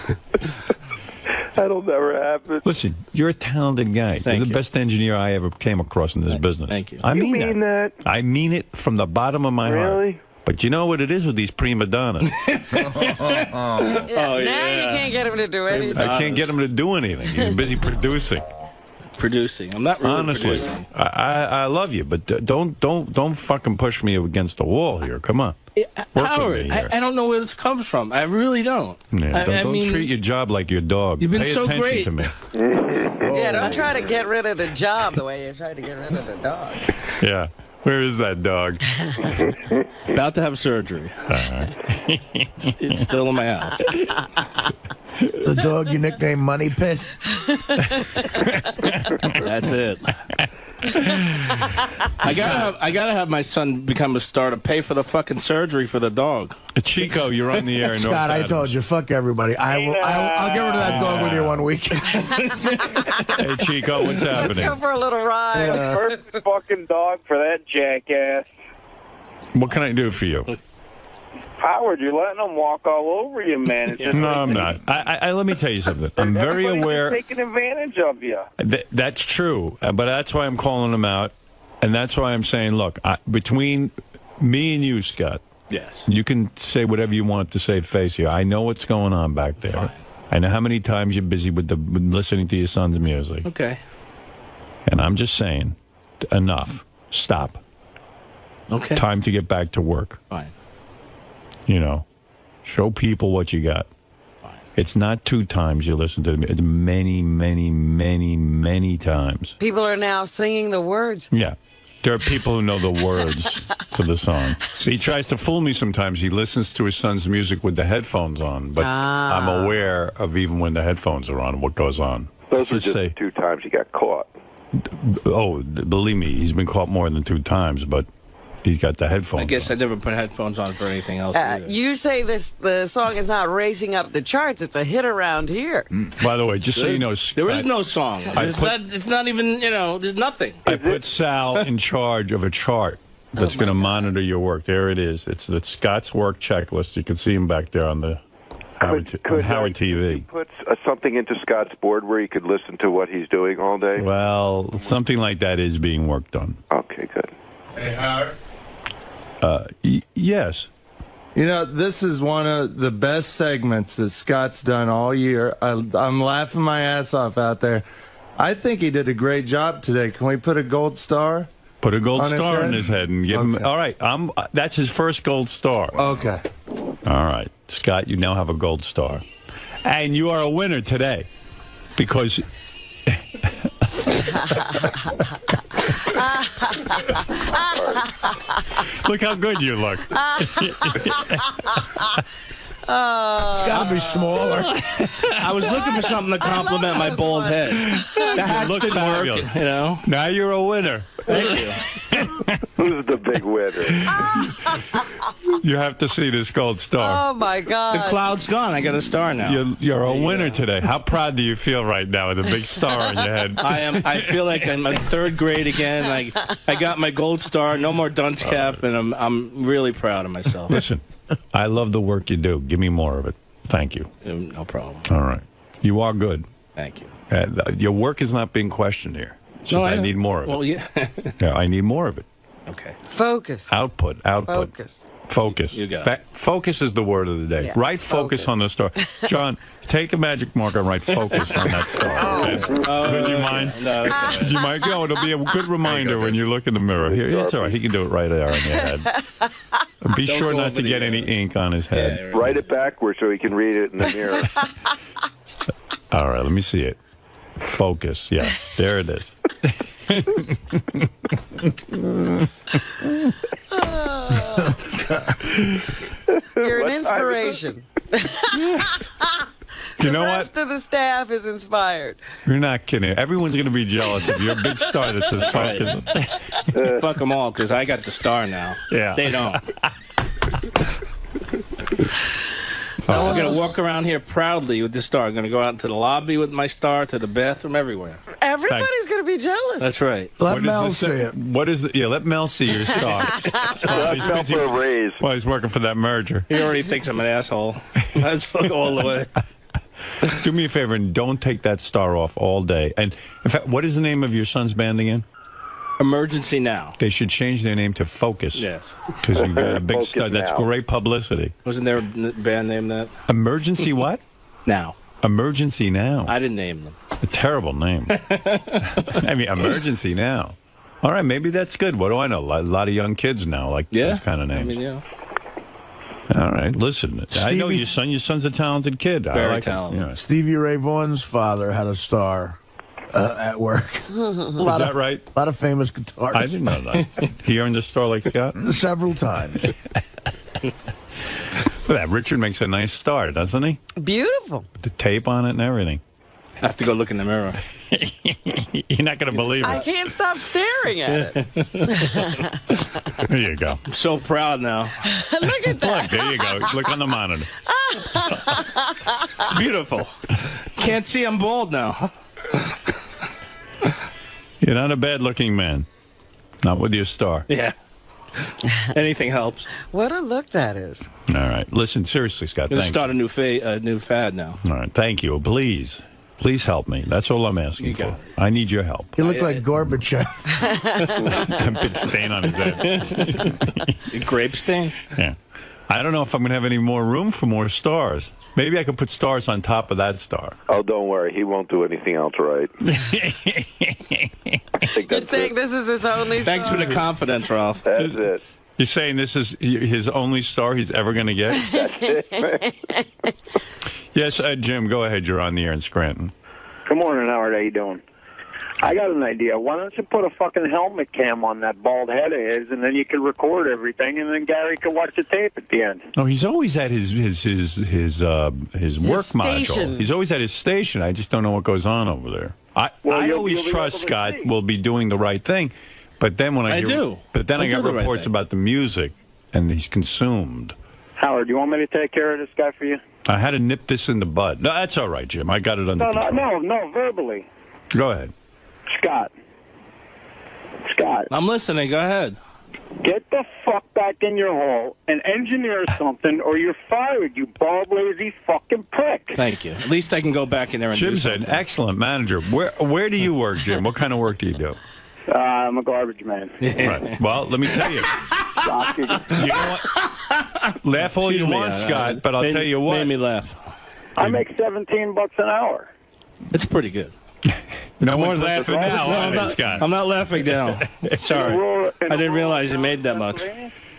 U: That'll never happen.
A: Listen, you're a talented guy. You're the best engineer I ever came across in this business.
N: Thank you.
A: I mean,
U: mean that?
A: I mean it from the bottom of my heart.
U: Really?
A: But you know what it is with these prima donnas?
B: Now you can't get him to do anything.
A: I can't get him to do anything. He's busy producing.
N: I'm not really
A: Honestly,
N: producing.
A: I love you, but don't fucking push me against the wall here. Come on.
N: Howard, I don't know where this comes from. I really don't.
A: Yeah, don't
N: mean,
A: treat your job like your dog.
N: You've been
A: Pay
N: so
A: attention
N: great.
A: to me.
B: Yeah, don't try to get rid of the job the way you tried to get rid of the dog.
A: Yeah. Where is that dog?
N: About to have surgery. It's still in my house.
F: The dog you nicknamed Money Pit?
N: That's it. I gotta have my son become a star to pay for the fucking surgery for the dog.
A: Chico, you're on the air.
F: Scott, I told you, fuck everybody. I'll get rid of that dog with you 1 week.
A: Hey, Chico, what's happening?
B: Let's go for a little ride.
U: Perfect fucking dog for that jackass.
A: What can I do for you?
U: Howard, you're letting them walk all over you, man. It's just
A: No, I'm not. I let me tell you something. I'm very
U: everybody's
A: aware.
U: taking advantage of you.
A: That's true, but that's why I'm calling them out, and that's why I'm saying, look, between me and you, Scott,
N: yes,
A: you can say whatever you want to save face here. I know what's going on back there.
N: Fine.
A: I know how many times you're busy with listening to your son's music.
N: Okay.
A: And I'm just saying, enough. Stop.
N: Okay.
A: Time to get back to work.
N: Fine.
A: You know, show people what you got.
N: Fine.
A: It's not 2 times you listen to them. It's many, many, many, many times.
B: People are now singing the words.
A: Yeah. There are people who know the words to the song. So he tries to fool me sometimes. He listens to his son's music with the headphones on, but I'm aware of even when the headphones are on, what goes on.
U: Those are just 2 times he got caught.
A: Oh, believe me, he's been caught more than 2 times, but he's got the headphones
N: I guess I never put headphones on for anything else either.
B: You say the song is not racing up the charts. It's a hit around here.
A: By the way, just so you know,
N: there is no song. It's not even, there's nothing.
A: I put Sal in charge of a chart that's going to monitor your work. There it is. It's the Scott's work checklist. You can see him back there on the Howard TV.
U: Put something into Scott's board where he could listen to what he's doing all day?
A: Well, something like that is being worked on.
U: Okay, good.
K: Hey, Howard.
A: Yes.
L: You know, this is one of the best segments that Scott's done all year. I'm laughing my ass off out there. I think he did a great job today. Can we put a gold star?
A: Put a gold star on his head and give him. All right, that's his first gold star.
L: Okay.
A: All right, Scott, you now have a gold star, and you are a winner today because. Look how good you look.
F: It's got to be smaller.
N: I was looking for something to compliment my bald head. The hat didn't work, you know.
A: Now you're a winner.
N: Thank you.
U: Who's the big winner?
A: You have to see this gold star.
B: Oh, my God.
N: The cloud's gone. I got a star now.
A: You're a winner today. How proud do you feel right now with a big star on your head?
N: I am. I feel like I'm in third grade again. I got my gold star. No more dunce cap, and I'm really proud of myself.
A: Listen, I love the work you do. Give me more of it. Thank you.
N: No problem.
A: All right. You are good.
N: Thank you.
A: Your work is not being questioned here. It's just I need more of it.
N: Well, yeah.
A: Yeah, I need more of it.
N: Okay.
B: Focus.
A: Output. Focus.
N: You got it.
A: Focus is the word of the day.
B: Yeah.
A: Write focus on the star. John, take a magic marker and write focus on that star. Okay? Would you mind?
N: No, that's all right.
A: Would you mind? Go. It'll be a good reminder when you look in the mirror. Here, it's all right. He can do it right there on your head. Be sure not to get any ink on his head.
U: Yeah, write it backwards so he can read it in the mirror.
A: All right, let me see it. Focus. Yeah, there it is.
B: You're an inspiration.
A: You know
B: the
A: what?
B: rest of the staff is inspired.
A: You're not kidding. Everyone's going to be jealous of your big star that says focus.
N: Fuck them all, because I got the star now.
A: Yeah.
N: They don't. I'm going to walk around here proudly with this star. I'm going to go out into the lobby with my star, to the bathroom, everywhere.
B: Everybody's going to be jealous.
N: That's right.
F: Let Mel see it.
A: What is it? Yeah, let Mel see your star.
U: Let Mel for a raise.
A: Well, he's working for that merger.
N: He already thinks I'm an asshole. Let's fuck all the way.
A: Do me a favor and don't take that star off all day. And in fact, what is the name of your son's band again?
N: Emergency Now.
A: They should change their name to Focus.
N: Yes.
A: Because you've got a big
U: Focus
A: star. That's
U: Now.
A: great publicity.
N: Wasn't there a band named that?
A: Emergency what?
N: Now.
A: Emergency Now.
N: I didn't name them.
A: A terrible name. I mean, Emergency Now. All right, maybe that's good. What do I know? A lot of young kids now like those kind of names.
N: I mean, yeah.
A: All right, listen. I know your son. Your son's a talented kid.
N: Very
A: I like
N: talented.
A: It. Yeah.
F: Stevie Ray Vaughan's father had a star at work.
A: Is that right?
F: A lot of famous guitarists.
A: I didn't know that. He earned a star like Scott?
F: Several times.
A: Well, that Richard makes a nice star, doesn't he?
B: Beautiful.
A: With the tape on it and everything.
N: I have to go look in the mirror.
A: You're not going to believe it.
B: I can't stop staring at it.
A: There you go.
N: I'm so proud now.
B: Look at that.
A: Look, there you go. Look on the monitor.
N: Beautiful. Can't see I'm bald now.
A: You're not a bad-looking man. Not with your star.
N: Yeah. Anything helps.
B: What a look that is.
A: All right. Listen, seriously, Scott,
N: I'm going to
A: thank you.
N: start a new fad now.
A: All right. Thank you. Please. Please help me. That's all I'm asking for. I need your help.
F: You look like 𝗵𝗵𝗄𝗿𝗱.
A: A big stain on his head.
N: Grape stain?
A: Yeah. I don't know if I'm going to have any more room for more stars. Maybe I could put stars on top of that star.
U: Oh, don't worry. He won't do anything else right.
B: You're saying this is his only star?
N: Thanks for the confidence, Ralph.
U: That's it.
A: You're saying this is his only star he's ever going to get?
U: That's it.
A: Yes, Jim, go ahead. You're on the air in Scranton.
H: Good morning, Howard. How you doing? I got an idea. Why don't you put a fucking helmet cam on that bald head of his, and then you can record everything, and then Gary can watch the tape at the end.
A: No, he's always at his work module. He's always at his station. I just don't know what goes on over there. I always trust Scott will be doing the right thing, but then when I
N: do.
A: But then I got reports about the music, and he's consumed.
H: Howard, you want me to take care of this guy for you?
A: I had to nip this in the bud. No, that's all right, Jim. I got it under control.
H: No, verbally.
A: Go ahead.
H: Scott.
N: I'm listening. Go ahead.
H: Get the fuck back in your hole and engineer something, or you're fired, you bald, lazy fucking prick.
N: Thank you. At least I can go back in there and
A: Jim's
N: do
A: an
N: something.
A: excellent manager. Where do you work, Jim? What kind of work do you do?
H: I'm a garbage man.
A: Right. Well, let me tell you. You know what? Laugh all you want, Scott, but I'll tell you what.
O: Made me laugh.
H: I make $17 an hour.
O: It's pretty good.
A: No one's laughing now, Scott.
O: I'm not laughing now. Sorry. I didn't realize you made that much.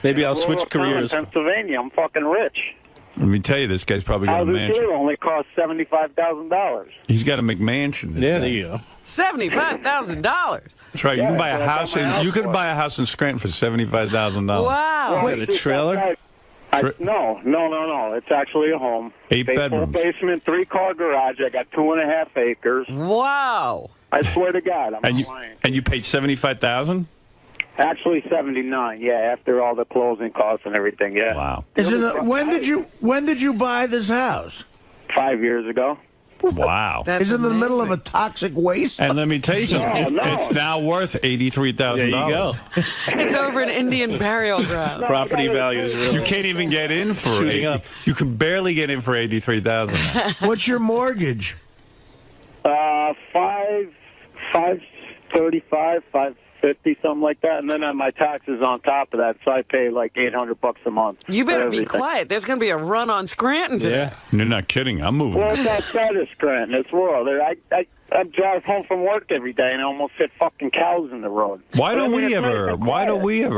O: Maybe I'll switch careers.
H: In Pennsylvania, I'm fucking rich.
A: Let me tell you, this guy's probably got a mansion.
H: Houses only cost $75,000.
A: He's got a McMansion.
O: Yeah, there you go.
B: $75,000.
A: That's right. You can buy a house you could buy a house in Scranton for $75,000.
B: Wow.
O: Is it a trailer?
H: No. It's actually a home.
A: 8 bedrooms.
H: Full basement, 3-car garage. I got 2.5 acres.
B: Wow.
H: I swear to God, I'm not lying.
A: And you paid $75,000?
H: Actually, 79. Yeah, after all the closing costs and everything. Yeah.
A: Wow.
F: When did you buy this house?
H: 5 years ago.
A: Wow.
F: Is it in the middle of a toxic waste?
A: And let me tell you something. It's now worth $83,000.
O: There you go.
B: It's over an Indian burial ground.
O: Property values. Really.
A: You can't even get in for it. You can barely get in for $83,000.
F: What's your mortgage?
H: 535, 550, something like that, and then my taxes on top of that, so I pay like $800 a month.
B: You better be quiet. There's going to be a run on Scranton today.
A: Yeah. You're not kidding. I'm moving.
H: Well, it's outside of Scranton. It's rural. I drive home from work every day, and I almost hit fucking cows in the road.
A: Why don't we ever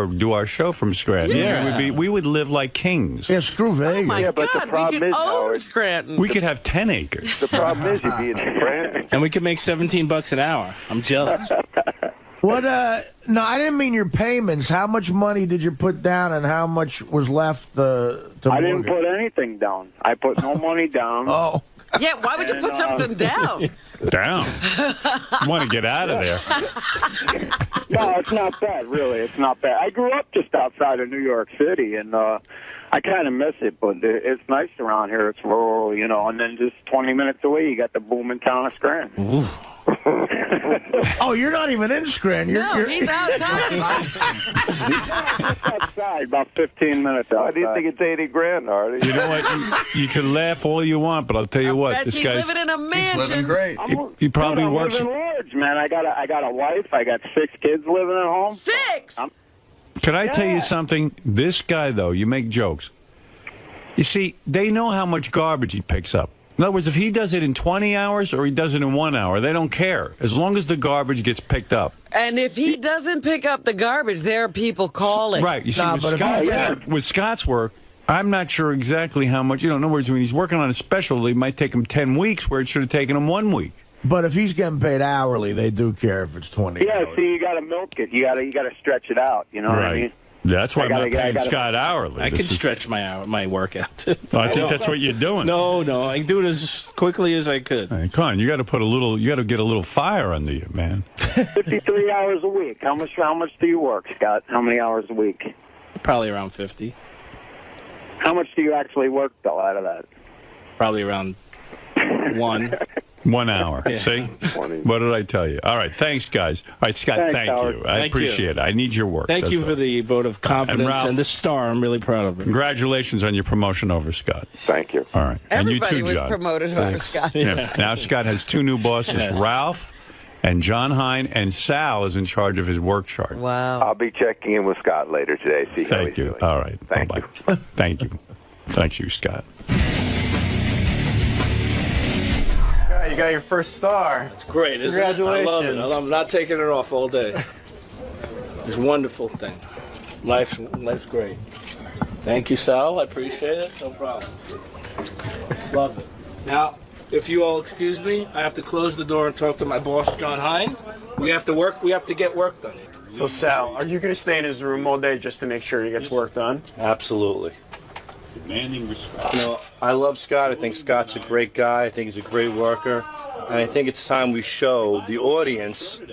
A: do our show from Scranton?
O: Yeah.
A: We would live like kings.
F: Yeah, screw Vegas.
B: Oh my God,
H: but the problem
B: we could
H: is,
B: own
H: Howard,
B: Scranton.
A: We could have 10 acres.
H: The problem is you'd be in Scranton.
O: And we could make $17 an hour. I'm jealous.
F: What? No, I didn't mean your payments. How much money did you put down, and how much was left to
H: I didn't put anything down. I put no money down.
F: Oh.
B: Yeah, why would you put something down?
A: Down. You want to get out of there.
H: No, it's not bad, really. It's not bad. I grew up just outside of New York City, and I kind of miss it, but it's nice around here. It's rural, you know, and then just 20 minutes away, you got the booming town of Scranton.
F: Oh, you're not even in Scranton.
B: He's outside.
H: Outside, about 15 minutes outside.
U: Why do you think it's $80,000, Artie?
A: You know what? You can laugh all you want, but I'll tell you what. This guy's
B: living in a mansion.
K: He's living great.
A: He probably works.
H: I'm living large, man. I got a wife. I got 6 kids living at home.
B: 6.
A: Can I tell you something? This guy, though, you make jokes. You see, they know how much garbage he picks up. In other words, if he does it in 20 hours or he does it in 1 hour, they don't care, as long as the garbage gets picked up.
B: And if he doesn't pick up the garbage, there are people calling.
A: Right. You see, with Scott's work, I'm not sure exactly how much. You know, in other words, when he's working on a special, it might take him 10 weeks where it should have taken him 1 week.
F: But if he's getting paid hourly, they do care if it's 20 hours.
H: See, you got to milk it. You got to stretch it out. You know what I mean?
A: That's why I'm not paying Scott hourly.
O: I can stretch my workout too.
A: I think that's what you're doing.
O: No, I can do it as quickly as I could.
A: Hey, come on, you got to get a little fire under you, man.
H: 53 hours a week. How much do you work, Scott? How many hours a week?
O: Probably around 50.
H: How much do you actually work though out of that?
O: Probably around 1.
A: 1 hour.
O: Yeah.
A: See? What did I tell you? All right. Thanks, guys. All right, Scott, thank you. I appreciate it. I need your work.
O: Thank you for the vote of confidence and the star. I'm really proud of it.
A: Congratulations on your promotion over Scott.
U: Thank you.
A: All right.
B: Everybody
A: and you too,
B: was
A: John.
B: promoted over Scott.
A: Yeah. Now Scott has 2 new bosses, Ralph and John Hine, and Sal is in charge of his work chart.
B: Wow.
U: I'll be checking in with Scott later today. See how he's doing.
A: All right.
U: Thank you.
A: Thank you. Thank you, Scott.
T: You got your first star.
N: It's great, isn't it?
T: Congratulations.
N: I love it. I'm not taking it off all day. It's a wonderful thing. Life's great. Thank you, Sal. I appreciate it. No problem. Love it. Now, if you all excuse me, I have to close the door and talk to my boss, John Hine. We have to work. We have to get work done.
T: So, Sal, are you going to stay in his room all day just to make sure he gets work done?
N: Absolutely.
A: Demanding respect.
M: You know, I love Scott. I think Scott's a great guy. I think he's a great worker. And I think it's time we show the audience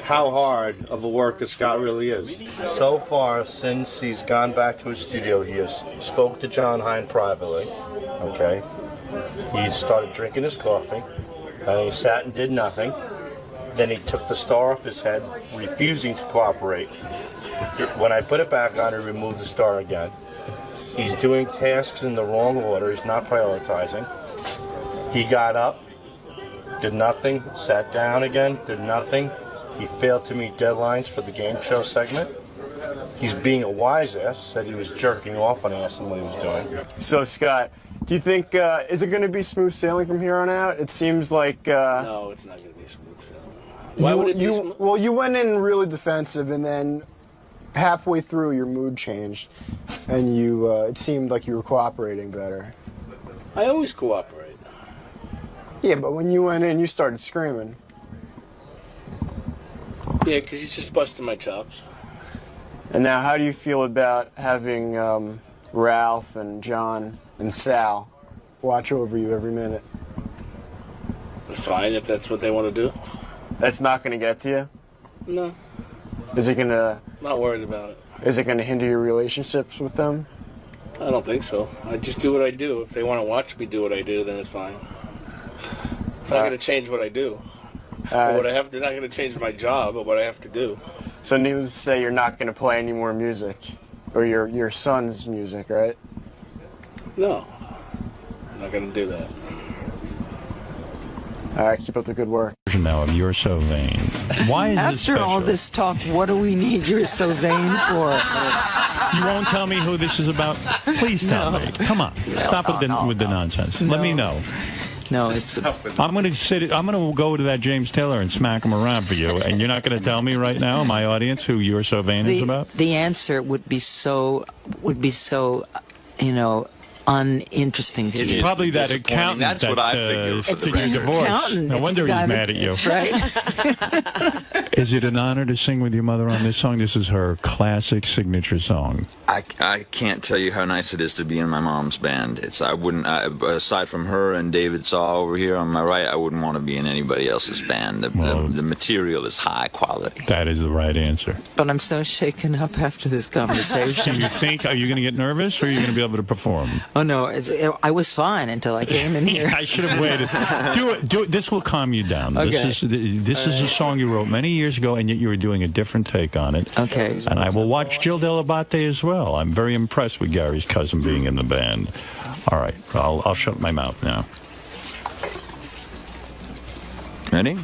M: how hard of a worker Scott really is. So far, since he's gone back to his studio, he has spoke to John Hine privately, okay? He started drinking his coffee, and he sat and did nothing. Then he took the star off his head, refusing to cooperate. When I put it back on, he removed the star again. He's doing tasks in the wrong order. He's not prioritizing. He got up, did nothing, sat down again, did nothing. He failed to meet deadlines for the game show segment. He's being a wise ass, said he was jerking off when I asked him what he was doing.
T: So, Scott, do you think, is it going to be smooth sailing from here on out? It seems like...
N: No, it's not going to be smooth sailing. Why would it be smooth?
T: Well, you went in really defensive, and then halfway through your mood changed, and it seemed like you were cooperating better.
N: I always cooperate.
T: Yeah, but when you went in, you started screaming.
N: Yeah, because he's just busting my chops.
T: And now, how do you feel about having Ralph and John and Sal watch over you every minute?
N: It's fine if that's what they want to do.
T: That's not going to get to you?
N: No.
T: Is it going to...
N: Not worried about it.
T: Is it going to hinder your relationships with them?
N: I don't think so. I just do what I do. If they want to watch me do what I do, then it's fine. It's not going to change what I do. But what I have to, it's not going to change my job, but what I have to do.
T: So needless to say, you're not going to play any more music, or your son's music, right?
N: No, I'm not going to do that.
T: All right, keep up the good work.
A: Now of You're So Vain. Why is this
P: After
A: special?
P: all this talk, what do we need You're So Vain for?
A: You won't tell me who this is about? Please tell me. Come on, stop with the nonsense. Let me know.
P: No, it's...
A: I'm going to go to that James Taylor and smack him around for you, and you're not going to tell me right now, my audience, who You're So Vain is about?
P: The answer would be so, you know, uninteresting to you.
A: It's probably that accountant
P: That's what I figured.
A: It's your divorce. No wonder he's mad at you.
P: That's right.
A: Is it an honor to sing with your mother on this song? This is her classic signature song.
V: I can't tell you how nice it is to be in my mom's band. I wouldn't, aside from her and David Saw over here on my right, I wouldn't want to be in anybody else's band. The material is high quality.
A: That is the right answer.
P: But I'm so shaken up after this conversation.
A: Do you think, are you going to get nervous, or are you going to be able to perform?
P: Oh, no, I was fine until I came in here.
A: I should have waited. Do it. This will calm you down.
P: Okay.
A: This is a song you wrote many years ago, and yet you were doing a different take on it.
P: Okay.
A: And I will watch 𝗛𝗲𝗿𝗱 as well. I'm very impressed with Gary's cousin being in the band. All right, I'll shut my mouth now.
V: Ready?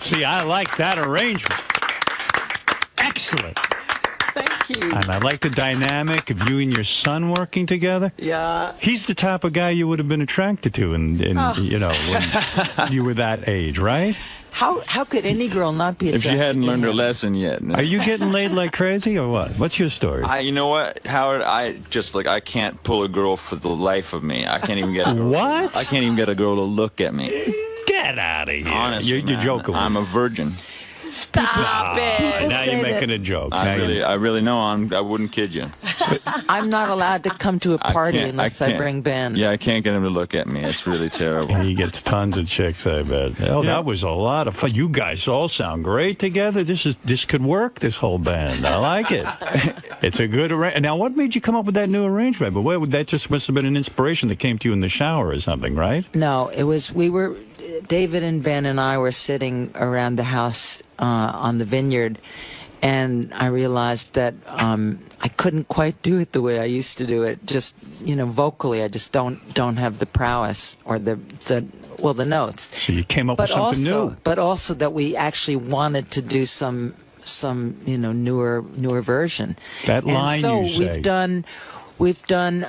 A: See, I like that arrangement. Excellent.
P: Thank you.
A: And I like the dynamic of you and your son working together.
P: Yeah.
A: He's the type of guy you would have been attracted to, when you were that age, right?
P: How could any girl not be attracted
V: If she hadn't
P: to
V: learned her
P: him?
V: lesson yet. No.
A: Are you getting laid like crazy or what? What's your story?
V: You know what, Howard? I can't pull a girl for the life of me. I can't even get a girl.
A: What?
V: I can't even get a girl to look at me.
A: Get out of here.
V: Honestly,
A: You're joking.
V: I'm a virgin.
B: Stop it.
A: Now you're making a joke.
V: I really know. I wouldn't kid you.
P: I'm not allowed to come to a party unless I bring Ben.
V: Yeah, I can't get him to look at me. It's really terrible.
A: He gets tons of chicks, I bet. Oh, yeah. That was a lot of fun. You guys all sound great together. This could work, this whole band. I like it. It's a good arrangement. Now, what made you come up with that new arrangement? But that just must have been an inspiration that came to you in the shower or something, right?
P: No, David and Ben and I were sitting around the house on the vineyard, and I realized that I couldn't quite do it the way I used to do it. Just vocally, I just don't have the prowess or the notes.
A: So you came up with something new.
P: But also that we actually wanted to do some newer version.
A: That line
P: and so
A: you say.
P: we've done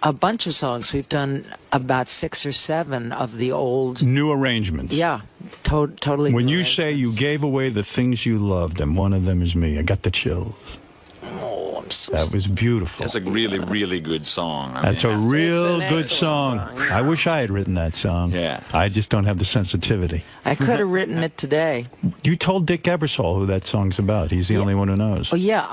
P: a bunch of songs. We've done about 6 or 7 of the old
A: new arrangements.
P: Yeah, totally.
A: When you say you gave away the things you loved, and one of them is me, I got the chills.
P: Oh, I'm so.
A: That was beautiful.
V: That's a really, really good song.
A: That's a real good song. I wish I had written that song.
V: Yeah.
A: I just don't have the sensitivity.
P: I could have written it today.
A: You told Dick Ebersol who that song's about. He's the only one who knows.
P: Oh yeah,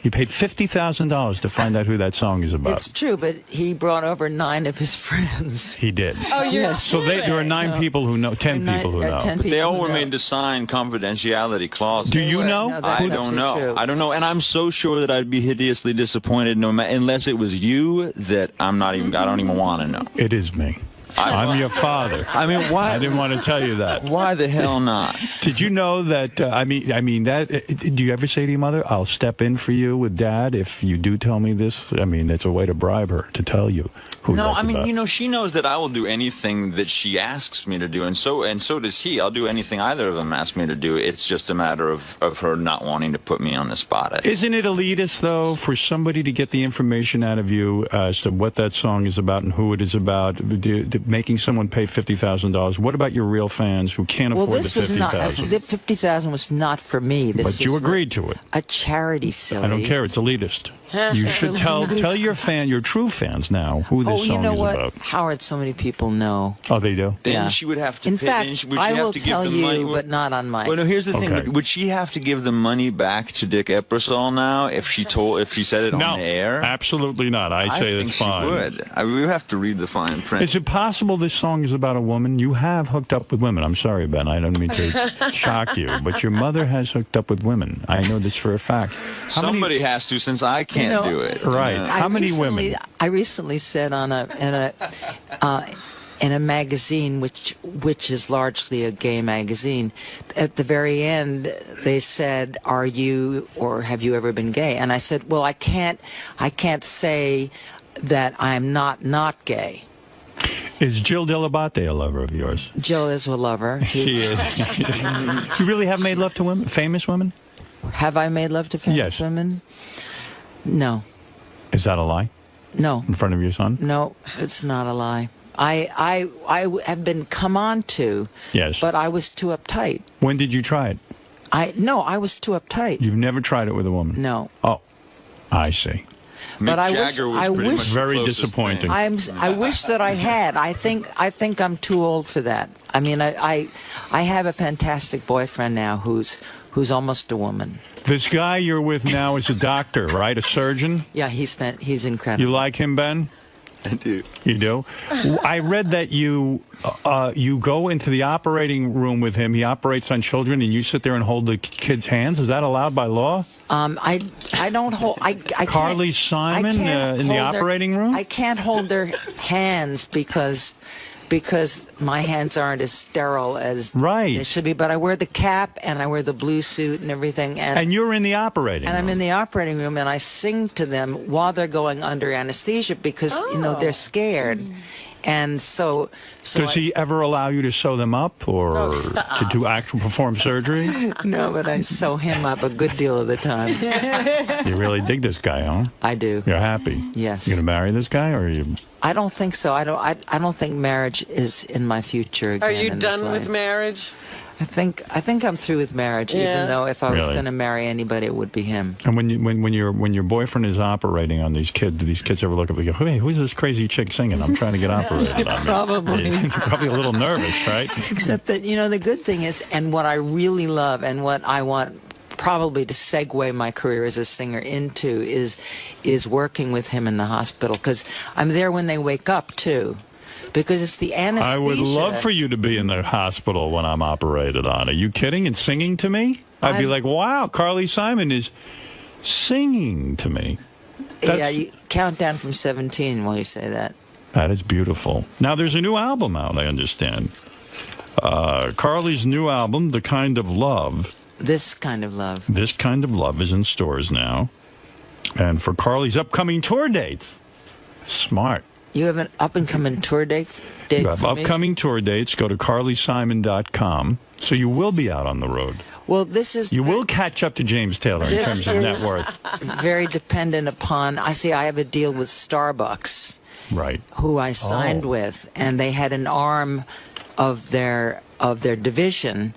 A: He paid $50,000 to find out who that song is about.
P: It's true, but he brought over 9 of his friends.
A: He did.
B: Oh, yes.
A: So there are 9 people who know, 10 people who know.
V: But they all were made to sign confidentiality clauses.
A: Do you know?
P: No,
V: I don't know.
P: True.
V: I don't know, and I'm so sure that I'd be hideously disappointed unless it was you. That I don't even want to know.
A: It is me. I'm your father.
V: I mean, why?
A: I didn't want to tell you that.
V: Why the hell not?
A: Did you know that? Do you ever say to your mother, "I'll step in for you with Dad if you do tell me this"? I mean, it's a way to bribe her to tell you.
V: No, I mean, she knows that I will do anything that she asks me to do, and so does he. I'll do anything either of them ask me to do. It's just a matter of her not wanting to put me on the spot.
A: Isn't it elitist, though, for somebody to get the information out of you as to what that song is about and who it is about, making someone pay $50,000? What about your real fans who can't afford the $50,000?
P: The $50,000 was not for me.
A: But you agreed to it.
P: A charity, silly.
A: I don't care. It's elitist. You should tell your true fans now who this song is about.
P: Howard, so many people know.
A: Oh, they do?
V: Then she would have to
P: In
V: pay.
P: fact, I will tell you, but not on mic.
V: Well, no, here's the thing. Would she have to give the money back to Dick Ebersol now if she said it on the air?
A: Absolutely not. I say
V: think
A: that's fine.
V: She would. We have to read the fine print.
A: Is it possible this song is about a woman? You have hooked up with women. I'm sorry, Ben. I don't mean to shock you, but your mother has hooked up with women. I know this for a fact.
V: Somebody has to, since I can't do it.
A: Right. How many women?
P: I recently said in a magazine which is largely a gay magazine, at the very end they said, "Are you or have you ever been gay?" And I said, "Well, I can't say that I'm not gay."
A: Is Jill 𝗛𝗏𝗍𝗍 a lover of yours?
P: Jill is a lover.
A: She is. You really have made love to women, famous women?
P: Have I made love to famous women? No.
A: Is that a lie?
P: No.
A: In front of your son?
P: No, it's not a lie. I have been come on to.
A: Yes.
P: But I was too uptight.
A: When did you try it?
P: I was too uptight.
A: You've never tried it with a woman?
P: No.
A: Oh, I see.
P: But I wish
A: very disappointing.
P: I wish that I had. I think I'm too old for that. I mean, I have a fantastic boyfriend now who's almost a woman.
A: This guy you're with now is a doctor, right? A surgeon?
P: Yeah, he's incredible.
A: You like him, Ben?
V: I do.
A: You do? I read that you go into the operating room with him. He operates on children, and you sit there and hold the kids' hands. Is that allowed by law?
P: I don't hold. I
A: Carly Simon in the operating room?
P: I can't hold their hands because my hands aren't as sterile as they should be. But I wear the cap and I wear the blue suit and everything. And
A: you're in the operating room.
P: I'm in the operating room, and I sing to them while they're going under anesthesia because they're scared. And so
A: Does he ever allow you to sew them up or to do actual perform surgery?
P: No, but I sew him up a good deal of the time.
A: You really dig this guy, huh?
P: I do.
A: You're happy?
P: Yes.
A: You gonna marry this guy, or are you?
P: I don't think so. I don't think marriage is in my future again.
B: Are you
P: in this
B: done with
P: life.
B: marriage?
P: I think I'm through with marriage. Even though if I was
A: Really?
P: going to marry anybody, it would be him.
A: And when your boyfriend is operating on these kids, do these kids ever look up and go, "Hey, who's this crazy chick singing? I'm trying to get operated on."
P: Probably.
A: You're probably a little nervous, right?
P: Except that the good thing is, and what I really love, and what I want probably to segue my career as a singer into is working with him in the hospital, because I'm there when they wake up too. Because it's the anesthesia.
A: I would love for you to be in the hospital when I'm operated on. Are you kidding? And singing to me? I'd be like, wow, Carly Simon is singing to me.
P: Yeah, you count down from 17 while you say that.
A: That is beautiful. Now, there's a new album out, I understand. Carly's new album, The Kind of Love.
P: This Kind of Love.
A: This Kind of Love is in stores now. And for Carly's upcoming tour dates. Smart.
P: You have an up-and-coming tour date
A: You have
P: for me?
A: upcoming tour dates. Go to carlysimon.com. So you will be out on the road.
P: Well, this is...
A: You will catch up to James Taylor in terms of net worth.
P: Very dependent upon... I have a deal with Starbucks.
A: Right.
P: Who I signed with, and they had an arm of their division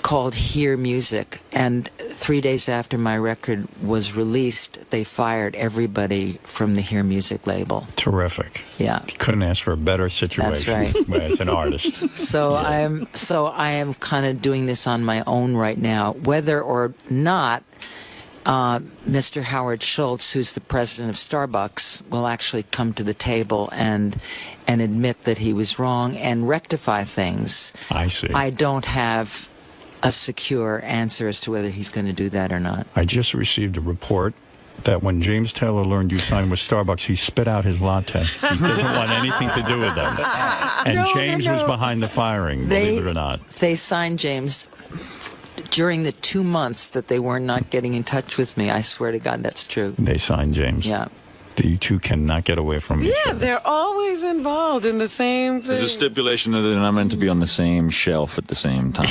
P: called Hear Music, and 3 days after my record was released, they fired everybody from the Hear Music label.
A: Terrific.
P: Yeah.
A: Couldn't ask for a better situation.
P: That's right.
A: As an artist.
P: So I am kind of doing this on my own right now, whether or not Mr. Howard Schultz, who's the president of Starbucks, will actually come to the table and admit that he was wrong and rectify things.
A: I see.
P: I don't have a secure answer as to whether he's going to do that or not.
A: I just received a report that when James Taylor learned you signed with Starbucks, he spit out his latte. He doesn't want anything to do with them. And James was behind the firing, believe it or not.
P: They signed James during the 2 months that they were not getting in touch with me. I swear to God, that's true.
A: They signed James.
P: Yeah.
A: You two cannot get away from each
B: Yeah,
A: other.
B: they're always involved in the same thing.
V: There's a stipulation that they're not meant to be on the same shelf at the same time.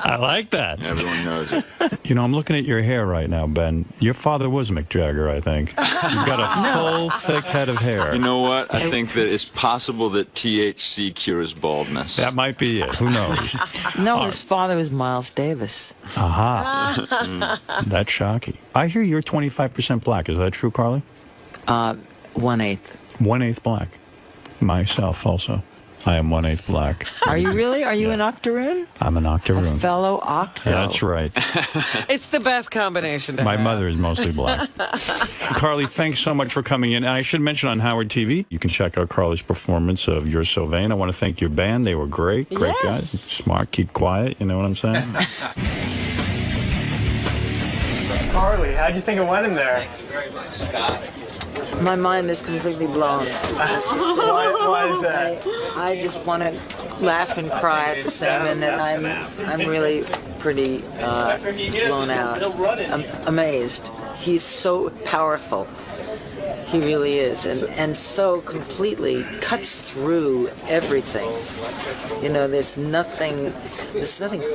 A: I like that.
V: Everyone knows it.
A: You know, I'm looking at your hair right now, Ben. Your father was Mick Jagger, I think. You've got a full, thick head of hair.
V: You know what? I think that it's possible that THC cures baldness.
A: That might be it. Who knows?
P: No, his father was Miles Davis.
A: Aha. That's shocking. I hear you're 25% black. Is that true, Carly?
P: 1/8.
A: 1/8 black. Myself also. I am 1/8 black.
P: Are you really? Are you an octoroon?
A: I'm an octoroon.
P: A fellow octo.
A: That's right.
B: It's the best combination to
A: My
B: have.
A: mother is mostly black. Carly, thanks so much for coming in. And I should mention on Howard TV, you can check out Carly's performance of You're So Vain. I want to thank your band. They were great. Great guys. Smart, keep quiet. You know what I'm saying?
T: Carly, how'd you think it went in there?
P: My mind is completely blown.
T: Why is that?
P: I just want to laugh and cry at the same minute. I'm really pretty blown out. I'm amazed. He's so powerful. He really is, and so completely cuts through everything. You know, there's nothing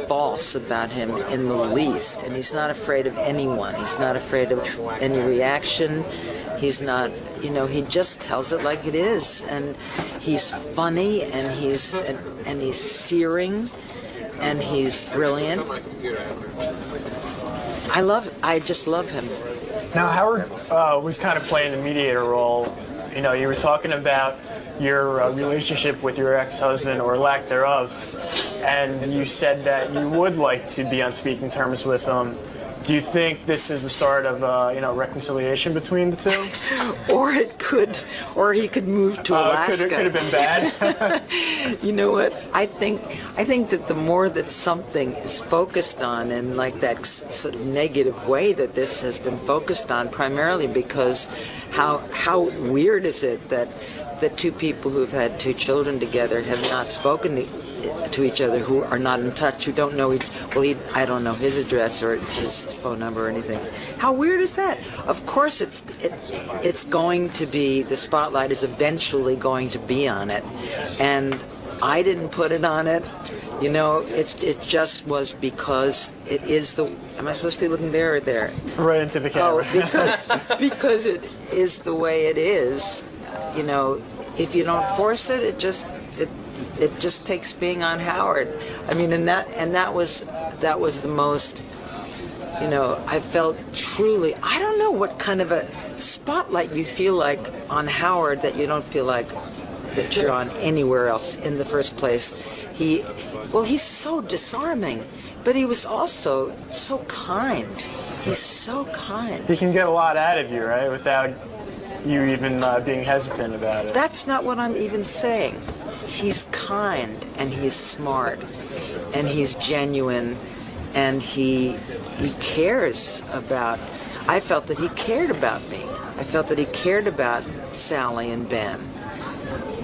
P: false about him in the least, and he's not afraid of anyone. He's not afraid of any reaction. He's not, you know, he just tells it like it is, and he's funny, and he's searing, and he's brilliant. I just love him.
T: Now, Howard was kind of playing the mediator role. You know, you were talking about your relationship with your ex-husband, or lack thereof, and you said that you would like to be on speaking terms with him. Do you think this is the start of, reconciliation between the two?
P: Or he could move to Alaska.
T: Could have been bad.
P: You know what? I think that the more that something is focused on, and like that sort of negative way that this has been focused on, primarily because how weird is it that two people who've had 2 children together have not spoken to each other, who are not in touch, who don't know I don't know his address or his phone number or anything. How weird is that? of course it's going to be, the spotlight is eventually going to be on it, and I didn't put it on it. You know, it just was because it is the. Am I supposed to be looking there or there?
T: Right into the camera.
P: Oh, because it is the way it is. You know, if you don't force it, it just takes being on Howard. I mean, and that was the most. You know, I felt truly. I don't know what kind of a spotlight you feel like on Howard that you don't feel like that you're on anywhere else in the first place. He's so disarming, but he was also so kind. He's so kind.
T: He can get a lot out of you, right, without you even being hesitant about it.
P: That's not what I'm even saying. He's kind, and he's smart, and he's genuine, and he cares about. I felt that he cared about me. I felt that he cared about Sally and Ben.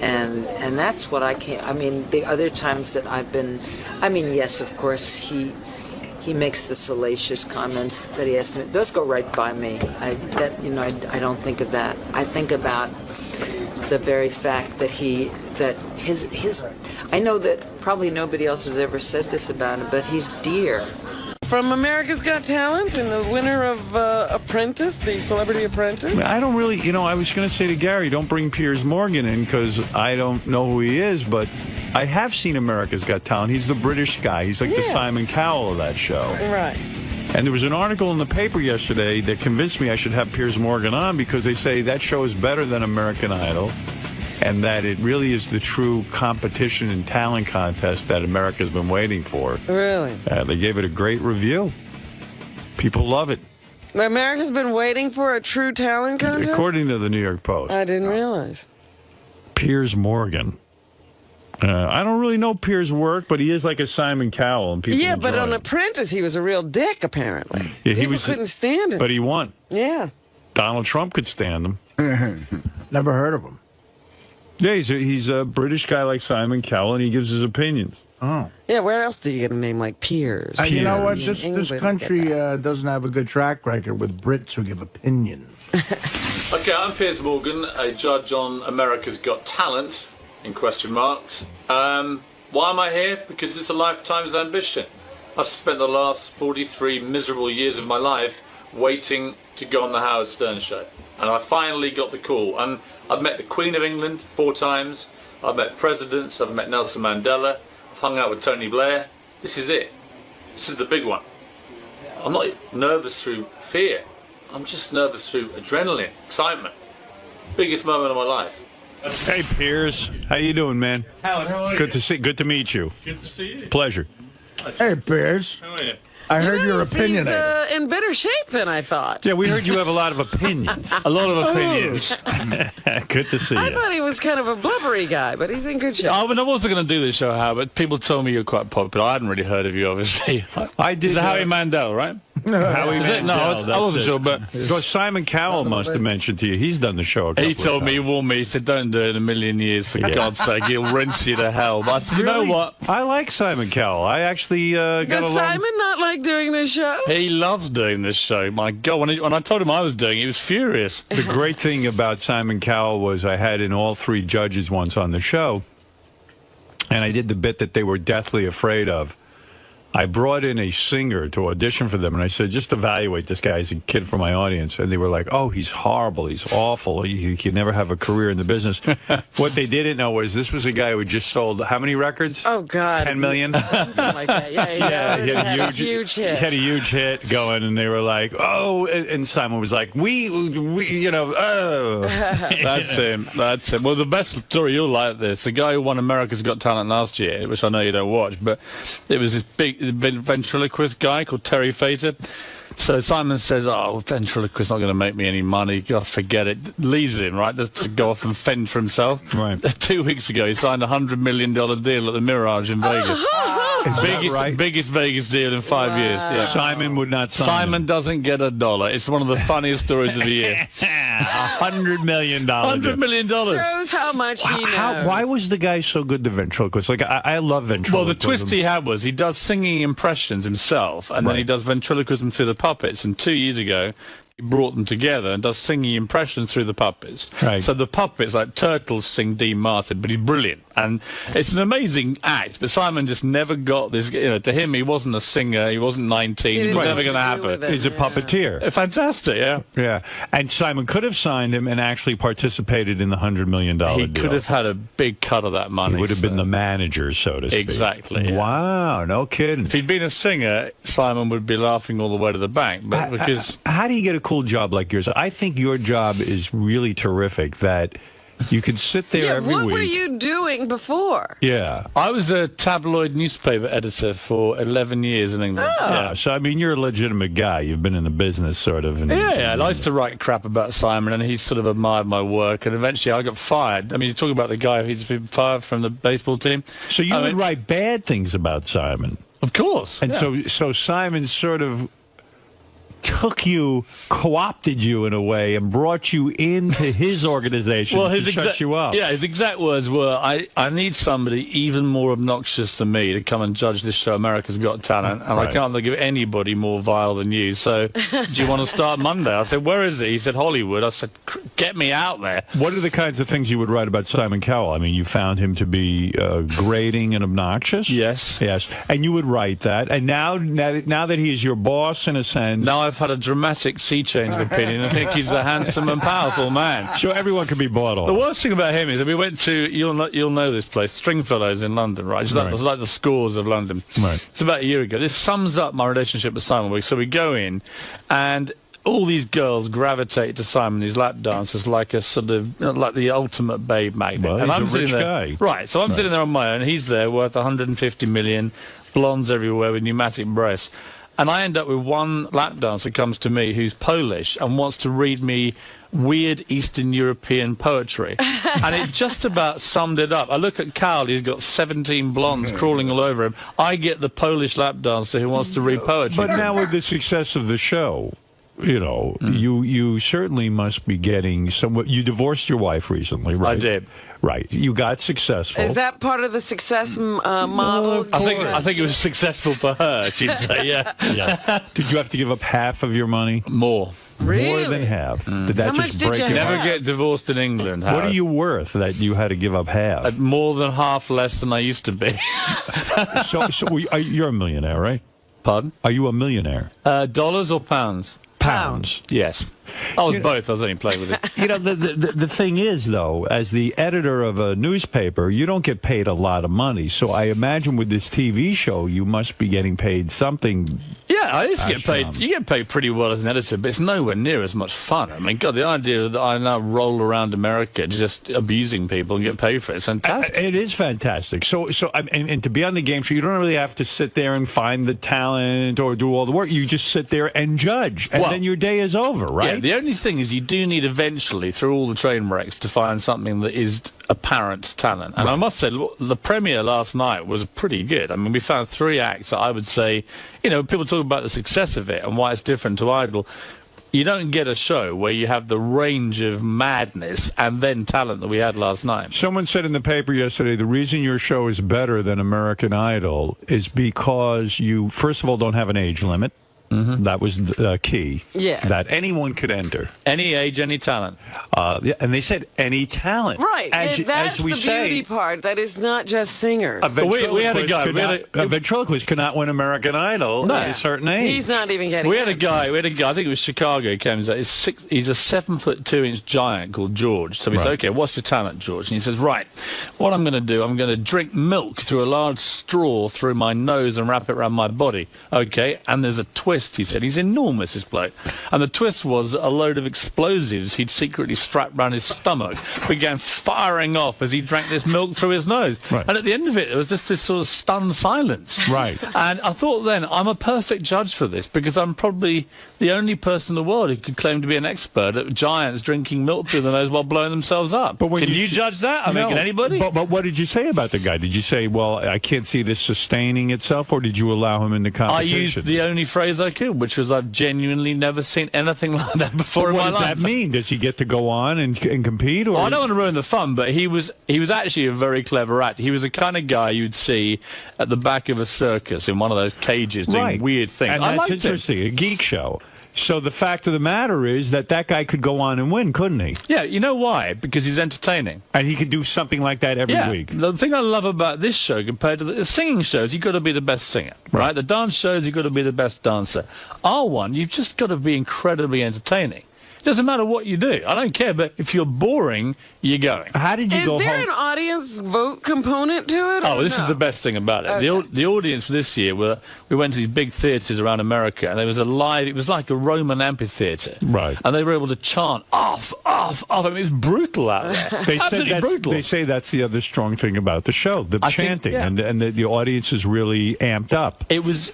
P: And that's what I can't. I mean, the other times that I've been, I mean, yes, of course, he makes the salacious comments that he has to make. Those go right by me. I don't think of that. I think about the very fact that his. I know that probably nobody else has ever said this about him, but he's dear.
B: From America's Got Talent and the winner of Apprentice, the Celebrity Apprentice?
A: I don't really, I was going to say to Gary, don't bring Piers Morgan in because I don't know who he is, but I have seen America's Got Talent. He's the British guy. He's like the Simon Cowell of that show.
B: Right.
A: And there was an article in the paper yesterday that convinced me I should have Piers Morgan on because they say that show is better than American Idol and that it really is the true competition and talent contest that America's been waiting for.
B: Really?
A: They gave it a great review. People love it.
B: America's been waiting for a true talent contest?
A: According to the New York Post.
B: I didn't realize.
A: Piers Morgan. I don't really know Piers' work, but he is like a Simon Cowell. And people
B: but on
A: it.
B: Apprentice, he was a real dick, apparently.
A: Yeah,
B: People couldn't stand him.
A: But he won.
B: Yeah.
A: Donald Trump could stand him.
F: Never heard of him.
A: Yeah, he's a British guy like Simon Cowell, and he gives his opinions.
F: Oh.
B: Yeah, where else do you get a name like Piers?
F: You know what? This country doesn't have a good track record with Brits who give opinions.
G: Okay, I'm Piers Morgan, a judge on America's Got Talent, in question marks. Why am I here? Because it's a lifetime's ambition. I've spent the last 43 miserable years of my life waiting to go on the Howard Stern show. And I finally got the call. And I've met the Queen of England 4 times. I've met presidents. I've met Nelson Mandela. I've hung out with Tony Blair. This is it. This is the big one. I'm not nervous through fear. I'm just nervous through adrenaline, excitement. Biggest moment of my life.
A: Hey, Piers. How you doing, man?
G: Howard, how are you?
A: Good to meet you.
G: Good to see you.
A: Pleasure.
F: Hey, Piers.
G: How are you?
F: I heard you're opinionated.
B: He's in better shape than I thought.
A: Yeah, we heard you have a lot of opinions.
G: A lot of opinions.
A: Good to see you.
B: I thought he was kind of a blubbery guy, but he's in good shape.
G: I wasn't going to do this show, Howard, but people told me you're quite popular. I hadn't really heard of you, obviously.
A: I did.
G: It's Howie Mandel, right?
A: Howie
G: Is it? No, I wasn't sure, but
A: because Simon Cowell must have mentioned to you. He's done the show.
G: He told me, he warned me. He said, "Don't do it in a million years, for God's sake. He'll rinse you to hell." But I said, "You know what?
A: I like Simon Cowell. I actually got
B: Does
A: along.
B: Simon not like doing this show?
G: He loves doing this show. My God, when I told him I was doing it, he was furious."
A: The great thing about Simon Cowell was I had in all 3 judges once on the show, and I did the bit that they were deathly afraid of. I brought in a singer to audition for them, and I said, just evaluate this guy as a kid for my audience. And they were like, oh, he's horrible. He's awful. He can never have a career in the business. What they didn't know was this was a guy who just sold how many records?
B: Oh, God.
A: 10 million?
B: Something like that. Yeah,
A: he had
B: a huge hit.
A: He had a huge hit going, and they were like, oh, and Simon was like, we oh.
G: That's him. That's him. Well, the best story you'll like this, the guy who won America's Got Talent last year, which I know you don't watch, but it was this big ventriloquist guy called Terry Fator. So Simon says, oh, ventriloquist not going to make me any money. God, forget it. Leaves him, right, just to go off and fend for himself.
A: Right.
G: 2 weeks ago, he signed a $100 million deal at the Mirage in Vegas. Biggest Vegas deal in 5 years. Yeah.
A: Simon would not sign
G: Simon doesn't get $1. It's one of the funniest stories of the year.
A: $100 million.
G: $100 million.
B: Shows how much he knows.
A: Why was the guy so good, the ventriloquist? Like, I love ventriloquism.
G: Well, the twist he had was he does singing impressions himself, and then he does ventriloquism through the puppets. And 2 years ago, brought them together and does singing impressions through the puppets.
A: Right.
G: So the puppets, like turtles, sing Dean Martin, but he's brilliant. And it's an amazing act, but Simon just never got this. You know, to him, he wasn't a singer, he wasn't 19, it was never going to happen.
A: He's a puppeteer.
G: Fantastic, yeah.
A: Yeah. And Simon could have signed him and actually participated in the $100 million deal.
G: He could have had a big cut of that money.
A: He would have been the manager, so to speak.
G: Exactly. Yeah.
A: Wow, no kidding.
G: If he'd been a singer, Simon would be laughing all the way to the bank. But because
A: how do you get a cool job like yours? I think your job is really terrific, that you can sit there every
B: what
A: week.
B: were you doing before?
A: Yeah.
G: I was a tabloid newspaper editor for 11 years in England.
A: Oh. Yeah. So, I mean, you're a legitimate guy. You've been in the business, sort of. And,
G: yeah. I used to write crap about Simon, and he sort of admired my work, and eventually I got fired. I mean, you're talking about the guy who's been fired from the baseball team.
A: So you would write bad things about Simon?
G: Of course.
A: And so Simon sort of took you, co-opted you in a way, and brought you into his organization to shut you up.
G: Yeah, his exact words were, I need somebody even more obnoxious than me to come and judge this show, America's Got Talent, and I can't think of anybody more vile than you, so do you want to start Monday? I said, where is he? He said, Hollywood. I said, get me out there.
A: What are the kinds of things you would write about Simon Cowell? I mean, you found him to be grating and obnoxious?
G: Yes.
A: Yes. And you would write that, and now that he is your boss, in a sense...
G: Now I've had a dramatic sea change of opinion. I think he's a handsome and powerful man.
A: So everyone can be bought on.
G: The worst thing about him is that we went to, you'll know this place, Stringfellows in London, right? It's like the Scores of London.
A: Right.
G: It's about a year ago. This sums up my relationship with Simon. So we go in, and all these girls gravitate to Simon, these lap dancers, like a sort of, like the ultimate babe magnet.
A: Well,
G: and
A: he's
G: I'm
A: a rich
G: sitting there,
A: guy.
G: Right, so I'm sitting there on my own. He's there, worth 150 million, blondes everywhere with pneumatic breasts. And I end up with one lap dancer comes to me who's Polish and wants to read me weird Eastern European poetry. And it just about summed it up. I look at Carl, he's got 17 blondes crawling all over him. I get the Polish lap dancer who wants to read poetry.
A: But now with the success of the show, you know, you certainly must be getting somewhat... You divorced your wife recently, right?
G: I did.
A: Right. You got successful.
B: Is that part of the success model?
G: I think it was successful for her, she'd say, yeah.
A: Yeah. Did you have to give up half of your money?
G: More.
B: Really?
A: More than half. Did that
B: How
A: just
B: much did
A: break
B: you
A: your
B: have?
G: Never get divorced in England, Howard.
A: What are you worth that you had to give up half?
G: More than half less than I used to be.
A: So you're a millionaire, right?
G: Pardon?
A: Are you a millionaire?
G: Dollars or pounds?
A: Pounds.
G: Yes. I was both. I was only playing with it.
A: You know, the thing is, though, as the editor of a newspaper, you don't get paid a lot of money. So I imagine with this TV show, you must be getting paid something.
G: Yeah, I used to get paid. You get paid pretty well as an editor, but it's nowhere near as much fun. I mean, God, the idea that I now roll around America just abusing people and get paid for it's fantastic.
A: It is fantastic. So and to be on the game show, you don't really have to sit there and find the talent or do all the work. You just sit there and judge, and then your day is over, right?
G: Yeah, the only thing is you do need eventually, through all the train wrecks, to find something that is apparent talent. And I must say, the premiere last night was pretty good. I mean, we found 3 acts that I would say, you know, people talk about the success of it and why it's different to Idol. You don't get a show where you have the range of madness and then talent that we had last night.
A: Someone said in the paper yesterday, the reason your show is better than American Idol is because you, first of all, don't have an age limit. That was the key.
B: Yes.
A: That anyone could enter.
G: Any age, any talent.
A: Yeah, and they said any talent.
B: Right. That's
A: we
B: the beauty part. That is not just singers.
A: We had a guy. A ventriloquist could not win American Idol at a certain age.
B: He's not even getting
G: We had a guy, I think it was Chicago, came and said, he's a 7'2" giant called George. So we said, okay, what's your talent, George? And he says, right, what I'm going to do, I'm going to drink milk through a large straw through my nose and wrap it around my body. Okay, and there's a twist. He said, he's enormous, this bloke. And the twist was a load of explosives he'd secretly strapped around his stomach began firing off as he drank this milk through his nose. Right. And at the end of it, there was just this sort of stunned silence.
A: Right.
G: And I thought then, I'm a perfect judge for this because I'm probably the only person in the world who could claim to be an expert at giants drinking milk through the nose while blowing themselves up. But can you judge that? I mean, can anybody?
A: But what did you say about the guy? Did you say, well, I can't see this sustaining itself, or did you allow him in the competition?
G: I used the only phrase I could, which was I've genuinely never seen anything like that before in my life.
A: What does that mean? Does he get to go on and compete? Or?
G: Well, I don't want to ruin the fun, but he was actually a very clever actor. He was the kind of guy you'd see at the back of a circus in one of those cages doing weird things.
A: And that's interesting. A geek show. So the fact of the matter is that guy could go on and win, couldn't he?
G: Yeah, you know why? Because he's entertaining.
A: And he could do something like that every week.
G: The thing I love about this show compared to the singing shows, you've got to be the best singer, right? The dance shows, you've got to be the best dancer. Our one, you've just got to be incredibly entertaining. It doesn't matter what you do. I don't care, but if you're boring, you're going.
A: How did you go home?
B: Is there an audience vote component to it?
G: Oh, this is the best thing about it.
B: Okay.
G: The audience this year, we went to these big theatres around America, and there was it was like a Roman amphitheatre.
A: Right.
G: And they were able to chant, off, off, off. I mean, it was brutal out there.
A: They say that's the other strong thing about the show, the chanting, and the audience is really amped up.
G: It was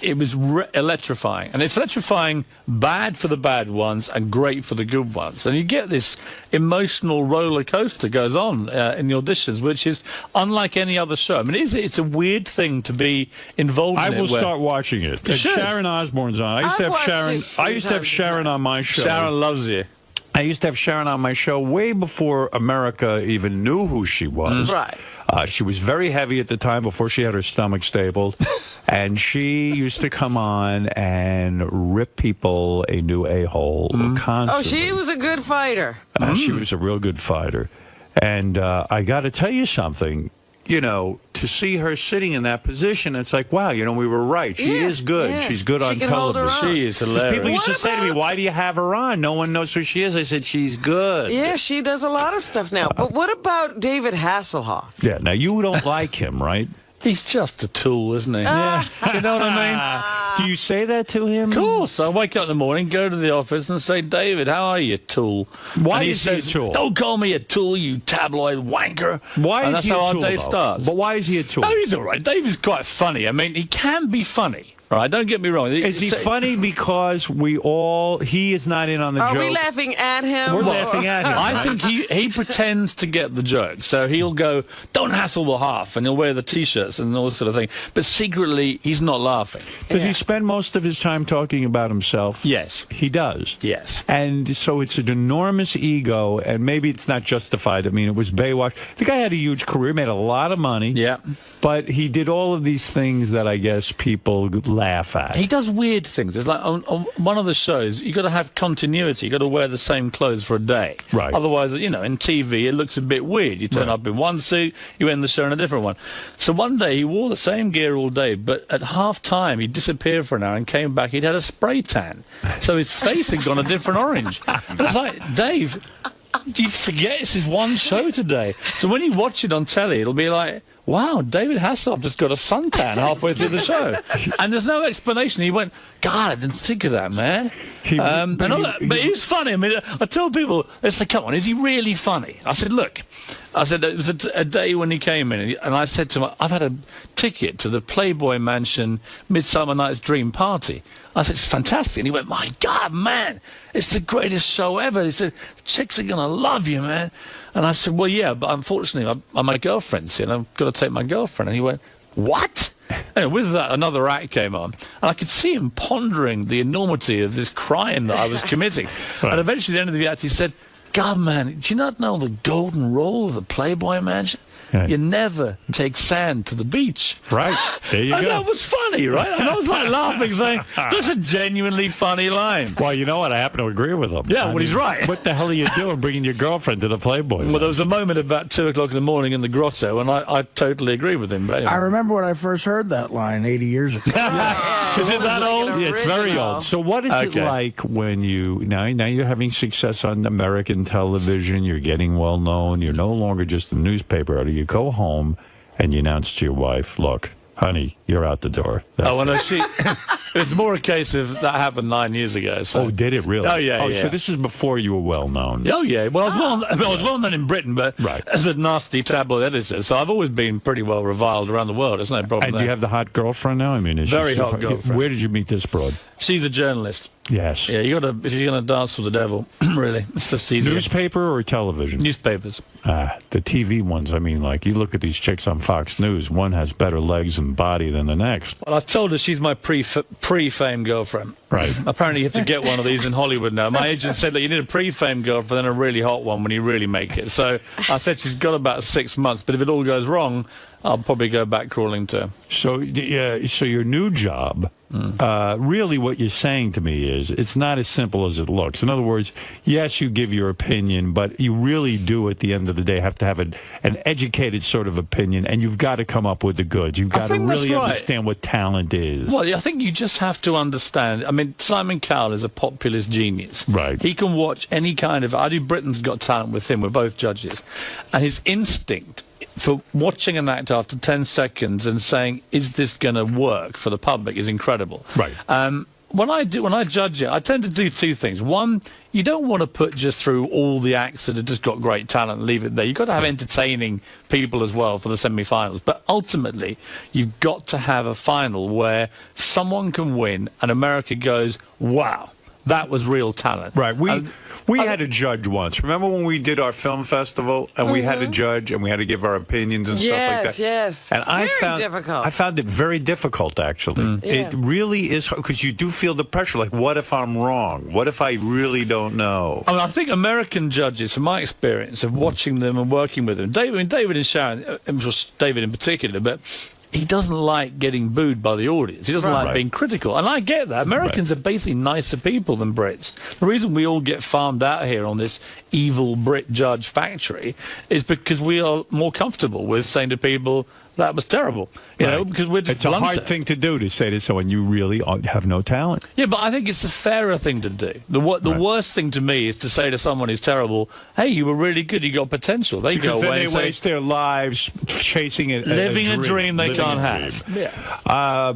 G: electrifying. And it's electrifying bad for the bad ones and great for the good ones. And you get this emotional roller coaster goes on in the auditions, which is unlike any other show. I mean, it's a weird thing to be involved in.
A: I will start watching it. Sharon Osbourne's on. I used to have Sharon on my show.
G: Sharon loves you.
A: I used to have Sharon on my show way before America even knew who she was.
B: Right.
A: She was very heavy at the time before she had her stomach stabled. And she used to come on and rip people a new a-hole constantly.
B: Oh, she was a good fighter.
A: She was a real good fighter. And I got to tell you something. You know, to see her sitting in that position, it's like, wow, you know, we were right. She is good.
B: Yeah.
A: She's good on television.
G: She is hilarious.
A: People used to say to me, why do you have her on? No one knows who she is. I said, she's good.
B: Yeah, she does a lot of stuff now. But what about David Hasselhoff?
A: Yeah, now you don't like him, right?
G: He's just a tool, isn't he? Yeah. You know what I
A: mean? Do you say that to him?
G: Of course. I wake up in the morning, go to the office and say, David, how are you, tool?
A: Why
G: and
A: is he a tool?
G: Don't call me a tool, you tabloid wanker.
A: Why is he a tool,
G: that's how our day starts.
A: But why is he a tool?
G: No, he's all right. David's quite funny. I mean, he can be funny. All right, don't get me wrong.
A: Is he funny because he is not in on the joke?
B: Are we laughing at him?
A: We're laughing at him.
G: I think he pretends to get the joke. So he'll go, don't hassle the half, and he'll wear the T-shirts and all this sort of thing. But secretly, he's not laughing.
A: Does he spend most of his time talking about himself?
G: Yes.
A: He does?
G: Yes.
A: And so it's an enormous ego, and maybe it's not justified. I mean, it was Baywatch. The guy had a huge career, made a lot of money.
G: Yeah.
A: But he did all of these things that I guess people laugh at.
G: He does weird things. It's like on one of the shows, you've got to have continuity. You've got to wear the same clothes for a day.
A: Right.
G: Otherwise, you know, in TV, it looks a bit weird. You turn up in one suit, you end the show in a different one. So one day, he wore the same gear all day, but at half-time, he disappeared for an hour and came back. He'd had a spray tan. So his face had gone a different orange. And it's like, Dave, do you forget it's his one show today? So when you watch it on telly, it'll be like, wow, David Hasselhoff just got a suntan halfway through the show. And there's no explanation. He went, God, I didn't think of that, man. But he's funny. I mean, I tell people, they say, come on, is he really funny? I said, look, it was a day when he came in, and I said to him, I've had a ticket to the Playboy Mansion Midsummer Night's Dream Party. I said, it's fantastic. And he went, my God, man, it's the greatest show ever. He said, chicks are going to love you, man. And I said, well, yeah, but unfortunately, my girlfriend's here, and I've got to take my girlfriend. And he went, what? And with that, another act came on, and I could see him pondering the enormity of this crime that I was committing. And eventually, at the end of the act, he said, God, man, do you not know the golden rule of the Playboy Mansion?
A: Right.
G: You never take sand to the beach.
A: Right. There you go.
G: And that was funny, right? And I was like laughing, saying, that's a genuinely funny line.
A: Well, you know what? I happen to agree with him.
G: Yeah, well, he's right.
A: What the hell are you doing bringing your girlfriend to the Playboy?
G: Well, there was a moment about 2 o'clock in the morning in the grotto, and I totally agree with him. But anyway.
F: I remember when I first heard that line 80 years ago.
G: Is it that old?
A: Yeah, it's very old. So what is it like when now you're having success on American television, you're getting well known, you're no longer just a newspaper editor. You go home and you announce to your wife, look, honey, you're out the door.
G: It was more a case of that happened 9 years ago. So.
A: Oh, did it really?
G: Oh, yeah.
A: So this is before you were well known.
G: Oh, yeah. Well, I was well known in Britain, but as a nasty tabloid editor, so I've always been pretty well reviled around the world. There's no problem.
A: And do you have the hot girlfriend now? I mean,
G: very hot girlfriend.
A: Where did you meet this broad?
G: She's a journalist.
A: Yes.
G: Yeah, if you're gonna dance with the devil, really, it's just easy.
A: Newspaper or television?
G: Newspapers.
A: The TV ones. I mean, like you look at these chicks on Fox News. One has better legs and body than the next.
G: Well, I've told her she's my pre-fame girlfriend.
A: Right.
G: Apparently, you have to get one of these in Hollywood now. My agent said that you need a pre-fame girlfriend and a really hot one when you really make it. So I said she's got about 6 months, but if it all goes wrong, I'll probably go back crawling to her.
A: So, so your new job really what you're saying to me is it's not as simple as it looks. In other words, yes, you give your opinion, but you really do at the end of the day have to have an educated sort of opinion, and you've got to come up with the goods. You've got to really understand what talent is.
N: Well, I think you just have to understand. I mean, Simon Cowell is a populist genius.
A: Right.
N: He can watch any kind of... I do Britain's Got Talent with him. We're both judges. And his instinct for watching an act after 10 seconds and saying, is this going to work for the public, is incredible.
A: Right.
N: When I judge it, I tend to do two things. One, you don't want to put just through all the acts that have just got great talent and leave it there. You've got to have entertaining people as well for the semi-finals. But ultimately, you've got to have a final where someone can win and America goes, wow, that was real talent.
A: Right. We had a judge once. Remember when we did our film festival and we had a judge and we had to give our opinions and stuff like that?
B: Yes,
A: and I found it very difficult, actually. It really is, because you do feel the pressure. Like, what if I'm wrong? What if I really don't know?
N: I mean, I think American judges, from my experience of watching them and working with them, David and Sharon, David in particular, but he doesn't like getting booed by the audience. He doesn't like being critical. And I get that. Americans are basically nicer people than Brits. The reason we all get farmed out here on this evil Brit judge factory is because we are more comfortable with saying to people, that was terrible. You know, because we're just
A: It's a hard thing to do, to say to someone, you really have no talent.
N: Yeah, but I think it's a fairer thing to do. The worst thing to me is to say to someone who's terrible, hey, you were really good, you got potential. They go away and say,
A: waste their lives chasing it,
N: living a dream they can't have.
A: Yeah.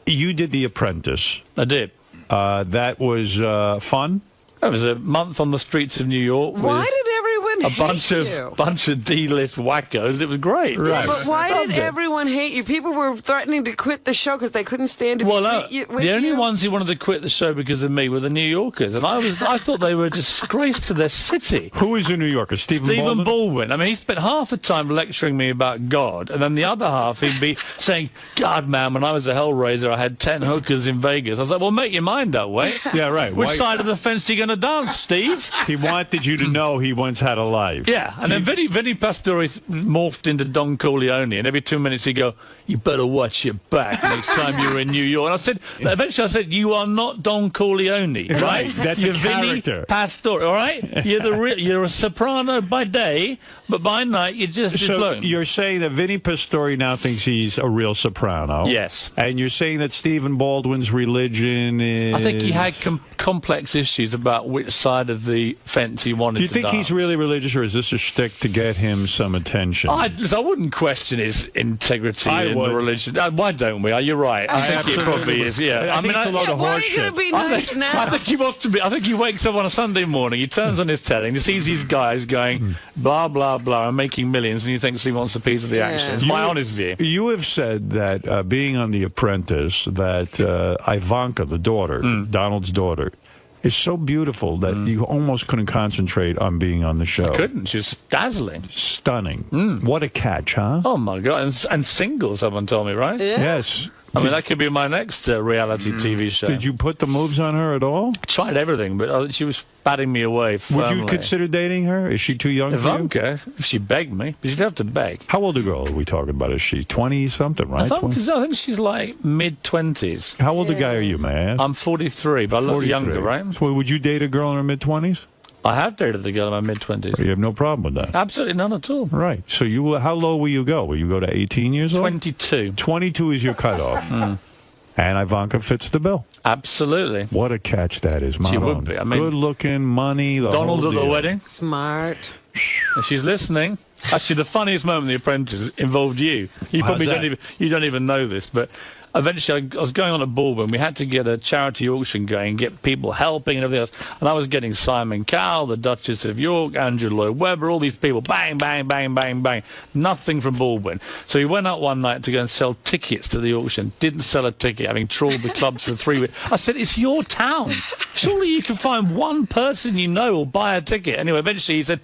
A: You did The Apprentice.
N: I did.
A: That was fun?
N: It was a month on the streets of New York.
B: Why did everyone hate you?
N: A bunch of D-list wackos. It was great.
B: Right. But why did everyone hate you? People were threatening to quit the show because they couldn't stand to be with you.
N: The only ones who wanted to quit the show because of me were the New Yorkers, and I thought they were a disgrace to their city.
A: Who is a New Yorker? Stephen
N: Baldwin. I mean, he spent half the time lecturing me about God, and then the other half he'd be saying, God, man, when I was a Hellraiser, I had 10 hookers in Vegas. I was like, well, make your mind that way.
A: Yeah, right.
N: Which side of the fence are you going to dance, Steve?
A: He wanted you to know he once had a life.
N: Yeah, and then Vinny Pastore morphed into Don Corleone, and every 2 minutes he'd go, you better watch your back next time you're in New York. And eventually I said, you are not Don Corleone, right?
A: That's
N: you're
A: a character.
N: Vinny Pastore, all right? You're a soprano by day, but by night you're just
A: So you're saying that Vinny Pastore now thinks he's a real soprano.
N: Yes.
A: And you're saying that Stephen Baldwin's religion is...
N: I think he had complex issues about which side of the fence he wanted to
A: Do you think he's really religious, or is this a shtick to get him some attention?
N: I wouldn't question his integrity in the religion. Why don't we? You're right. I think it probably is. Yeah.
A: I mean, it's a load of horse shit.
N: I think he wants to be. I think he wakes up on a Sunday morning. He turns on his telly and he sees these guys going blah blah blah and making millions, and he thinks he wants a piece of the action. It's my honest view.
A: You have said that being on The Apprentice, that Ivanka, the daughter, Donald's daughter, is so beautiful that you almost couldn't concentrate on being on the show.
N: I couldn't. She was dazzling.
A: Stunning. What a catch, huh?
N: Oh, my God. And single, someone told me, right?
B: Yeah.
A: Yes.
N: I mean, that could be my next reality TV show.
A: Did you put the moves on her at all?
N: I tried everything, but she was batting me away firmly.
A: Would you consider dating her? Is she too young
N: Ivanka, if she begged me. But she'd have to beg.
A: How old a girl are we talking about? Is she 20-something, right?
N: I think she's like mid-20s.
A: How old a guy are you, may I ask?
N: I'm 43, but I look younger, right?
A: So would you date a girl in her mid-20s?
N: I have dated the girl in my mid-20s.
A: You have no problem with that?
N: Absolutely none at all.
A: Right. So how low will you go? Will you go to 18 years old?
N: 22.
A: 22 is your cutoff. And Ivanka fits the bill.
N: Absolutely.
A: What a catch that is,
N: She would be. I mean,
A: good-looking, money, the
N: Donald
A: whole
N: at the
A: deal.
N: wedding.
B: Smart.
N: And she's listening. Actually, the funniest moment in The Apprentice involved you. You probably don't even know this, but eventually I was going on a Baldwin. We had to get a charity auction going, get people helping and everything else. And I was getting Simon Cowell, the Duchess of York, Andrew Lloyd Webber, all these people, bang, bang, bang, bang, bang. Nothing from Baldwin. So we went out one night to go and sell tickets to the auction. Didn't sell a ticket, having trawled the clubs for 3 weeks. I said, it's your town. Surely you can find one person you know will buy a ticket. Anyway, eventually he said,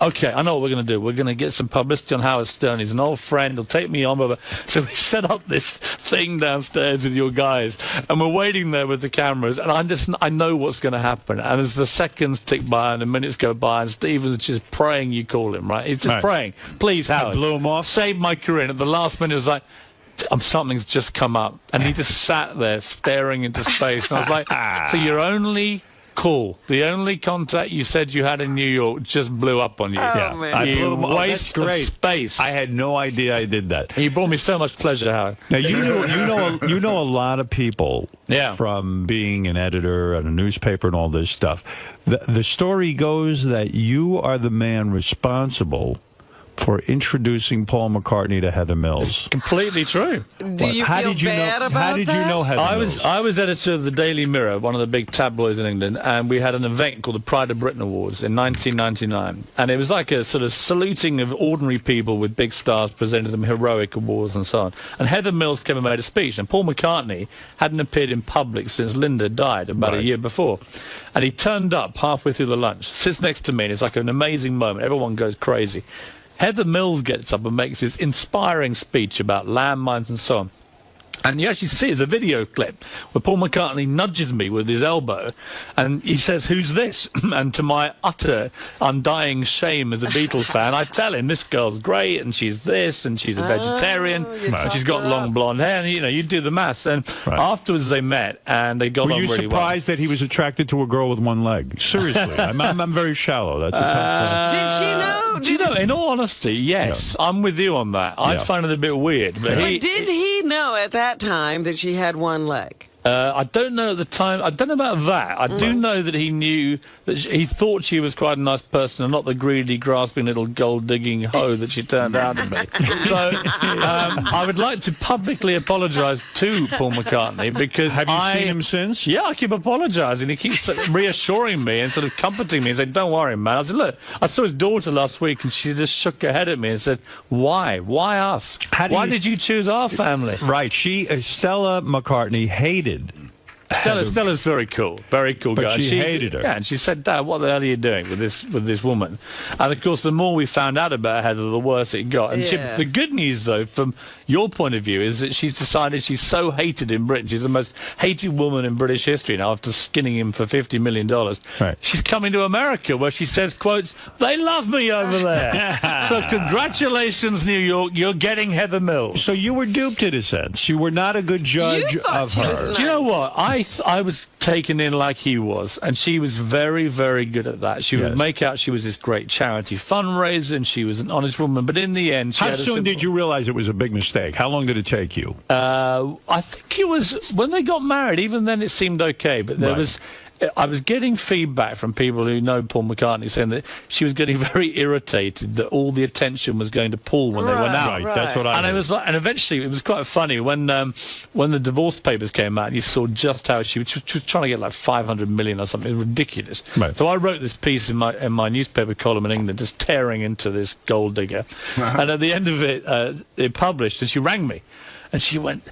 N: okay, I know what we're going to do. We're going to get some publicity on Howard Stern. He's an old friend. He'll take me on. So we set up this thing downstairs with your guys, and we're waiting there with the cameras, and I know what's going to happen. And as the seconds tick by and the minutes go by, and Stephen's just praying you call him, right? He's just praying. Please, Howard.
A: I blew him off.
N: Save my career. And at the last minute, it was like,
G: something's just come up. And he just sat there staring into space. And I was like, so you're only... Cool. The only contact you said you had in New York just blew up on you.
A: Yeah, I blew them.
G: Waste
A: That's great.
G: of space.
A: I had no idea I did that.
G: And you brought me so much pleasure, Howard.
A: Now you know a lot of people from being an editor at a newspaper and all this stuff. The story goes that you are the man responsible for introducing Paul McCartney to Heather Mills.
G: It's completely true.
B: Do you feel bad about that?
A: How did you know Heather Mills?
G: I was editor of the Daily Mirror, one of the big tabloids in England, and we had an event called the Pride of Britain Awards in 1999. And it was like a sort of saluting of ordinary people with big stars, presented them heroic awards and so on. And Heather Mills came and made a speech, and Paul McCartney hadn't appeared in public since Linda died about a year before. And he turned up halfway through the lunch, sits next to me, and it's like an amazing moment. Everyone goes crazy. Heather Mills gets up and makes this inspiring speech about landmines and so on. And you actually see it's a video clip where Paul McCartney nudges me with his elbow and he says, "Who's this?" And to my utter undying shame as a Beatles fan, I tell him this girl's great and she's this and she's a vegetarian and she's got long blonde hair, and you do the maths. And afterwards they met and they got on really well.
A: Were you surprised that he was attracted to a girl with one leg? Seriously. I'm very shallow. That's a tough
B: Did she know?
G: Do you know, in all honesty, yes, I'm with you on that. I find it a bit weird. But
B: did he know at that time that she had one leg?
G: I don't know at the time. I don't know about that. I do know that he knew that he thought she was quite a nice person and not the greedy, grasping little gold-digging hoe that she turned out to be. So I would like to publicly apologise to Paul McCartney because
A: Have you seen him since?
G: Yeah, I keep apologising. He keeps reassuring me and sort of comforting me and saying, "Don't worry, man." I said, "Look, I saw his daughter last week and she just shook her head at me and said, why? Why us? Why did you choose our family?"
A: Right. Stella McCartney hated
G: Stella's very cool
A: but
G: guy.
A: She hated her.
G: Yeah, and she said, "Dad, what the hell are you doing with this woman?" And of course, the more we found out about Heather, the worse it got. And the good news, though, from your point of view, is that she's decided she's so hated in Britain. She's the most hated woman in British history now after skinning him for $50 million.
A: Right.
G: She's coming to America where she says, quotes, "They love me over there." So congratulations, New York. You're getting Heather Mills.
A: So you were duped in a sense. You were not a good judge of her.
G: Do you know what? I was taken in like he was, and she was very, very good at that. She would make out she was this great charity fundraiser, and she was an honest woman, but in the end...
A: How soon did you realize it was a big mistake? How long did it take you?
G: I think it was when they got married. Even then it seemed okay, but there was... I was getting feedback from people who know Paul McCartney saying that she was getting very irritated that all the attention was going to Paul when they went out.
A: Right. That's what I heard.
G: It was like, and eventually it was quite funny when the divorce papers came out and you saw just how she was trying to get like 500 million or something ridiculous.
A: Right.
G: So I wrote this piece in my newspaper column in England, just tearing into this gold digger. And at the end of it published, and she rang me, and she went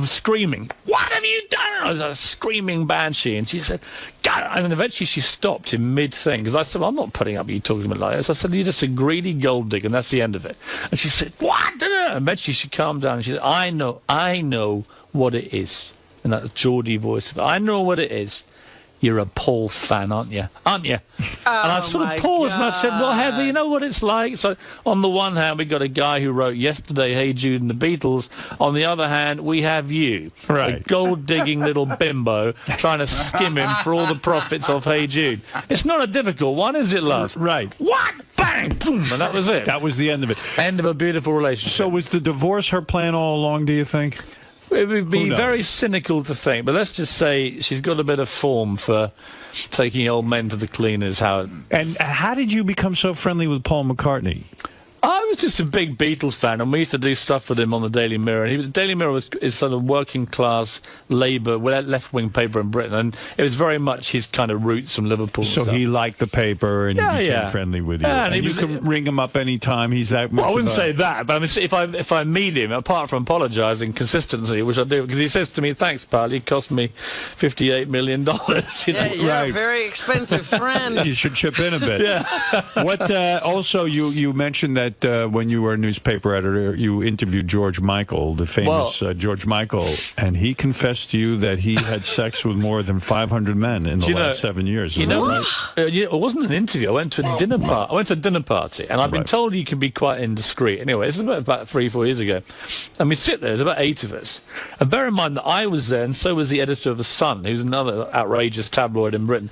G: screaming, "What have you done?" I was a screaming banshee, and she said, "God!" And then eventually she stopped in mid-thing, because I said, "Well, I'm not putting up with you talking to me like this." I said, "You're just a greedy gold digger, and that's the end of it." And she said, "What?" And eventually she calmed down, and she said, I know what it is." And that Geordie voice, "I know what it is. You're a Paul fan, aren't you? Aren't you?" And I sort of paused and I said, "Well, Heather, you know what it's like?" So on the one hand, we got a guy who wrote yesterday, "Hey Jude" and the Beatles. On the other hand, we have you, a gold-digging little bimbo, trying to skim him for all the profits of "Hey Jude." It's not a difficult one, is it, love?
A: Right.
G: What? Bang! Boom! And that was it.
A: That was the end of it.
G: End of a beautiful relationship.
A: So was the divorce her plan all along, do you think?
G: It would be very cynical to think, but let's just say she's got a bit of form for taking old men to the cleaners, Howard.
A: And how did you become so friendly with Paul McCartney?
G: I was just a big Beatles fan, and we used to do stuff with him on the Daily Mirror. And Daily Mirror is sort of working-class Labour, left-wing paper in Britain, and it was very much his kind of roots from Liverpool.
A: So he liked the paper, and he became friendly with you.
G: Yeah,
A: and you can ring him up anytime. He's that much.
G: Well, I wouldn't say that, but I mean, if I meet him, apart from apologising consistency, which I do, because he says to me, "Thanks, pal, you cost me $58 million." You know?
B: You're a very expensive friend.
A: You should chip in a bit.
G: Yeah.
A: What? Also, you mentioned that that when you were a newspaper editor, you interviewed George Michael, the famous George Michael, and he confessed to you that he had sex with more than 500 men in the last 7 years.
Q: You know,
A: right?
Q: It wasn't an interview. I went to a dinner party. I went to a dinner party, and I've been told you can be quite indiscreet. Anyway, this is about 3-4 years ago, and we sit there. There's about 8 of us, and bear in mind that I was there, and so was the editor of The Sun, who's another outrageous tabloid in Britain.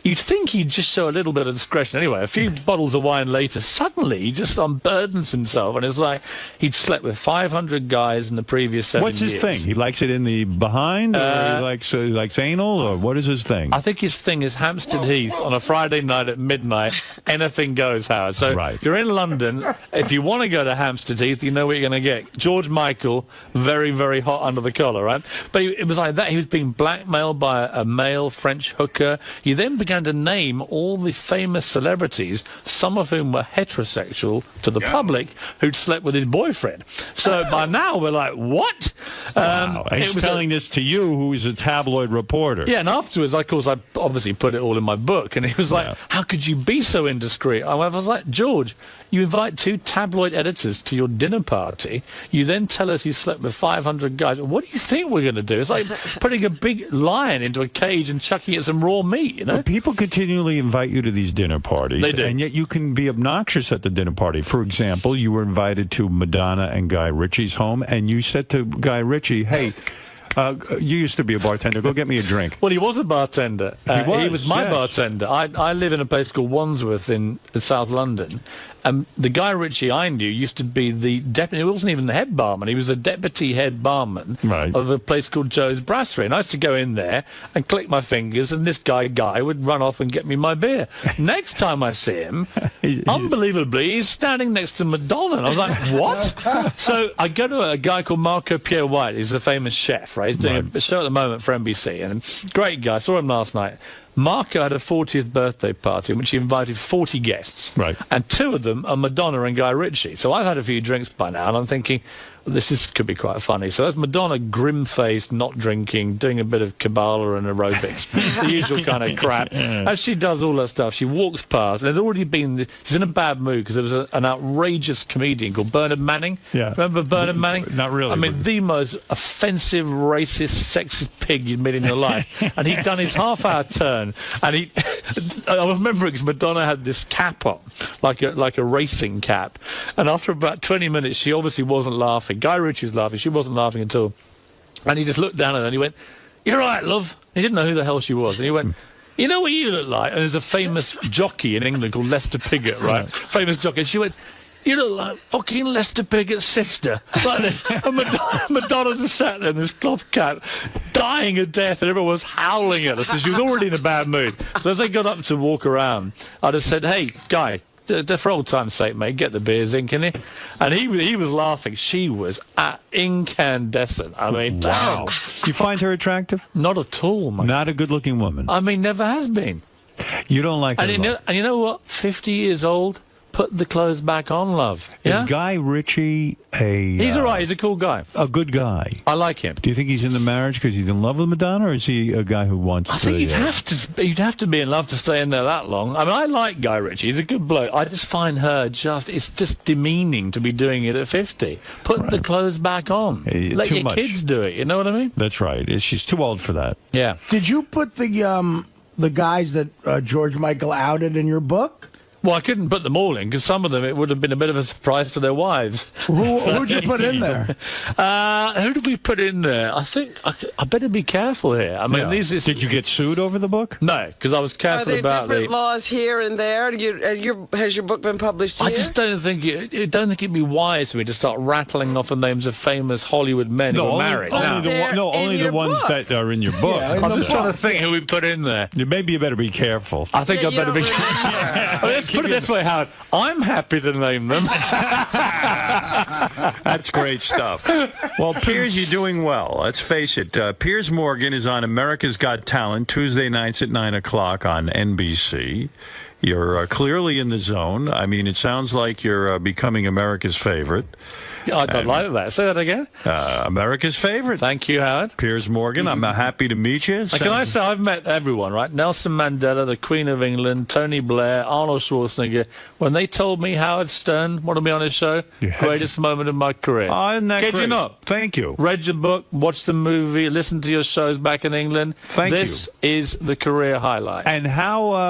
Q: You'd think he'd just show a little bit of discretion. Anyway, a few bottles of wine later, suddenly he just unburdens himself, and it's like he'd slept with 500 guys in the previous 7 years.
A: What's his thing? He likes it in the behind, or he likes anal, or what is his thing?
Q: I think his thing is Hampstead Heath on a Friday night at midnight. Anything goes, Howard. So if you're in London, if you want to go to Hampstead Heath, you know what you're going to get. George Michael, very, very hot under the collar, right? But it was like that. He was being blackmailed by a male French hooker. He then began to name all the famous celebrities, some of whom were heterosexual to the public, who'd slept with his boyfriend. So by now we're like, what?
A: Wow. He's telling this to you, who's a tabloid reporter.
Q: Yeah, and afterwards, of course, I obviously put it all in my book, and he was like, how could you be so indiscreet? I was like, George, you invite 2 tabloid editors to your dinner party. You then tell us you slept with 500 guys. What do you think we're going to do? It's like putting a big lion into a cage and chucking it some raw meat, you know?
A: Well, people continually invite you to these dinner parties.
Q: They do.
A: And yet you can be obnoxious at the dinner party. For example, you were invited to Madonna and Guy Ritchie's home, and you said to Guy Ritchie, hey, you used to be a bartender. Go get me a drink.
Q: Well, he was a bartender. He was my bartender. I live in a place called Wandsworth in South London. The Guy Ritchie I knew used to be the deputy. He wasn't even the head barman. He was the deputy head barman of a place called Joe's Brasserie. And I used to go in there and click my fingers, and this guy would run off and get me my beer. Next time I see him, unbelievably, he's standing next to Madonna. And I was like, what? So I go to a guy called 𝗦𝗁𝗲𝗿𝗍. He's a famous chef, right? He's doing a show at the moment for NBC. And great guy. I saw him last night. Marco had a 40th birthday party in which he invited 40 guests.
A: Right.
Q: And 2 of them are Madonna and Guy Ritchie. So I've had a few drinks by now, and I'm thinking, could be quite funny. So that's Madonna, grim-faced, not drinking, doing a bit of Kabbalah and aerobics, the usual kind of crap. As she does all that stuff, she walks past, and there's already been... She's in a bad mood because there was an outrageous comedian called Bernard Manning. Yeah. Remember Bernard Manning?
A: Not really.
Q: I mean, the most offensive, racist, sexist pig you'd met in your life. And he'd done his half-hour turn, and I remember because Madonna had this cap on, like a racing cap. And after about 20 minutes, she obviously wasn't laughing. Guy Ritchie was laughing. She wasn't laughing at all. And he just looked down at her and he went, "You're right, love." He didn't know who the hell she was. And he went, "You know what you look like?" And there's a famous jockey in England called Lester Piggott, right? Famous jockey. And she went, "You look like fucking Lester Piggott's sister." Like this. And Madonna just sat there in this cloth cap, dying of death, and everyone was howling at her. So she was already in a bad mood. So as they got up to walk around, I just said, "Hey, Guy, for old time's sake, mate, get the beers in, can you?" And he was laughing. She was incandescent. I mean,
A: wow.
Q: Damn.
A: You find her attractive?
Q: Not at all, mate.
A: Not a good-looking woman.
Q: I mean, never has been.
A: You don't like her.
Q: And you know what? 50 years old. Put the clothes back on, love. Yeah?
A: Is Guy Ritchie
Q: He's all right. He's a cool guy.
A: A good guy.
Q: I like him.
A: Do you think he's in the marriage because he's in love with Madonna, or is he a guy who wants to...
Q: I think you'd have to be in love to stay in there that long. I mean, I like Guy Ritchie. He's a good bloke. I just find her it's just demeaning to be doing it at 50. Put the clothes back on. Let your kids do it. You know what I mean?
A: That's right. She's too old for that.
Q: Yeah.
F: Did you put the guys that George Michael outed in your book?
Q: Well, I couldn't put them all in because some of them it would have been a bit of a surprise to their wives.
F: Who'd you put in there?
Q: Who did we put in there? I think I better be careful here. I mean,
A: did you get sued over the book?
Q: No, because I was careful
B: Are there
Q: about
B: different laws here and there? Has your book been published here?
Q: I just don't think it'd be wise for me to start rattling off the names of famous Hollywood men who are married.
A: Only the ones that are in your book.
Q: Yeah, I'm just trying to think who we put in there.
A: Maybe you better be careful.
Q: I think I better be careful. Let's put it this way, Howard. I'm happy to name them.
A: That's great stuff. Well, Piers, you're doing well. Let's face it. Piers Morgan is on America's Got Talent Tuesday nights at 9 o'clock on NBC. You're clearly in the zone. I mean, it sounds like you're becoming America's favorite.
Q: I don't like that. Say that again.
A: America's favorite.
Q: Thank you, Howard.
A: Piers Morgan, I'm happy to meet you.
Q: Can I say I've met everyone, right? Nelson Mandela, the Queen of England, Tony Blair, Arnold Schwarzenegger. When they told me Howard Stern wanted me on his show, greatest moment of my career.
A: Isn't that
Q: Kid
A: great?
Q: you not.
A: Thank you.
Q: Read your book, watched the movie, listened to your shows back in England.
A: Thank you.
Q: This is the career highlight.
A: And how...